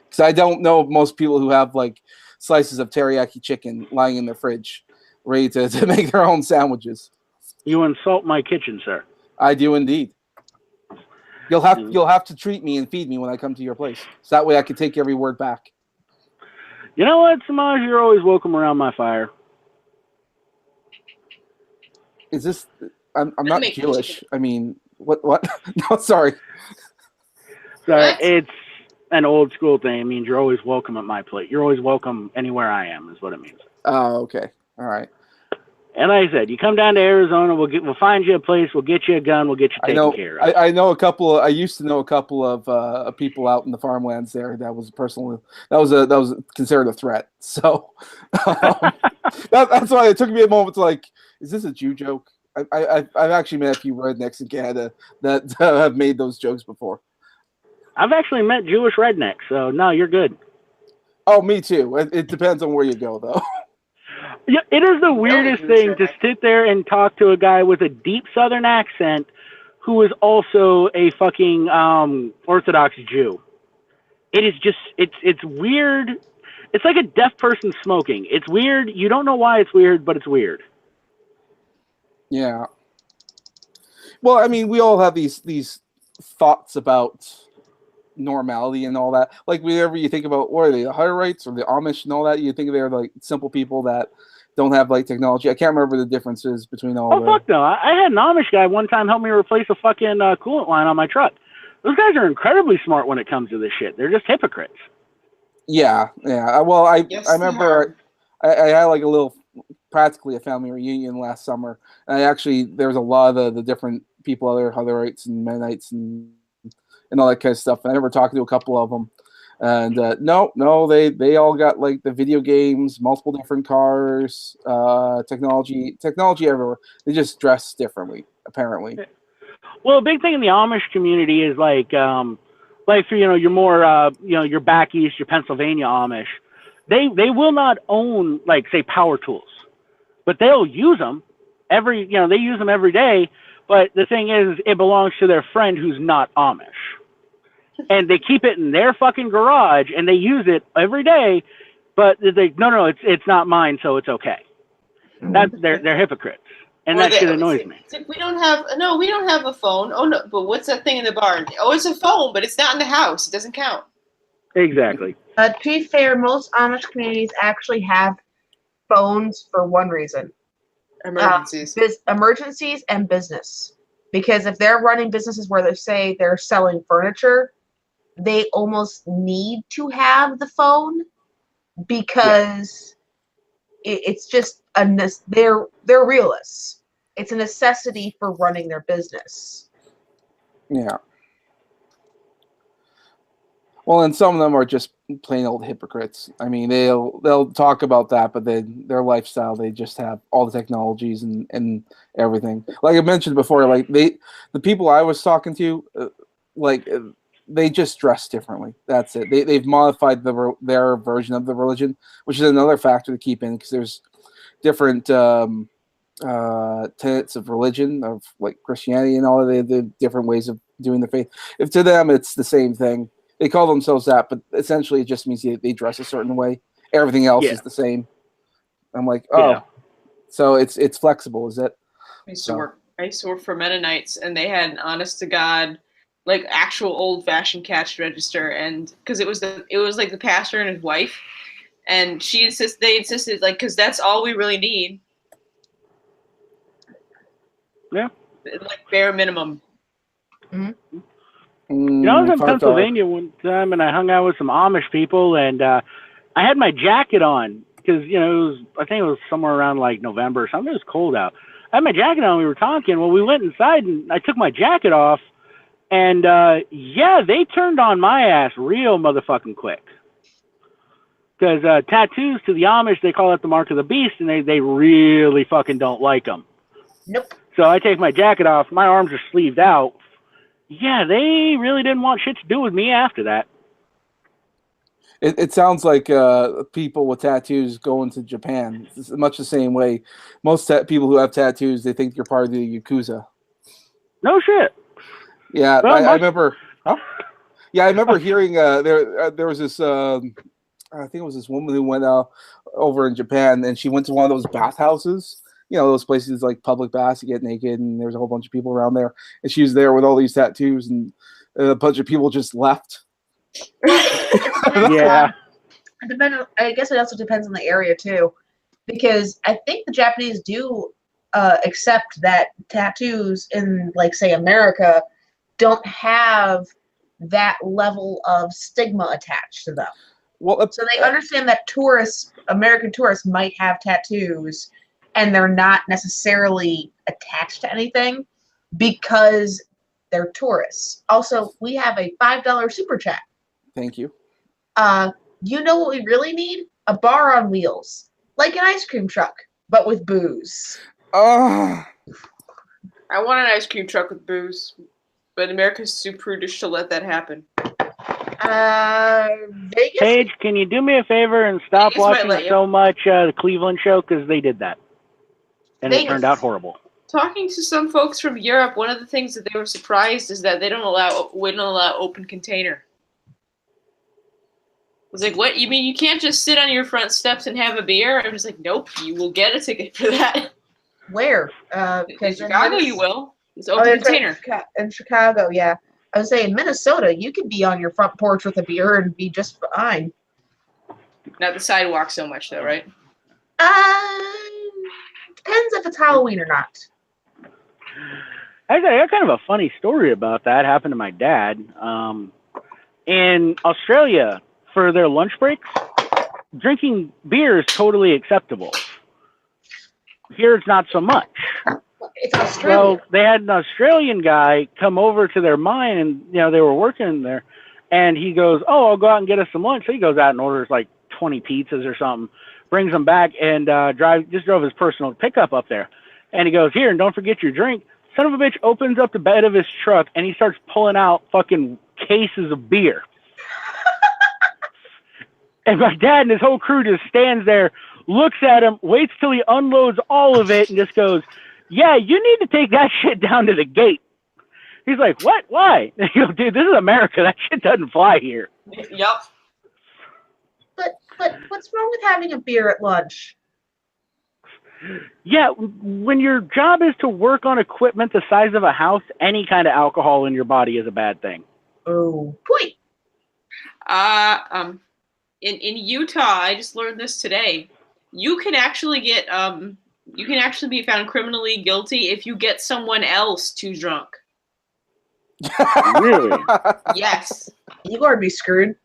Because I don't know most people who have like slices of teriyaki chicken lying in their fridge, ready to make their own sandwiches. You insult my kitchen, sir. I do indeed. You'll have to treat me and feed me when I come to your place, so that way I can take every word back. You know what, Samaj? You're always welcome around my fire. Is this? I'm not Jewish. I mean, what? No, sorry. Sorry, it's an old school thing. It means you're always welcome at my plate. You're always welcome anywhere I am, is what it means. Oh, okay. All right. And like I said, you come down to Arizona, we'll find you a place, we'll get you a gun, we'll get you taken care of. I know a couple. I used to know a couple of people out in the farmlands there. That was that was considered a threat. So that's why it took me a moment to like, is this a Jew joke? I've actually met a few rednecks in Canada that have made those jokes before. I've actually met Jewish rednecks, so no, you're good. Oh, me too. It depends on where you go, though. Yeah, it is the weirdest thing to sit there and talk to a guy with a deep Southern accent who is also a fucking Orthodox Jew. It is just, it's weird. It's like a deaf person smoking. It's weird. You don't know why it's weird, but it's weird. Yeah. Well, I mean, we all have these thoughts about normality and all that. Like whenever you think about, what are they, the Hutterites or the Amish and all that, you think they're like simple people that don't have like technology. I can't remember the differences between all. Oh fuck no! I had an Amish guy one time help me replace a fucking coolant line on my truck. Those guys are incredibly smart when it comes to this shit. They're just hypocrites. Yeah. Well, I remember I had like practically a family reunion last summer, and there was a lot of the different people, other Hutterites and Mennonites and all that kind of stuff. And I remember talking to a couple of them, and no, they all got like the video games, multiple different cars, technology everywhere. They just dress differently, apparently. Well, a big thing in the Amish community is like for your more your back east, your Pennsylvania Amish, they will not own like say power tools, but they'll use them they use them every day. But the thing is, it belongs to their friend who's not Amish. and they keep it in their fucking garage, and they use it every day, but no, it's not mine, so it's okay. They're hypocrites, and that shit annoys me. It's like, we don't have a phone. Oh no, but what's that thing in the barn? Oh, it's a phone, but it's not in the house. It doesn't count. Exactly. To be fair, most Amish communities actually have phones for one reason. Emergencies. Emergencies and business. Because if they're running businesses where they say they're selling furniture, they almost need to have the phone because it's just they're realists. It's a necessity for running their business. Yeah. Well, and some of them are just plain old hypocrites. I mean, they'll talk about that, but then their lifestyle, they just have all the technologies and everything. Like I mentioned before, like the people I was talking to, they just dress differently. That's it. They've modified their version of the religion, which is another factor to keep in because there's different tenets of religion, of like Christianity and all of the different ways of doing the faith. If to them it's the same thing. They call themselves that, but essentially it just means they dress a certain way. Everything else is the same. I'm like, so it's flexible, is it? I used to work for Mennonites, and they had an honest to God, like actual old fashioned cash register, and because it was like the pastor and his wife, and they insisted like because that's all we really need. Yeah. Like bare minimum. Mm-hmm. I was in Pennsylvania one time, and I hung out with some Amish people, and I had my jacket on because I think it was somewhere around like November or something. It was cold out. I had my jacket on. We were talking. Well, we went inside, and I took my jacket off, and they turned on my ass real motherfucking quick. Because tattoos to the Amish, they call it the mark of the beast, and they really fucking don't like them. Nope. So I take my jacket off. My arms are sleeved out. Yeah, they really didn't want shit to do with me after that. It sounds like people with tattoos going to Japan. It's much the same way. Most people who have tattoos, they think you're part of the Yakuza. No shit. Yeah, I remember. Huh? Yeah, I remember hearing there was this. I think it was this woman who went over in Japan, and she went to one of those bathhouses. Those places like public baths, you get naked, and there's a whole bunch of people around there. And she was there with all these tattoos, and a bunch of people just left. Yeah. I guess it also depends on the area too, because I think the Japanese do accept that tattoos in, like, say, America, don't have that level of stigma attached to them. Well, so they understand that American tourists might have tattoos, and they're not necessarily attached to anything because they're tourists. Also, we have a $5 super chat. Thank you. You know what we really need? A bar on wheels. Like an ice cream truck, but with booze. I want an ice cream truck with booze, but America's too prudish to let that happen. Vegas? Paige, can you do me a favor and stop watching so much the Cleveland show? Because they did that. And Vegas. It turned out horrible. Talking to some folks from Europe, one of the things that they were surprised is that they wouldn't allow open container. I was like, what? You mean you can't just sit on your front steps and have a beer? I'm just like, nope, you will get a ticket for that. Where? In Chicago, you will. It's open container. In Chicago, yeah. I was saying, Minnesota, you could be on your front porch with a beer and be just fine. Not the sidewalk so much, though, right? Depends if it's Halloween or not. I got kind of a funny story about that. Happened to my dad. In Australia, for their lunch breaks, drinking beer is totally acceptable. Here, it's not so much. It's Australia. Well, they had an Australian guy come over to their mine, and they were working there, and he goes, "Oh, I'll go out and get us some lunch." So he goes out and orders like 20 pizzas or something, brings them back, and drove his personal pickup up there. And he goes, "Here, and don't forget your drink." Son of a bitch opens up the bed of his truck, and he starts pulling out fucking cases of beer. And my dad and his whole crew just stands there, looks at him, waits till he unloads all of it, and just goes, "Yeah, you need to take that shit down to the gate." He's like, what? Why? You go, dude, this is America. That shit doesn't fly here. Yep. But what's wrong with having a beer at lunch? Yeah, when your job is to work on equipment the size of a house, any kind of alcohol in your body is a bad thing. Oh, point. In Utah, I just learned this today. You can actually be found criminally guilty if you get someone else too drunk. Really? Yes. You gotta be screwed.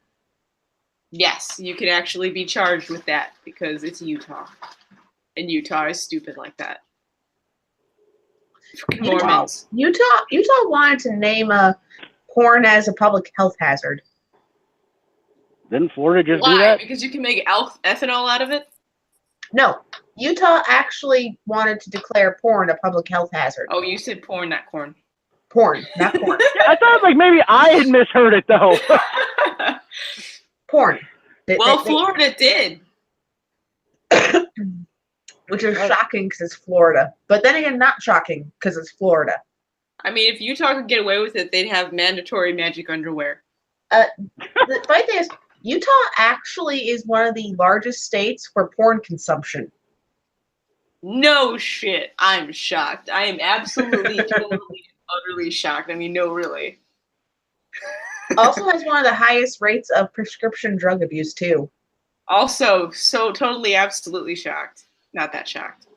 Yes, you can actually be charged with that because it's Utah. And Utah is stupid like that. Mormons. Utah wanted to name porn as a public health hazard. Didn't Florida just Why? do that? Because you can make ethanol out of it? No. Utah actually wanted to declare porn a public health hazard. Oh, you said porn, not corn. Porn, not porn. I thought like maybe I had misheard it though. Porn. Florida did. Which is shocking because it's Florida. But then again, not shocking because it's Florida. I mean, if Utah could get away with it, they'd have mandatory magic underwear. The funny thing is, Utah actually is one of the largest states for porn consumption. No shit. I'm shocked. I am absolutely, totally, utterly shocked. I mean, no, really. Also has one of the highest rates of prescription drug abuse, too. Also, so totally, absolutely shocked. Not that shocked.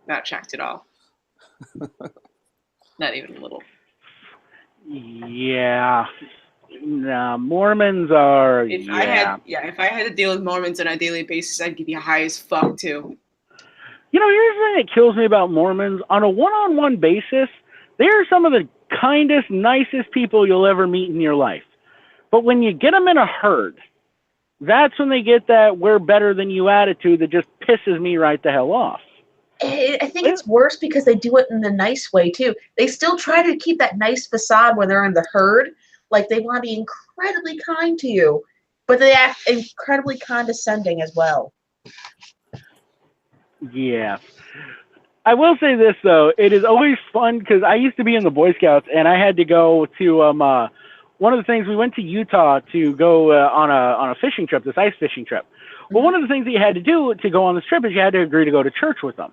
Not shocked at all. Not even a little. Yeah. Nah, Mormons are. If I had to deal with Mormons on a daily basis, I'd be high as fuck too. You know, here's the thing that kills me about Mormons. On a one-on-one basis, they are some of the kindest, nicest people you'll ever meet in your life. But when you get them in a herd, that's when they get that we're better than you attitude that just pisses me right the hell off. I think it's worse because they do it in the nice way, too. They still try to keep that nice facade when they're in the herd. Like, they want to be incredibly kind to you. But they act incredibly condescending as well. Yeah. I will say this, though. It is always fun because I used to be in the Boy Scouts, and I had to go to one of the things, we went to Utah to go on a fishing trip, this ice fishing trip. Well, one of the things that you had to do to go on this trip is you had to agree to go to church with them.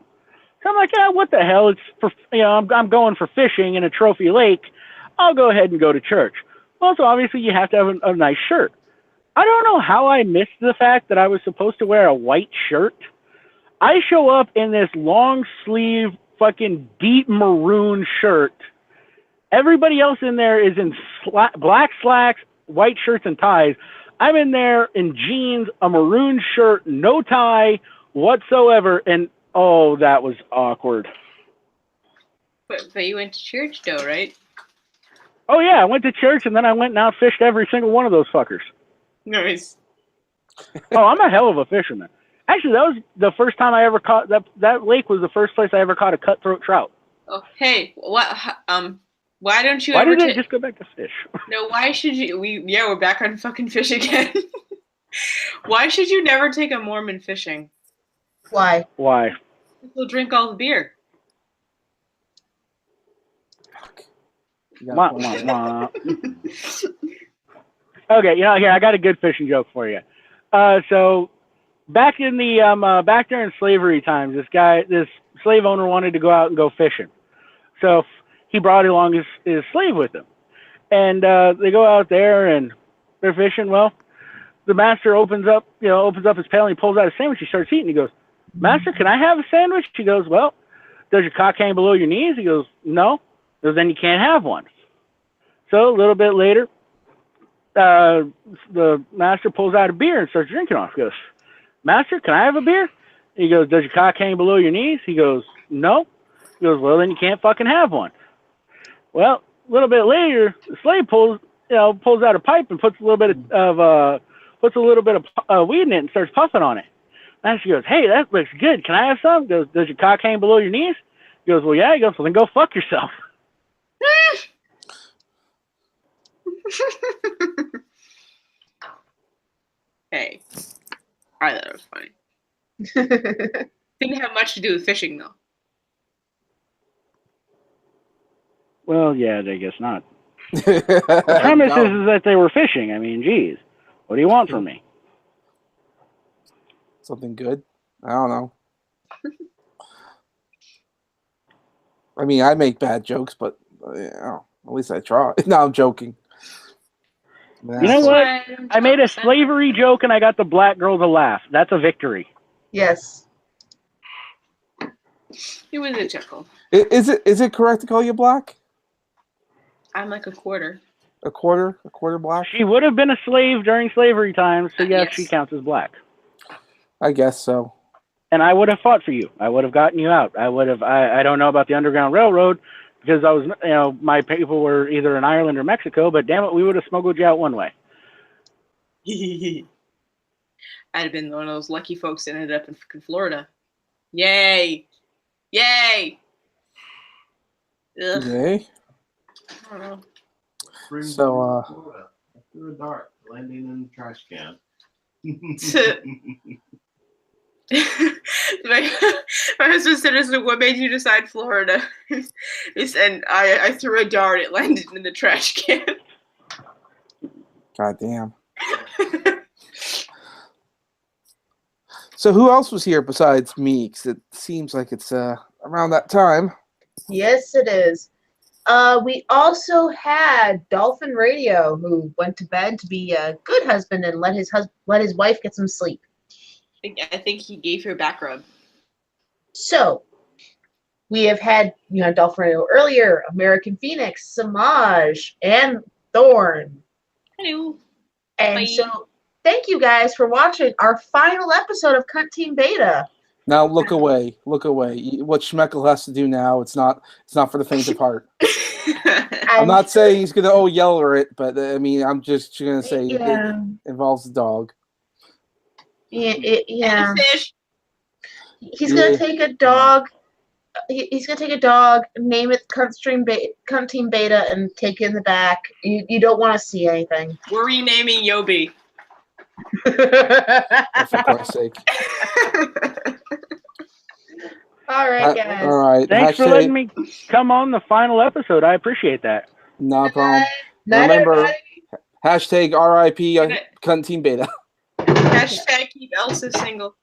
So I'm like, yeah, what the hell? It's for, I'm going for fishing in a trophy lake. I'll go ahead and go to church. Well, so obviously you have to have a nice shirt. I don't know how I missed the fact that I was supposed to wear a white shirt. I show up in this long sleeve, fucking deep maroon shirt. Everybody else in there is in black slacks, white shirts, and ties. I'm in there in jeans, a maroon shirt, no tie whatsoever, and oh, that was awkward. But you went to church, though, right? Oh, yeah, I went to church, and then I went and outfished every single one of those fuckers. Nice. Oh, I'm a hell of a fisherman. Actually, that was the first time I ever caught, that lake was the first place I ever caught a cutthroat trout. Oh, hey, what, why don't you Why ever did they just go back to fish? No, why should you, we're back on fucking fish again. Why should you never take a Mormon fishing? Why? Why? They'll drink all the beer. Wah, wah, wah. Okay, here, I got a good fishing joke for you. So back in the back during slavery times, this slave owner wanted to go out and go fishing. So he brought along his slave with him. And they go out there and they're fishing. Well, the master opens up his pail and he pulls out a sandwich. He starts eating. He goes, "Master, can I have a sandwich?" He goes, "Well, does your cock hang below your knees?" He goes, "No." He goes, "Then you can't have one." So a little bit later, the master pulls out a beer and starts drinking off. He goes, "Master, can I have a beer?" He goes, "Does your cock hang below your knees?" He goes, "No." He goes, "Well, then you can't fucking have one." Well, a little bit later, the slave pulls out a pipe and puts a little bit of weed in it and starts puffing on it. Master goes, "Hey, that looks good. Can I have some?" He goes, "Does your cock hang below your knees?" He goes, "Well, yeah." He goes, "Well, then go fuck yourself." Hey, I thought it was funny. Didn't have much to do with fishing, though. Well, yeah, I guess not. The premise is that they were fishing. I mean, geez, what do you want from me? Something good? I don't know. I mean, I make bad jokes, but at least I try. No, I'm joking. You know what? I made a slavery joke and I got the black girl to laugh. That's a victory. Yes. It was a chuckle. Is it correct to call you black? I'm like a quarter. A quarter black? She would have been a slave during slavery times, so yes, she counts as black. I guess so. And I would have fought for you. I would have gotten you out. I would have. I don't know about the Underground Railroad because I was, my people were either in Ireland or Mexico. But damn it, we would have smuggled you out one way. I'd have been one of those lucky folks that ended up in freaking Florida. Yay! Yay! Ugh. Yay! I don't know. So, threw a dart landing in the trash can. my husband said, "What made you decide Florida?" He said, "I threw a dart. It landed in the trash can." God damn. So who else was here besides me? Because it seems like it's around that time. Yes, it is. We also had Dolphin Radio, who went to bed to be a good husband and let his wife get some sleep. I think he gave her a back rub. So, we have had, Dolphin Radio earlier, American Phoenix, Samaj, and Thorn. Hello. And Bye. so, thank you guys for watching our final episode of Cunt Team Beta. Now look away. Look away. What Schmeckel has to do now, it's not for the faint of heart. I'm not saying he's going to yell at it, but I mean, I'm just going to say it involves the dog. Yeah. And the fish. He's gonna take a dog. He's gonna take a dog, name it Cunt Team Beta, and take it in the back. You don't want to see anything. We're renaming Yobi. For Christ's sake. All right, guys. All right. Thanks for letting me come on the final episode. I appreciate that. No problem. Night, remember, everybody. hashtag RIP Cunt Team Beta. Hashtag keep Elsa single.